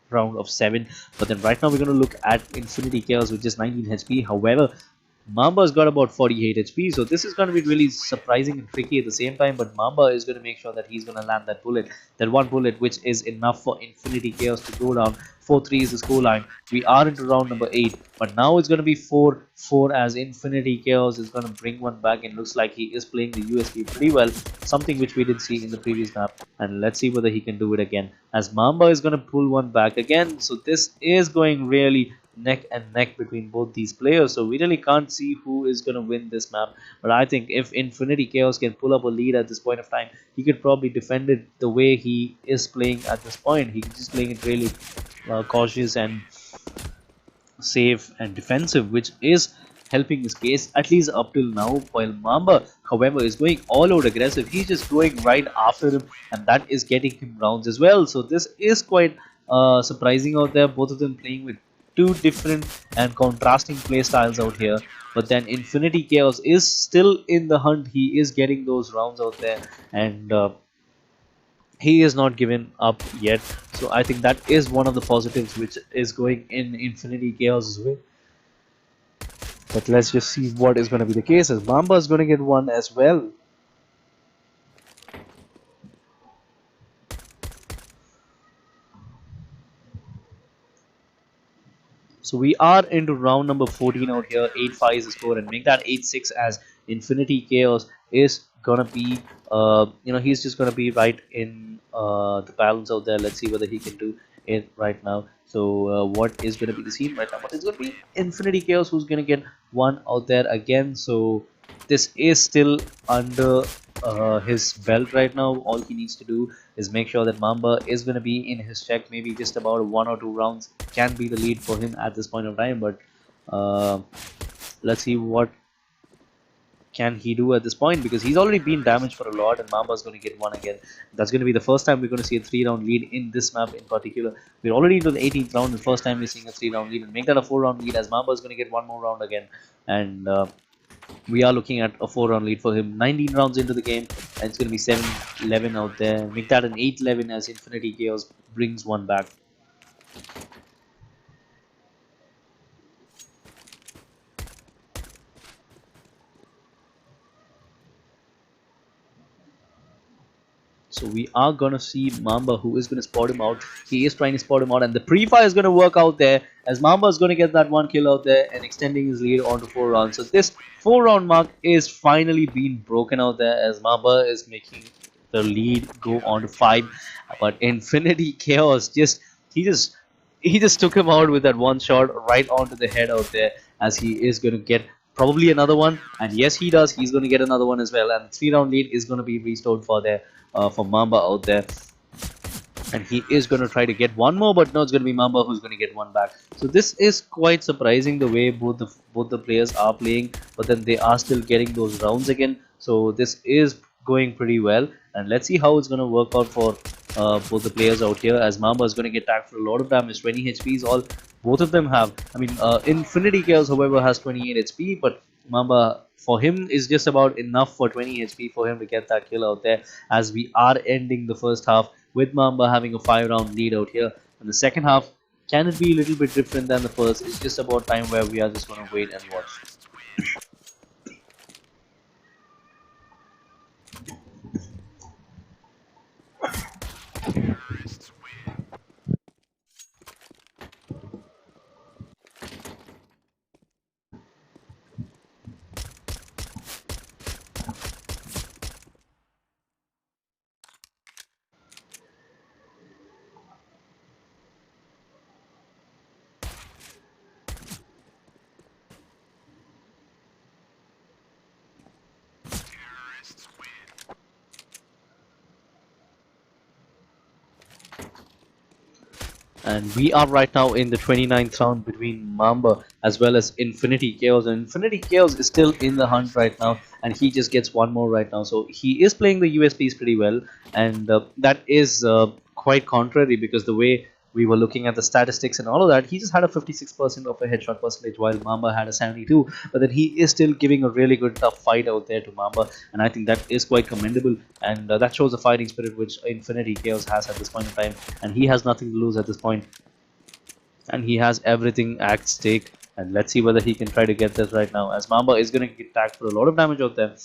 round of 7. But then right now we're going to look at Infinity Chaos with just 19 HP. However, Mamba's got about 48 HP, so this is going to be really surprising and tricky at the same time. But Mamba is going to make sure that he's going to land that bullet, that one bullet, which is enough for Infinity Chaos to go down. 4-3 is the scoreline. We are into round number 8, but now it's going to be 4-4, as Infinity Chaos is going to bring one back, and looks like he is playing the USP pretty well, something which we did see in the previous map. And let's see whether he can do it again, as Mamba is going to pull one back again. So this is going really neck and neck between both these players, so we really can't see who is going to win this map. But I think if Infinity Chaos can pull up a lead at this point of time, he could probably defend it the way he is playing at this point. He's just playing it really cautious and safe and defensive, which is helping his case at least up till now. While Mamba, however, is going all out aggressive. He's just going right after him, and that is getting him rounds as well. So this is quite surprising out there. Both of them playing with 2 different and contrasting play styles out here. But then Infinity Chaos is still in the hunt. He is getting those rounds out there, and he is not given up yet. So I think that is one of the positives which is going in Infinity Chaos' way. But let's just see what is going to be the case, as Mamba is going to get one as well. So we are into round number 14 out here. 8-5 is the score, and make that 8-6, as Infinity Chaos is gonna be he's just gonna be right in the balance out there. Let's see whether he can do it right now. So what is gonna be the scene right now? But it's gonna be Infinity Chaos who's gonna get one out there again. So this is still under his belt right now. All he needs to do is make sure that Mamba is going to be in his check. Maybe just about 1 or 2 rounds can be the lead for him at this point of time. But uh, let's see what can he do at this point, because he's already been damaged for a lot and Mamba is going to get one again. That's going to be the first time we're going to see a 3-round lead in this map in particular. We're already into the 18th round, and the first time we're seeing a 3-round lead, and make that a 4-round lead as Mamba is going to get one more round again. And we are looking at a 4-round lead for him. 19 rounds into the game, and it's going to be 7-11 out there. Make that an 8-11 as Infinity Chaos brings one back. So we are gonna see Mamba, who is gonna spot him out. He is trying to spot him out, and the pre-fire is gonna work out there as Mamba is gonna get that one kill out there and extending his lead on to 4 rounds. So this 4-round mark is finally being broken out there as Mamba is making the lead go on to 5. But Infinity Chaos he just took him out with that one shot right onto the head out there, as he is gonna get probably another one, and yes he does. He's going to get another one as well, and 3-round lead is going to be restored for Mamba out there, and he is going to try to get one more, but no, it's going to be Mamba who's going to get one back. So this is quite surprising the way both the players are playing, but then they are still getting those rounds again. So this is going pretty well, and let's see how it's going to work out for both the players out here, as Mamba is going to get tagged for a lot of damage. 20 HP is all both of them have. I mean, Infinity Chaos, however, has 28 HP, but Mamba, for him, is just about enough for 20 HP for him to get that kill out there, as we are ending the first half with Mamba having a 5-round lead out here. In the second half, can it be a little bit different than the first? It's just about time where we are just going to wait and watch. And we are right now in the 29th round between Mamba as well as Infinity Chaos, and Infinity Chaos is still in the hunt right now, and he just gets one more right now. So he is playing the USPs pretty well, and that is quite contrary, because the way we were looking at the statistics and all of that, he just had a 56% of a headshot percentage while Mamba had a 72, but then he is still giving a really good tough fight out there to Mamba, and I think that is quite commendable, and that shows the fighting spirit which Infinity Chaos has at this point in time, and he has nothing to lose at this point, and he has everything at stake. And let's see whether he can try to get this right now, as Mamba is going to get tagged for a lot of damage out there.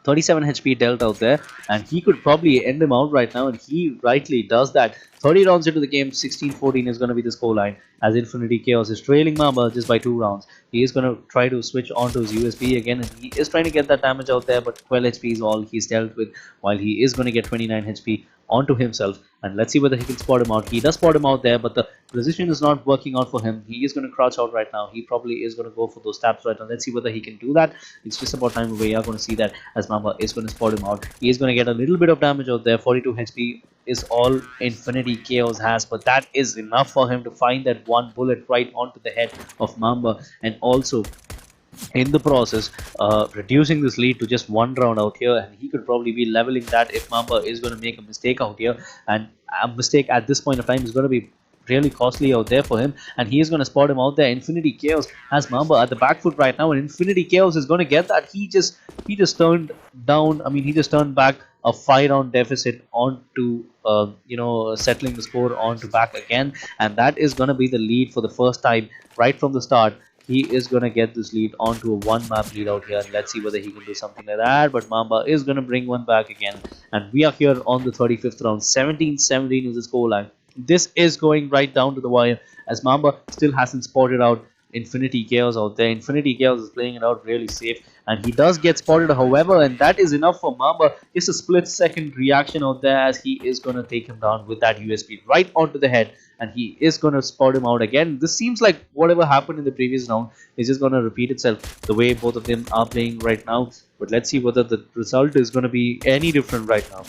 37 HP dealt out there, and he could probably end him out right now, and he rightly does that. 30 rounds into the game, 16-14 is going to be the scoreline, as Infinity Chaos is trailing Mamba just by 2 rounds. He is going to try to switch onto his USB again, and he is trying to get that damage out there, but 12 HP is all he's dealt with, while he is going to get 29 HP onto himself. And let's see whether he can spot him out. He does spot him out there, but the position is not working out for him. He is going to crouch out right now. He probably is going to go for those taps right now. Let's see whether he can do that. It's just about time we are going to see that, as Mamba is going to spot him out. He is going to get a little bit of damage out there. 42 HP is all Infinity Chaos has, but that is enough for him to find that one bullet right onto the head of Mamba, and also in the process reducing this lead to just 1 round out here, and he could probably be leveling that if Mamba is going to make a mistake out here, and a mistake at this point of time is going to be really costly out there for him, and he is going to spot him out there. Infinity Chaos has Mamba at the back foot right now, and Infinity Chaos is going to get that. He just turned down, I mean, he just turned back a 5-round deficit onto settling the score onto back again, and that is going to be the lead for the first time right from the start. He is going to get this lead onto a 1-map lead out here, and let's see whether he can do something like that. But Mamba is going to bring one back again, and we are here on the 35th round. 17-17 is the scoreline. This is going right down to the wire, as Mamba still hasn't spotted out Infinity Chaos out there. Infinity Chaos is playing it out really safe, and he does get spotted, however, and that is enough for Mamba. Just a split second reaction out there as he is going to take him down with that USP right onto the head, and he is going to spot him out again. This seems like whatever happened in the previous round is just going to repeat itself the way both of them are playing right now. But let's see whether the result is going to be any different right now.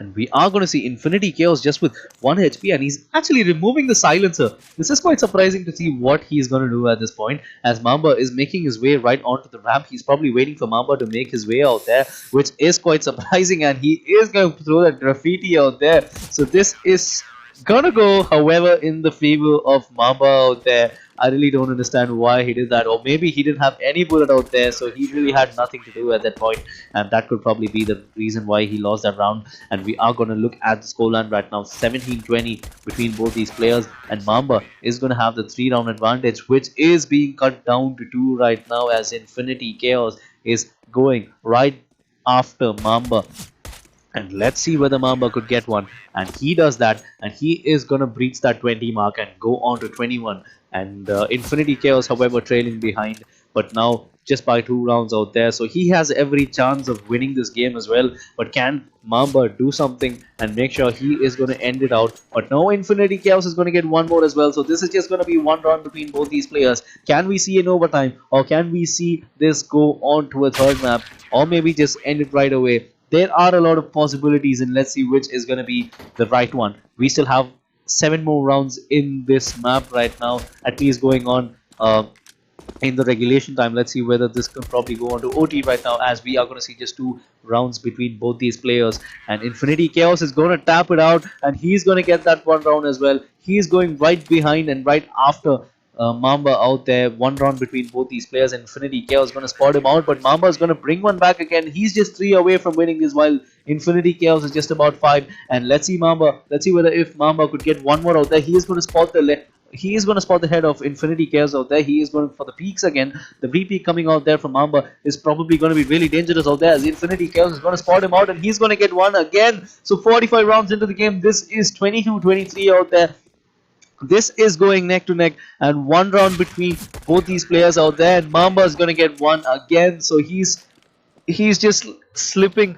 And we are going to see Infinity Chaos just with 1 HP, and he's actually removing the silencer. This is quite surprising to see what he's going to do at this point, as Mamba is making his way right onto the ramp. He's probably waiting for Mamba to make his way out there, which is quite surprising, and he is going to throw that graffiti out there. So this is gonna go, however, in the favor of Mamba out there. I really don't understand why he did that, or maybe he didn't have any bullet out there, so he really had nothing to do at that point, and that could probably be the reason why he lost that round. And we are going to look at the scoreline right now, 17-20 between both these players, and Mamba is going to have the 3-round advantage, which is being cut down to 2 right now, as Infinity Chaos is going right after Mamba. And let's see whether Mamba could get one. And he does that, and he is going to breach that 20 mark and go on to 21. And Infinity Chaos, however, trailing behind, but now just by 2 rounds out there. So he has every chance of winning this game as well. But can Mamba do something and make sure he is going to end it out? But no, Infinity Chaos is going to get one more as well. So this is just going to be 1 round between both these players. Can we see an overtime, or can we see this go on to a 3rd map, or maybe just end it right away? There are a lot of possibilities, and let's see which is going to be the right one. We still have 7 more rounds in this map right now, at least going on in the regulation time. Let's see whether this can probably go on to OT right now, as we are going to see just 2 rounds between both these players. And Infinity Chaos is going to tap it out, and he's going to get that 1 round as well. He's going right behind and right after Mamba out there. 1 round between both these players. Infinity Chaos is going to spot him out, but Mamba is going to bring one back again. He's just 3 away from winning this, while Infinity Chaos is just about 5. And let's see Mamba. Let's see whether if Mamba could get one more out there. He is going to spot the head of Infinity Chaos out there. He is going for the peaks again. The pre-peak coming out there from Mamba is probably going to be really dangerous out there, as Infinity Chaos is going to spot him out, and he's going to get one again. So 45 rounds into the game, this is 22-23 out there. This is going neck to neck, and 1 round between both these players out there, and Mamba is going to get one again. So he's just slipping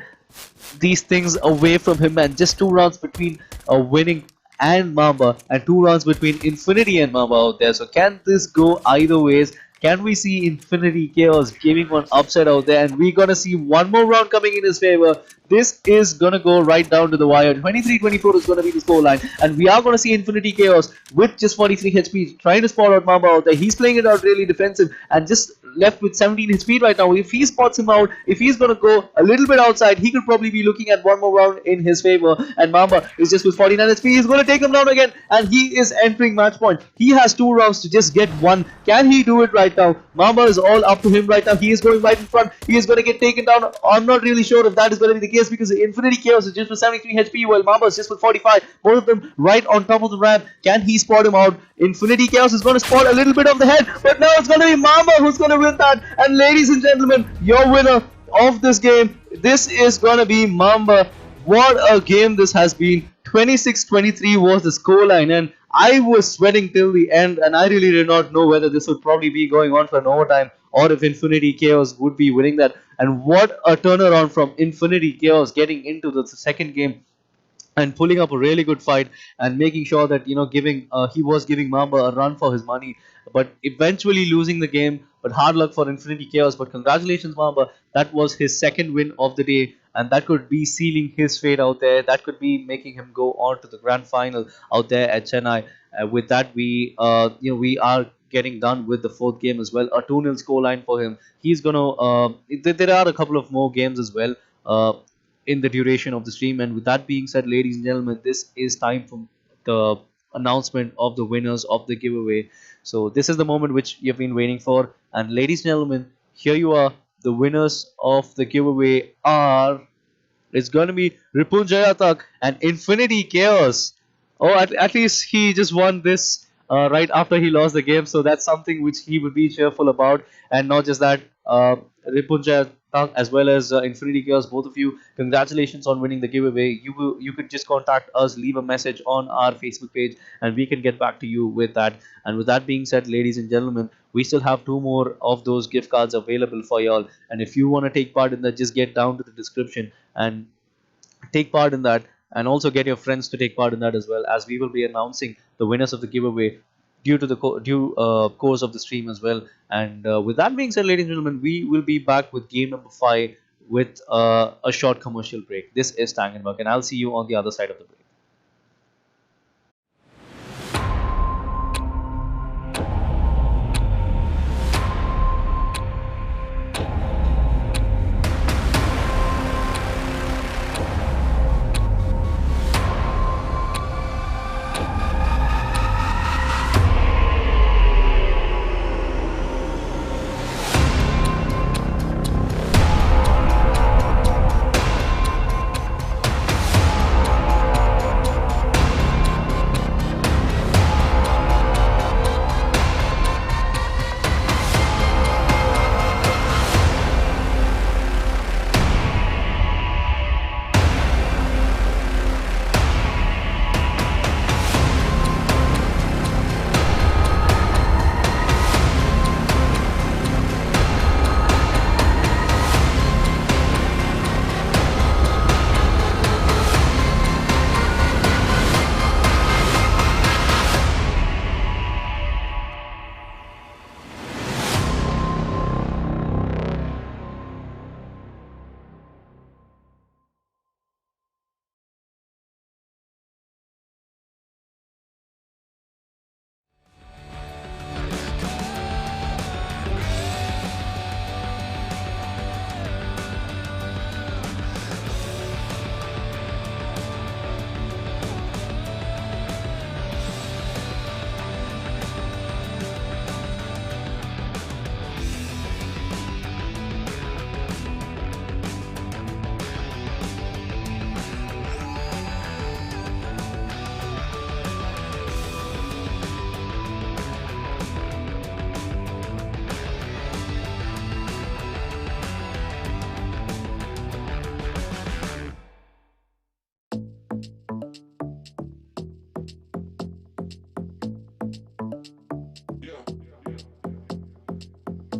these things away from him, and just 2 rounds between winning and Mamba, and 2 rounds between Infinity and Mamba out there. So can this go either ways? Can we see Infinity Chaos giving one upset out there? And we're going to see 1 more round coming in his favor. This is going to go right down to the wire. 23-24 is going to be the scoreline. And we are going to see Infinity Chaos with just 43 HP trying to spot out Mamba out there. He's playing it out really defensive and just left with 17 HP right now. If he spots him out, if he's going to go a little bit outside, he could probably be looking at 1 more round in his favor. And Mamba is just with 49 HP. He's going to take him down again, and he is entering match point. He has 2 rounds to just get 1. Can he do it right now? Mamba is all up to him right now. He is going right in front. He is going to get taken down. I'm not really sure if that is going to be the case, because Infinity Chaos is just with 73 HP, while Mamba is just with 45. Both of them right on top of the ramp. Can he spot him out? Infinity Chaos is going to spot a little bit of the head, but now it's going to be Mamba who's going to win that. And ladies and gentlemen, your winner of this game, this is going to be Mamba. What a game this has been. 26-23 was the scoreline, and I was sweating till the end, and I really did not know whether this would probably be going on for an overtime, or if Infinity Chaos would be winning that. And what a turnaround from Infinity Chaos, getting into the 2nd game and pulling up a really good fight, and making sure that he was giving Mamba a run for his money, but eventually losing the game. But hard luck for Infinity Chaos. But congratulations, Mamba. That was his 2nd win of the day, and that could be sealing his fate out there. That could be making him go on to the grand final out there at Chennai. With that, we are getting done with the 4th game as well. A 2-0 scoreline for him. He's gonna. There are a couple of more games as well in the duration of the stream. And with that being said, ladies and gentlemen, this is time for the announcement of the winners of the giveaway. So this is the moment which you've been waiting for, and ladies and gentlemen, here you are. The winners of the giveaway are, it's going to be Ripun Jayatak and Infinity Chaos. Oh, at least he just won this right after he lost the game, so that's something which he would be cheerful about. And not just that, Ripun as well as Infinity Chaos, both of you, congratulations on winning the giveaway. You could just contact us, leave a message on our Facebook page, and we can get back to you with that. And with that being said, ladies and gentlemen, we still have two more of those gift cards available for y'all. And if you want to take part in that, just get down to the description and take part in that, and also get your friends to take part in that as well, as we will be announcing the winners of the giveaway due to the course of the stream as well. And with that being said, ladies and gentlemen, we will be back with game number 5 with a short commercial break. This is Tangenberg, and I'll see you on the other side of the break.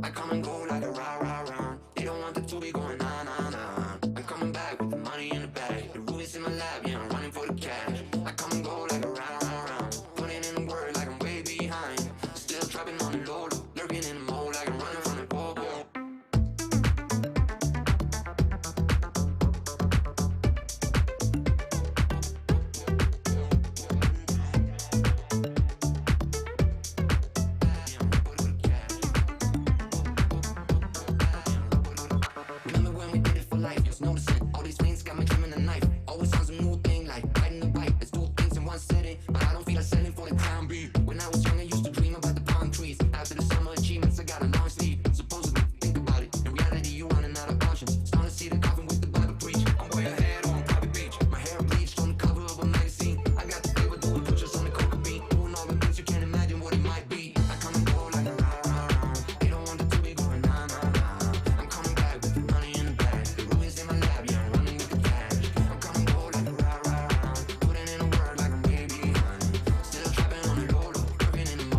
I come and go like a rah rah rah. They don't want the two be going nah nah nah. I'm coming back with the money in the bag. The rubies in my lap, yeah, I'm running for the cash. I come and go like a rah rah rah. Putting in the work like I'm way behind. Still trapping on the low, lurking in the mode like I'm running from the popo. Remember when we did it for life? Just noticing all these things got me dreaming a knife. Always on some new thing like riding the bike. Let's do things in one sitting, but I don't feel like selling for the time being. When I was young, I used to dream about the palm trees. After the summer achievements, I got a long sleeve. Supposedly, think about it. In reality, you running out of options. Starting to see the coffin with the Bible preach. I'm way ahead on private beach. My hair bleached on the cover of a magazine. I got the flavor doing push-ups on the coca bean. Doing all the things you can't imagine what it might be. I come and go like a rah rah rah. They don't want the two be going nah nah nah. I'm coming back with the money in the bag. The ruins in my lab, yeah, I'm running with the cash. I'm coming go like a rah rah rah. Putting in a word like I'm way behind. Still trapping on the low, lurking in the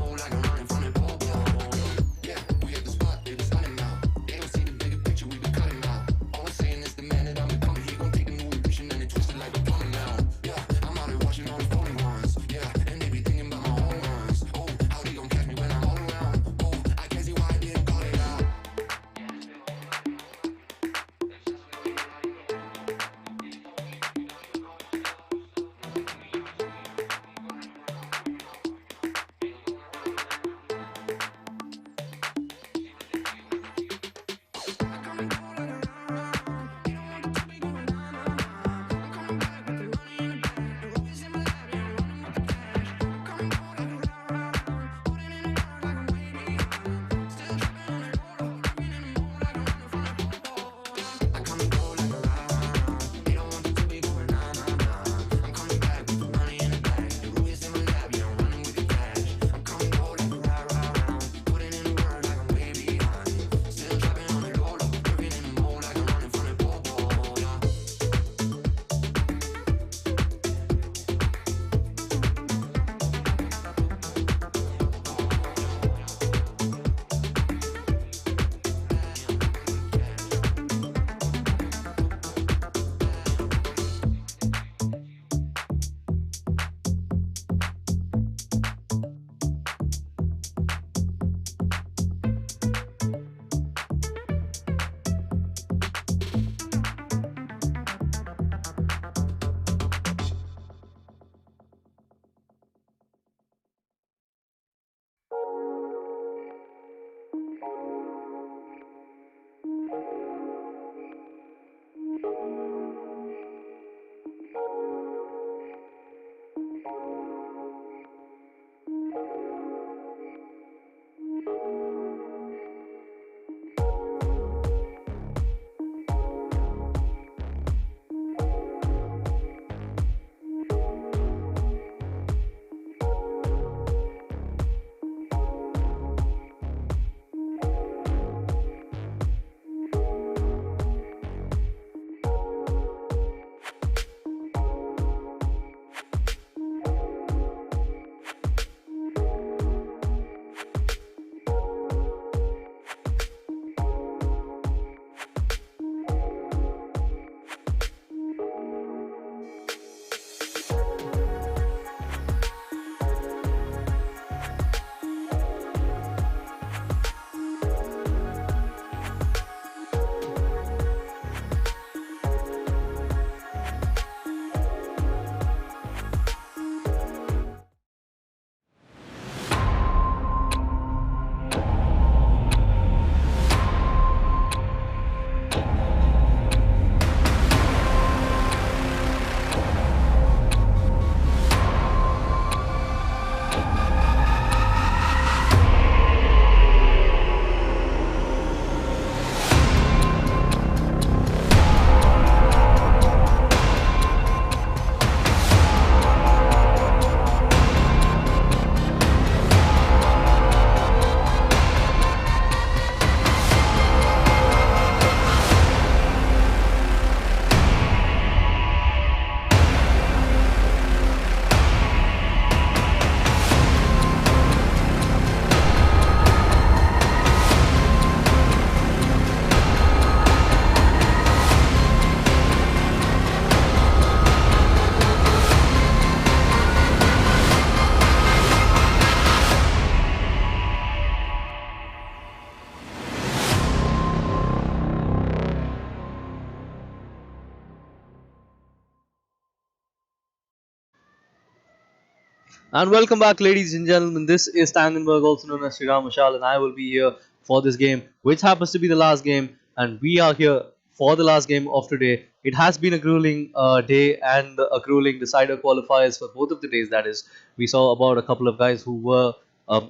And welcome back, ladies and gentlemen. This is Tangenberg, also known as Sriram, Vishaal, and I will be here for this game, which happens to be the last game. And we are here for the last game of today. It has been a grueling day and a grueling decider qualifiers for both of the days. That is, we saw about a couple of guys who were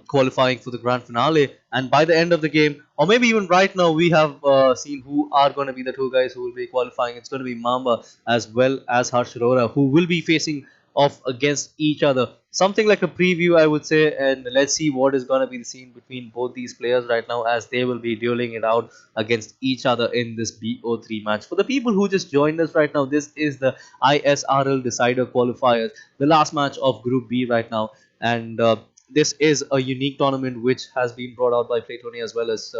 qualifying for the grand finale, and by the end of the game, or maybe even right now, we have seen who are going to be the two guys who will be qualifying. It's going to be Mamba as well as Harshaura, who will be facing off against each other. Something like a preview, I would say, and let's see what is going to be the scene between both these players right now as they will be dueling it out against each other in this BO3 match. For the people who just joined us right now, this is the ISRL Decider Qualifiers, the last match of Group B right now, and this is a unique tournament which has been brought out by Playtonia as well as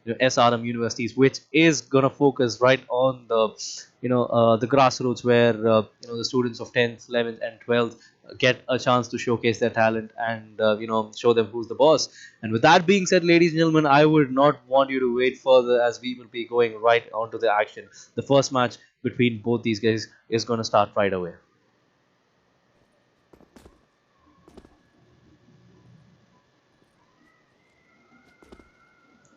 SRM universities, which is gonna focus right on the grassroots where the students of 10th, 11th, and 12th get a chance to showcase their talent and show them who's the boss. And with that being said, ladies and gentlemen, I would not want you to wait further as we will be going right onto the action. The first match between both these guys is gonna start right away.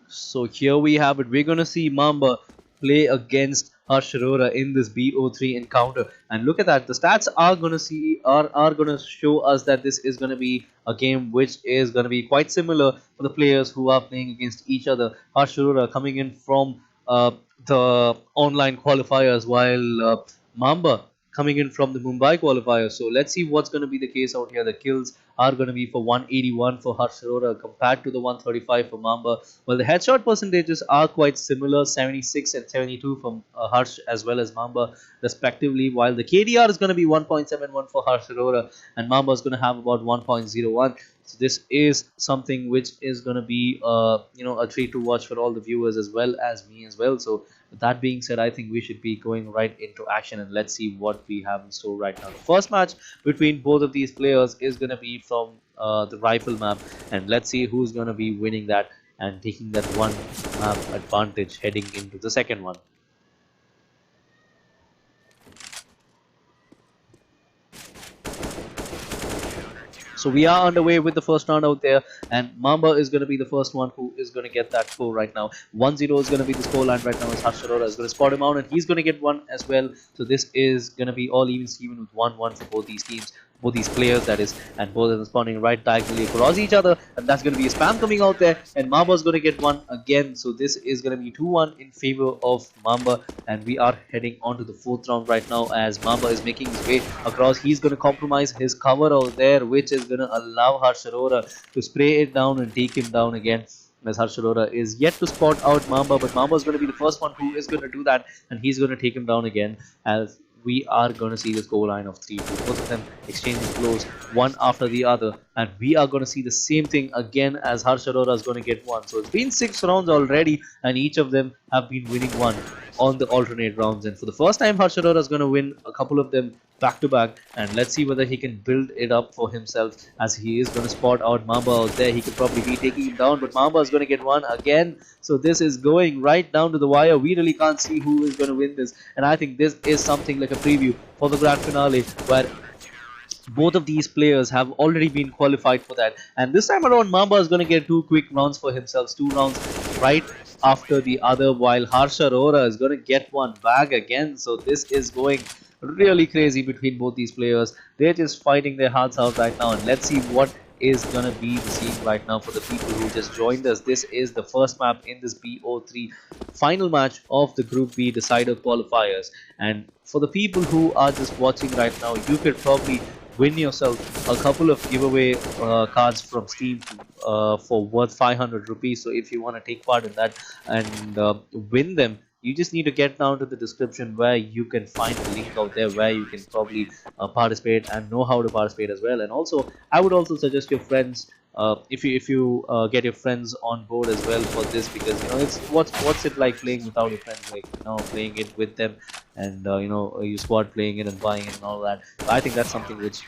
So here we have it. We're gonna see Mamba play against Harshaura in this BO3 encounter, and look at that. The stats are gonna show us that this is gonna be a game which is gonna be quite similar for the players who are playing against each other. Harshaura coming in from the online qualifiers, while Mamba coming in from the Mumbai qualifier. So let's see what's going to be the case out here. The kills are going to be for 181 for Harshaura compared to the 135 for Mamba. Well, the headshot percentages are quite similar, 76 and 72 from Harsh as well as Mamba respectively, while the KDR is going to be 1.71 for Harshaura and Mamba is going to have about 1.01. So this is something which is going to be a treat to watch for all the viewers as well as me as well. So with that being said, I think we should be going right into action and let's see what we have in store right now. The first match between both of these players is going to be from the rifle map, and let's see who's going to be winning that and taking that one map advantage heading into the second one. So we are underway with the first round out there, and Mamba is going to be the first one who is going to get that score right now. 1-0 is going to be the scoreline right now as Harshaura is going to spot him out, and he's going to get one as well. So this is going to be all even Steven with 1-1 for both these teams. Both these players, that is, and both of them spawning right diagonally across each other, and that's going to be a spam coming out there, and Mamba is going to get one again. So this is going to be 2-1 in favor of Mamba, and we are heading on to the fourth round right now as Mamba is making his way across. He's going to compromise his cover out there, which is going to allow Harshaura to spray it down and take him down again. As Harshaura is yet to spot out Mamba, but Mamba is going to be the first one who is going to do that, and he's going to take him down again as we are going to see the score line of 3-2. Both of them exchanging blows one after the other, and we are going to see the same thing again as Harshaura is going to get one. So it's been 6 rounds already, and each of them have been winning one on the alternate rounds. And for the first time, Harshaura is going to win a couple of them back to back, and let's see whether he can build it up for himself as he is going to spot out Mamba out there. He could probably be taking him down, but Mamba is going to get one again. So this is going right down to the wire. We really can't see who is going to win this, and I think this is something like a preview for the grand finale where both of these players have already been qualified for that, and this time around Mamba is going to get 2 quick rounds for himself, 2 rounds right after the other, while Harshaura is going to get one back again. So this is going really crazy between both these players. They're just fighting their hearts out right now, and let's see what is gonna be the scene right now for the people who just joined us. This is the first map in this BO3 final match of the Group B decider qualifiers, and for the people who are just watching right now, you could probably win yourself a couple of giveaway cards from Steam for worth 500 rupees. So if you want to take part in that and win them, you just need to get down to the description where you can find a link out there where you can probably participate and know how to participate as well. And also, I would also suggest your friends, if you get your friends on board as well for this, because it's what's it like playing without your friends, like playing it with them, and you squad playing it and buying it and all that. So I think that's something which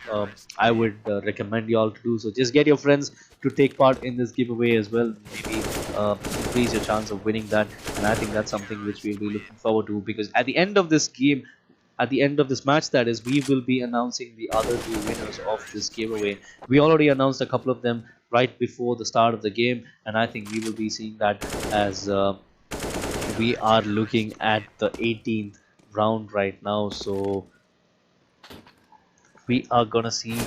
I would recommend you all to do. So just get your friends to take part in this giveaway as well. Maybe increase your chance of winning that, and I think that's something which we'll be looking forward to, because at the end of this game, at the end of this match, that is, we will be announcing the other two winners of this giveaway. We already announced a couple of them right before the start of the game, and I think we will be seeing that as we are looking at the 18th round right now. So we are gonna see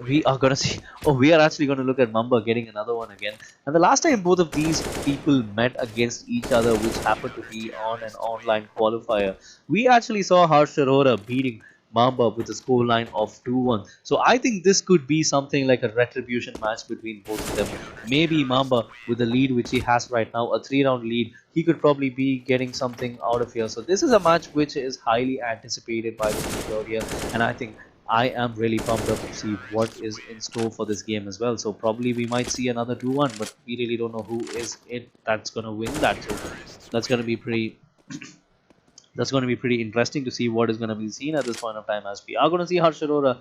we are actually going to look at Mamba getting another one again. And the last time both of these people met against each other, which happened to be on an online qualifier, we actually saw Harshaura beating Mamba with a scoreline of 2-1. So I think this could be something like a retribution match between both of them. Maybe Mamba, with the lead which he has right now, a 3-round lead, he could probably be getting something out of here. So this is a match which is highly anticipated by the people out here, and I think I am really pumped up to see what is in store for this game as well. So probably we might see another 2-1, but we really don't know who is it that's gonna win that. So that's gonna be pretty that's going to be pretty interesting to see what is going to be seen at this point of time, as we are going to see Harshaura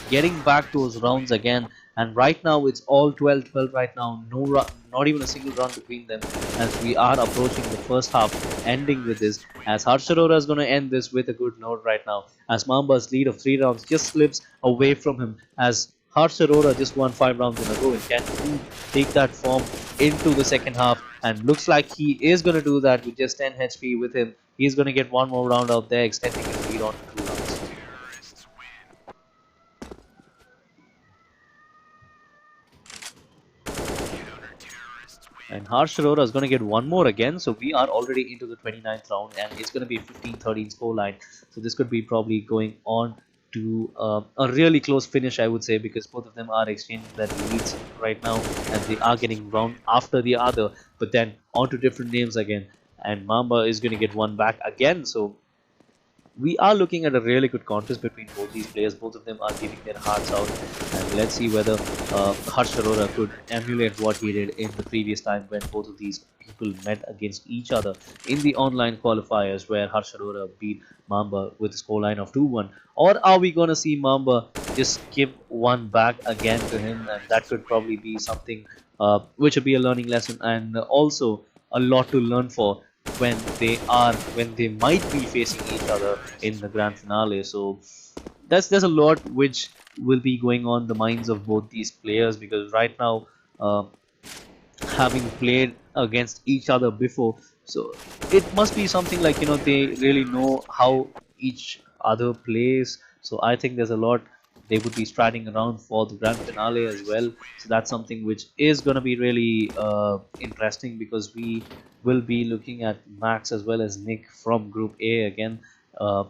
getting back those rounds again. And right now it's all 12-12 right now, no run, not even a single run between them, as we are approaching the first half, ending with this, as Harshaura is going to end this with a good note right now, as Mamba's lead of 3 rounds just slips away from him, as Harshaura just won 5 rounds in a row, and can he take that form into the second half? And looks like he is going to do that with just 10 HP with him. He's going to get one more round out there, extending his lead on to 2 rounds. And Harshaura is going to get one more again. So we are already into the 29th round, and it's going to be a 15-13 scoreline. So this could be probably going on to a really close finish, I would say, because both of them are exchanging their leads right now, and they are getting round after the other, but then on to different names again. And Mamba is going to get one back again. So we are looking at a really good contest between both these players. Both of them are giving their hearts out, and let's see whether Harshaura could emulate what he did in the previous time when both of these people met against each other in the online qualifiers, where Harshaura beat Mamba with a scoreline of 2-1. Or are we going to see Mamba just give one back again to him? And that could probably be something which would be a learning lesson, and also a lot to learn for when they might be facing each other in the grand finale. So there's a lot which will be going on the minds of both these players, because right now, having played against each other before, so it must be something like, they really know how each other plays. So I think there's a lot they would be striding around for the grand finale as well. So that's something which is going to be really interesting, because we will be looking at Max as well as Nick from Group A again,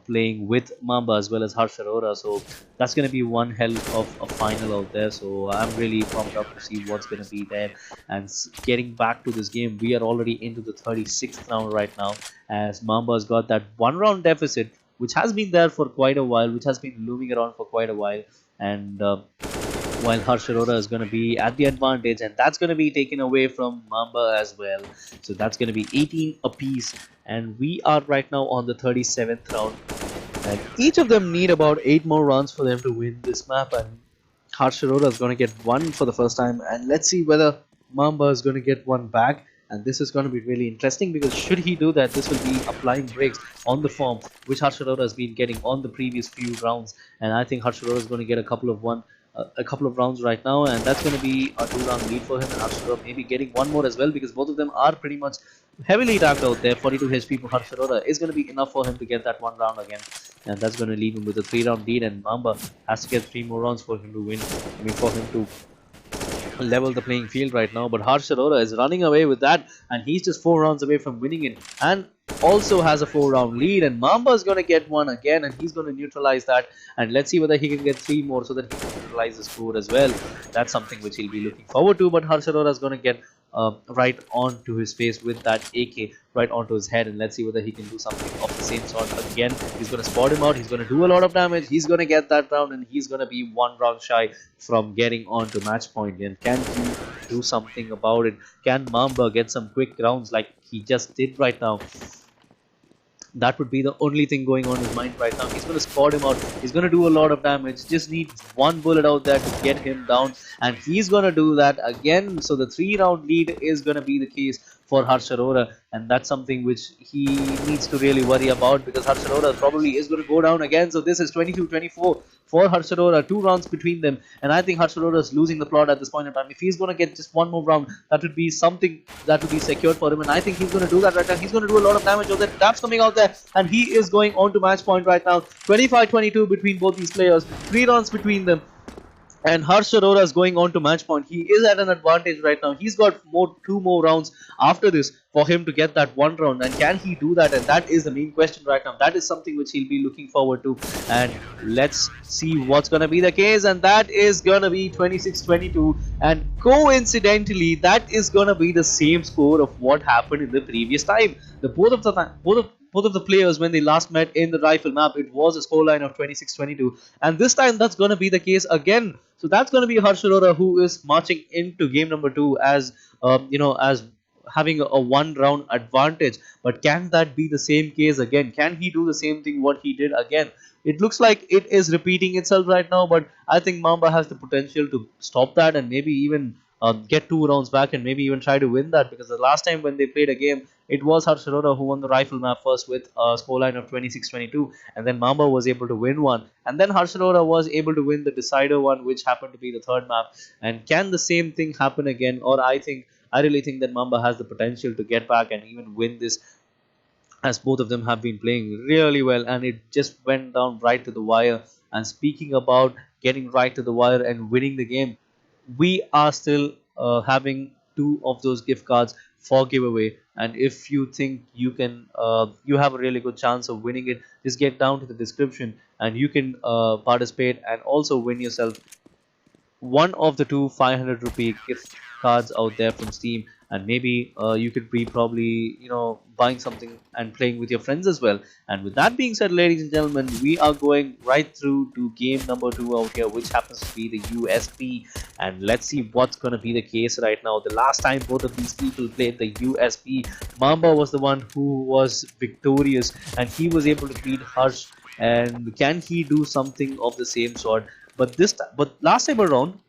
playing with Mamba as well as Harshaura. So that's going to be one hell of a final out there. So I'm really pumped up to see what's going to be there. And getting back to this game, we are already into the 36th round right now, as Mamba's got that 1-round deficit, which has been there for quite a while, which has been looming around for quite a while. And while Harshaura is going to be at the advantage, and that's going to be taken away from Mamba as well. So that's going to be 18 apiece, and we are right now on the 37th round. And each of them need about 8 more rounds for them to win this map, and Harshaura is going to get one for the first time, and let's see whether Mamba is going to get one back. And this is going to be really interesting, because should he do that, this will be applying breaks on the form which Harshaura has been getting on the previous few rounds. And I think Harshaura is going to get a couple of rounds right now, and that's going to be a 2-round lead for him. And Harshaura maybe getting one more as well, because both of them are pretty much heavily tapped out there. 42 HP for Harshaura is going to be enough for him to get that 1 round again, and that's going to leave him with a 3-round lead. And Mamba has to get 3 more rounds for him to win. For him to level the playing field right now. But Harshaura is running away with that, and he's just 4 rounds away from winning it, and also has a 4-round lead. And Mamba is going to get one again, and he's going to neutralize that. And let's see whether he can get 3 more, so that he can neutralize the score as well. That's something which he'll be looking forward to. But Harshaura is going to get right onto his face with that AK, right onto his head, and let's see whether he can do something of the same sort again. He's going to spot him out, he's going to do a lot of damage, he's going to get that round, and he's going to be 1 round shy from getting on to match point. And can he do something about it? Can Mamba get some quick rounds like he just did right now? That would be the only thing going on in his mind right now. He's going to spot him out. He's going to do a lot of damage. Just needs 1 bullet out there to get him down. And he's going to do that again. So the 3-round lead is going to be the case for Harshaura, and that's something which he needs to really worry about, because Harshaura probably is going to go down again. So this is 22-24 for Harshaura, 2 rounds between them, and I think Harshaura is losing the plot at this point in time. If he's going to get just one more round, that would be something that would be secured for him, and I think he's going to do that right now. He's going to do a lot of damage. There taps coming out there, and he is going on to match point right now. 25-22 between both these players, 3 rounds between them. And Harshaura is going on to match point. He is at an advantage right now. He's got 2 more rounds after this for him to get that 1 round. And can he do that? And that is the main question right now. That is something which he'll be looking forward to. And let's see what's going to be the case. And that is going to be 26-22. And coincidentally, that is going to be the same score of what happened in the previous time. Both of the players, when they last met in the rifle map, it was a scoreline of 26-22, and this time that's going to be the case again. So that's going to be Harshaura who is marching into game number 2 as as having a 1 round advantage. But can that be the same case again? Can he do the same thing what he did again? It looks like it is repeating itself right now, but I think Mamba has the potential to stop that and maybe even get 2 rounds back and maybe even try to win that, because the last time when they played a game, it was Harshaura who won the rifle map first with a scoreline of 26-22, and then Mamba was able to win one, and then Harshaura was able to win the decider one, which happened to be the third map. And can the same thing happen again? Or I really think that Mamba has the potential to get back and even win this, as both of them have been playing really well, and it just went down right to the wire. And speaking about getting right to the wire and winning the game, we are still having 2 of those gift cards for giveaway. And if you think you have a really good chance of winning it, just get down to the description and you can participate and also win yourself one of the 2 500 rupee gift cards out there from Steam. And maybe you could be probably buying something and playing with your friends as well. And with that being said, ladies and gentlemen, we are going right through to game number 2 out here, which happens to be the USP. And let's see what's going to be the case right now. The last time both of these people played the USP, Mamba was the one who was victorious and he was able to beat Harsh. And can he do something of the same sort? But last time around,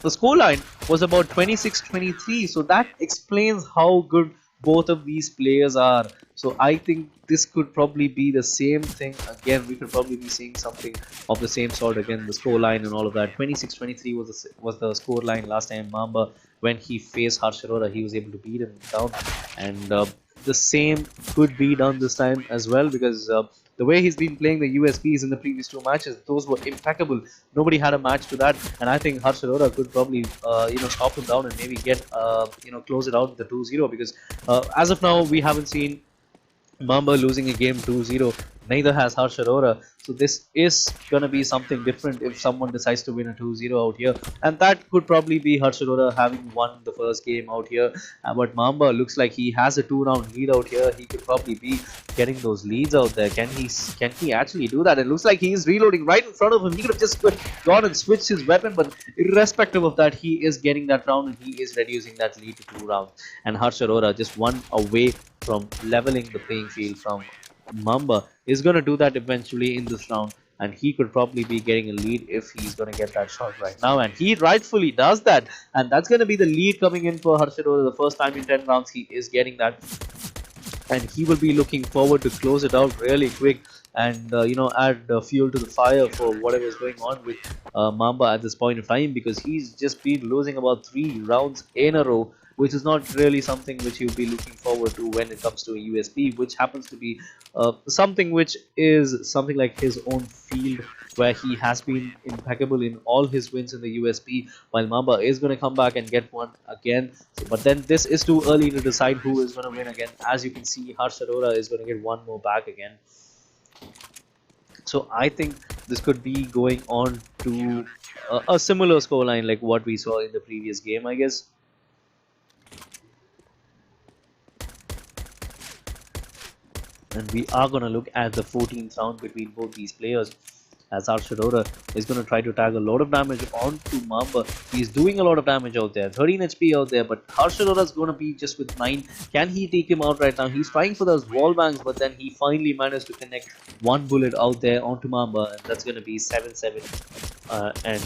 the scoreline was about 26-23, so that explains how good both of these players are. So I think this could probably be the same thing again. We could probably be seeing something of the same sort again, the scoreline and all of that. 26-23 was the scoreline last time. Mamba, when he faced Harshaura, he was able to beat him down, and the same could be done this time as well, because the way he's been playing the USPs in the previous 2 matches, those were impeccable. Nobody had a match to that, and I think Harshaura could probably stop him down and maybe get close it out with the 2-0, because as of now we haven't seen Mamba losing a game 2-0. Neither has Harshaura. So this is gonna be something different if someone decides to win a 2-0 out here, and that could probably be Harshaura having won the first game out here. But Mamba looks like he has a 2-round lead out here. He could probably be getting those leads out there. Can he actually do that? It looks like he is reloading right in front of him. He could have just gone and switched his weapon, but irrespective of that, he is getting that round and he is reducing that lead to 2 rounds. And Harshaura just one away from leveling the playing field from Mamba is going to do that eventually in this round, and he could probably be getting a lead if he's going to get that shot right now, and he rightfully does that, and that's going to be the lead coming in for Harshaura. The first time in 10 rounds he is getting that, and he will be looking forward to close it out really quick and add fuel to the fire for whatever is going on with Mamba at this point of time, because he's just been losing about 3 rounds in a row, which is not really something which you'll be looking forward to when it comes to a USP, which happens to be something which is something like his own field, where he has been impeccable in all his wins in the USP, while Mamba is going to come back and get one again. So, but then this is too early to decide who is going to win again. As you can see, Harshaura is going to get one more back again. So I think this could be going on to a similar scoreline like what we saw in the previous game, I guess. And we are going to look at the 14th round between both these players. as Harshaura is going to try to tag a lot of damage onto Mamba. He's doing a lot of damage out there, 13 HP out there, but Harshaura is going to be just with 9. Can he take him out right now? He's trying for those wall bangs, but then he finally managed to connect one bullet out there onto Mamba, and that's going to be 7-7. And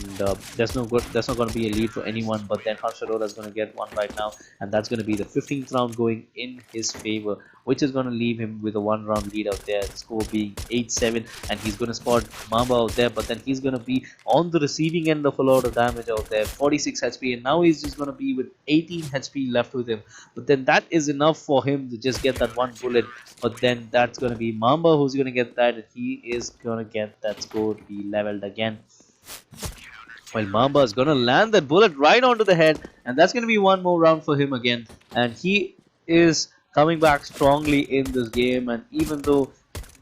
there's not going to be a lead for anyone, but then Harshaura is going to get one right now, and that's going to be the 15th round going in his favor, which is going to leave him with a 1 round lead out there, the score being 8-7, and he's going to spot Mamba out there, but then he's going to be on the receiving end of a lot of damage out there, 46 HP, and now he's just going to be with 18 HP left with him, but then that is enough for him to just get that one bullet, but then that's going to be Mamba who's going to get that, and he is going to get that score to be leveled again. Well, Mamba is going to land that bullet right onto the head, and that's going to be one more round for him again. And he is coming back strongly in this game, and even though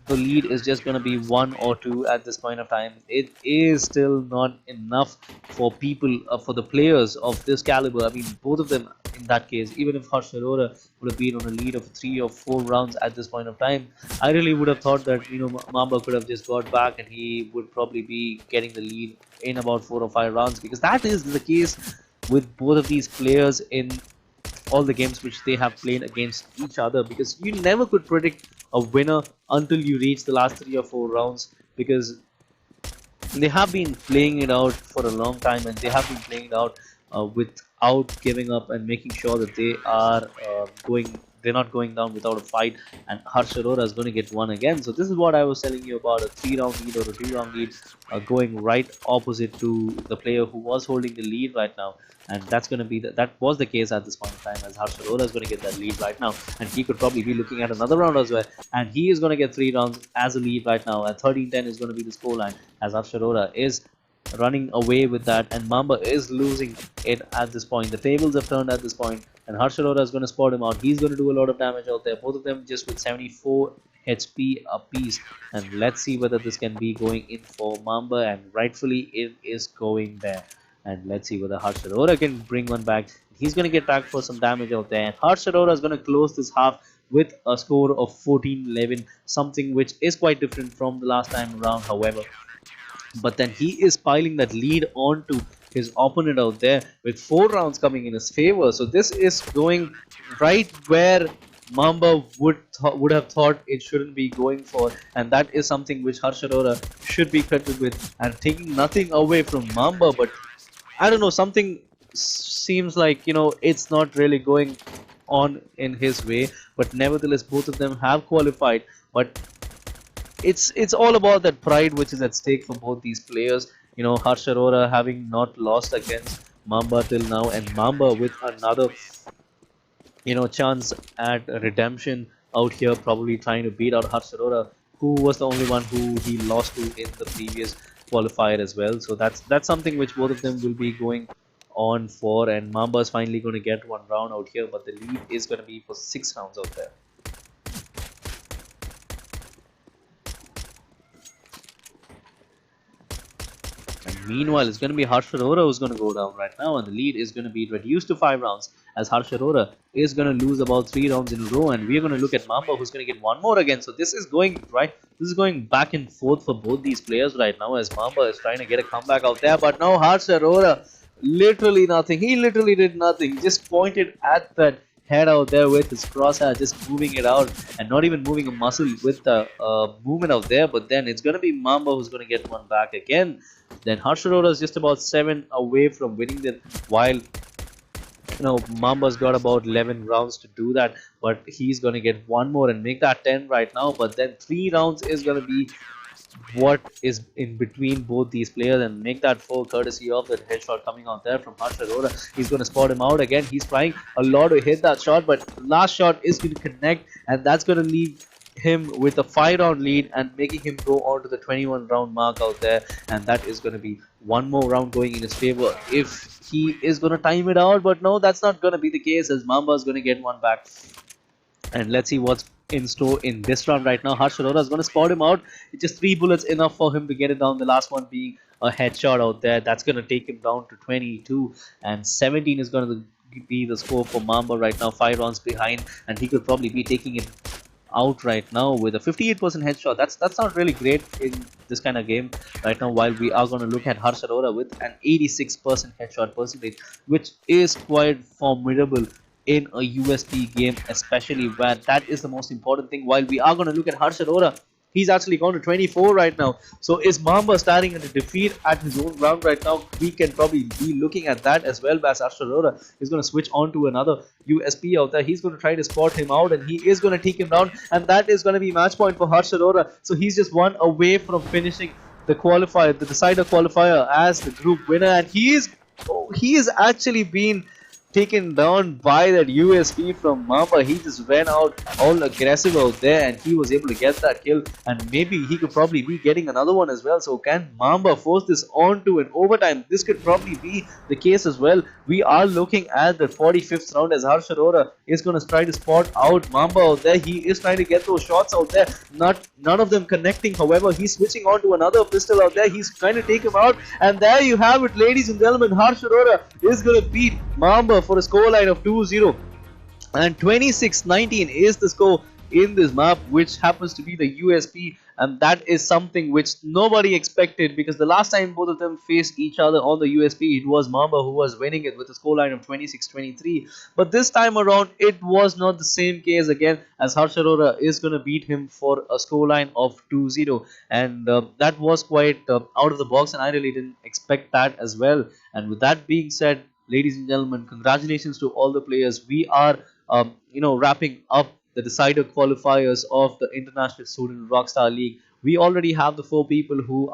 the lead is just going to be 1 or 2 at this point of time, it is still not enough for people, for the players of this caliber. I mean, both of them in that case, even if Harshaura would have been on a lead of 3 or 4 rounds at this point of time, I really would have thought that, you know, Mamba could have just got back and he would probably be getting the lead in about 4 or 5 rounds, because that is the case with both of these players in all the games which they have played against each other, because you never could predict a winner until you reach the last 3 or 4 rounds, because they have been playing it out for a long time, and they have been playing it out without giving up and making sure that they are they're not going down without a fight, and Harshaura is going to get one again. So this is what I was telling you about, a 3 round lead or a 2 round lead going right opposite to the player who was holding the lead right now, and that's going to be that was the case at this point in time, as Harshaura is going to get that lead right now, and he could probably be looking at another round as well, and he is going to get 3 rounds as a lead right now, and 13-10 is going to be the scoreline, as Harshaura is running away with that, and Mamba is losing it at this point. The tables have turned at this point, and Harshaura is going to spot him out. He's going to do a lot of damage out there, both of them just with 74 HP apiece, and let's see whether this can be going in for Mamba, and rightfully it is going there. And let's see whether Harshaura can bring one back. He's going to get tagged for some damage out there, and Harshaura is going to close this half with a score of 14-11, something which is quite different from the last time around, however. But then he is piling that lead onto his opponent out there with 4 rounds coming in his favor. So this is going right where Mamba would have thought it shouldn't be going for, and that is something which Harshaura should be credited with, and taking nothing away from Mamba, but I don't know, something seems like, you know, it's not really going on in his way, but nevertheless both of them have qualified, but it's all about that pride which is at stake for both these players. You know, Harshaura having not lost against Mamba till now, and Mamba with another, you know, chance at redemption out here, probably trying to beat out Harshaura, who was the only one who he lost to in the previous qualifier as well. So that's something which both of them will be going on for, and Mamba is finally going to get 1 round out here, but the lead is going to be for 6 rounds out there. Meanwhile, it's going to be Harshaura who's going to go down right now, and the lead is going to be reduced to 5 rounds, as Harshaura is going to lose about 3 rounds in a row, and we're going to look at Mamba who's going to get one more again. So this is going back and forth for both these players right now, as Mamba is trying to get a comeback out there, but now Harshaura, literally nothing. He literally did nothing. He just pointed at that head out there with his crosshair, just moving it out and not even moving a muscle with the movement out there. But then it's going to be Mamba who's going to get one back again. Then Harshaura is just about 7 away from winning that, while, you know, Mamba's got about 11 rounds to do that, but he's going to get one more and make that 10 right now. But then 3 rounds is going to be what is in between both these players, and make that 4 courtesy of that headshot coming out there from Harshaura. He's going to spot him out again. He's trying a lot to hit that shot, but last shot is going to connect, and that's going to leave him with a 5-round lead and making him go on to the 21-round mark out there, and that is going to be one more round going in his favor if he is going to time it out. But no, that's not going to be the case, as Mamba is going to get one back. And let's see what's in store in this round right now. Harshaura is going to spot him out. It's just 3 bullets enough for him to get it down, the last one being a headshot out there. That's going to take him down to 22, and 17 is going to be the score for Mamba right now, 5 rounds behind, and he could probably be taking it out right now with a 58% headshot. That's not really great in this kind of game right now. While we are going to look at Harshaura with an 86% headshot percentage, which is quite formidable in a USP game, especially where that is the most important thing. While we are going to look at Harshaura, he's actually gone to 24 right now. So is Mamba starting into defeat at his own ground right now? We can probably be looking at that as well. As Harshaura is going to switch on to another USP out there. He's going to try to spot him out and he is going to take him down. And that is going to be match point for Harshaura. So he's just one away from finishing the qualifier, the decider qualifier as the group winner. And he is actually been taken down by that USP from Mamba. He just ran out all aggressive out there and he was able to get that kill. And maybe he could probably be getting another one as well. So can Mamba force this on to an overtime? This could probably be the case as well. We are looking at the 45th round as Harshaura is going to try to spot out Mamba out there. He is trying to get those shots out there. None of them connecting. However, he's switching on to another pistol out there. He's trying to take him out. And there you have it, ladies and gentlemen. Harshaura is going to beat Mamba for a scoreline of 2-0. And 26-19 is the score in this map, which happens to be the USP, and that is something which nobody expected, because the last time both of them faced each other on the USP, it was Mamba who was winning it with a scoreline of 26-23. But this time around, it was not the same case again, as Harshaura is going to beat him for a scoreline of 2-0, and that was quite out of the box, and I really didn't expect that as well. And with that being said, ladies and gentlemen, congratulations to all the players. We are wrapping up the decider qualifiers of the International Student Rockstar League. We already have the 4 people who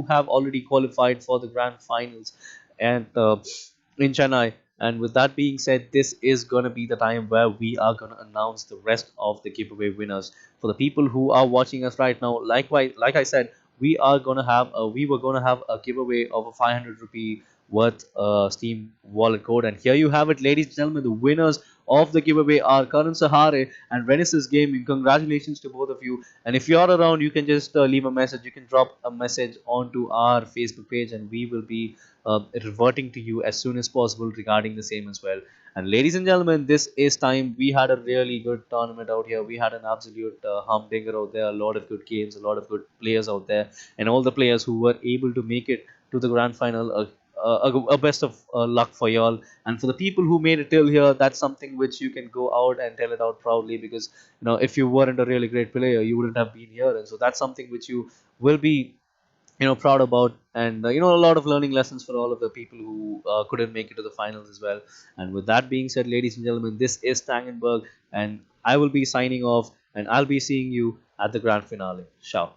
have already qualified for the grand finals and in Chennai. And with that being said, this is gonna be the time where we are gonna announce the rest of the giveaway winners. For the people who are watching us right now, likewise, like I said, we were gonna have a giveaway of a 500 rupee worth Steam wallet code. And here you have it, ladies and gentlemen. The winners of the giveaway are Karan Sahare and Renaissance Gaming. Congratulations to both of you. And if you're around, you can just leave a message. You can drop a message onto our Facebook page, and we will be reverting to you as soon as possible regarding the same as well. And ladies and gentlemen, this is time. We had a really good tournament out here. We had an absolute humdinger out there. A lot of good games, a lot of good players out there, and all the players who were able to make it to the grand final. A best of luck for y'all, and for the people who made it till here, that's something which you can go out and tell it out proudly, because if you weren't a really great player, you wouldn't have been here. And so that's something which you will be proud about. And a lot of learning lessons for all of the people who couldn't make it to the finals as well. And with that being said, ladies and gentlemen, this is Tangenberg, and I will be signing off, and I'll be seeing you at the grand finale. Ciao.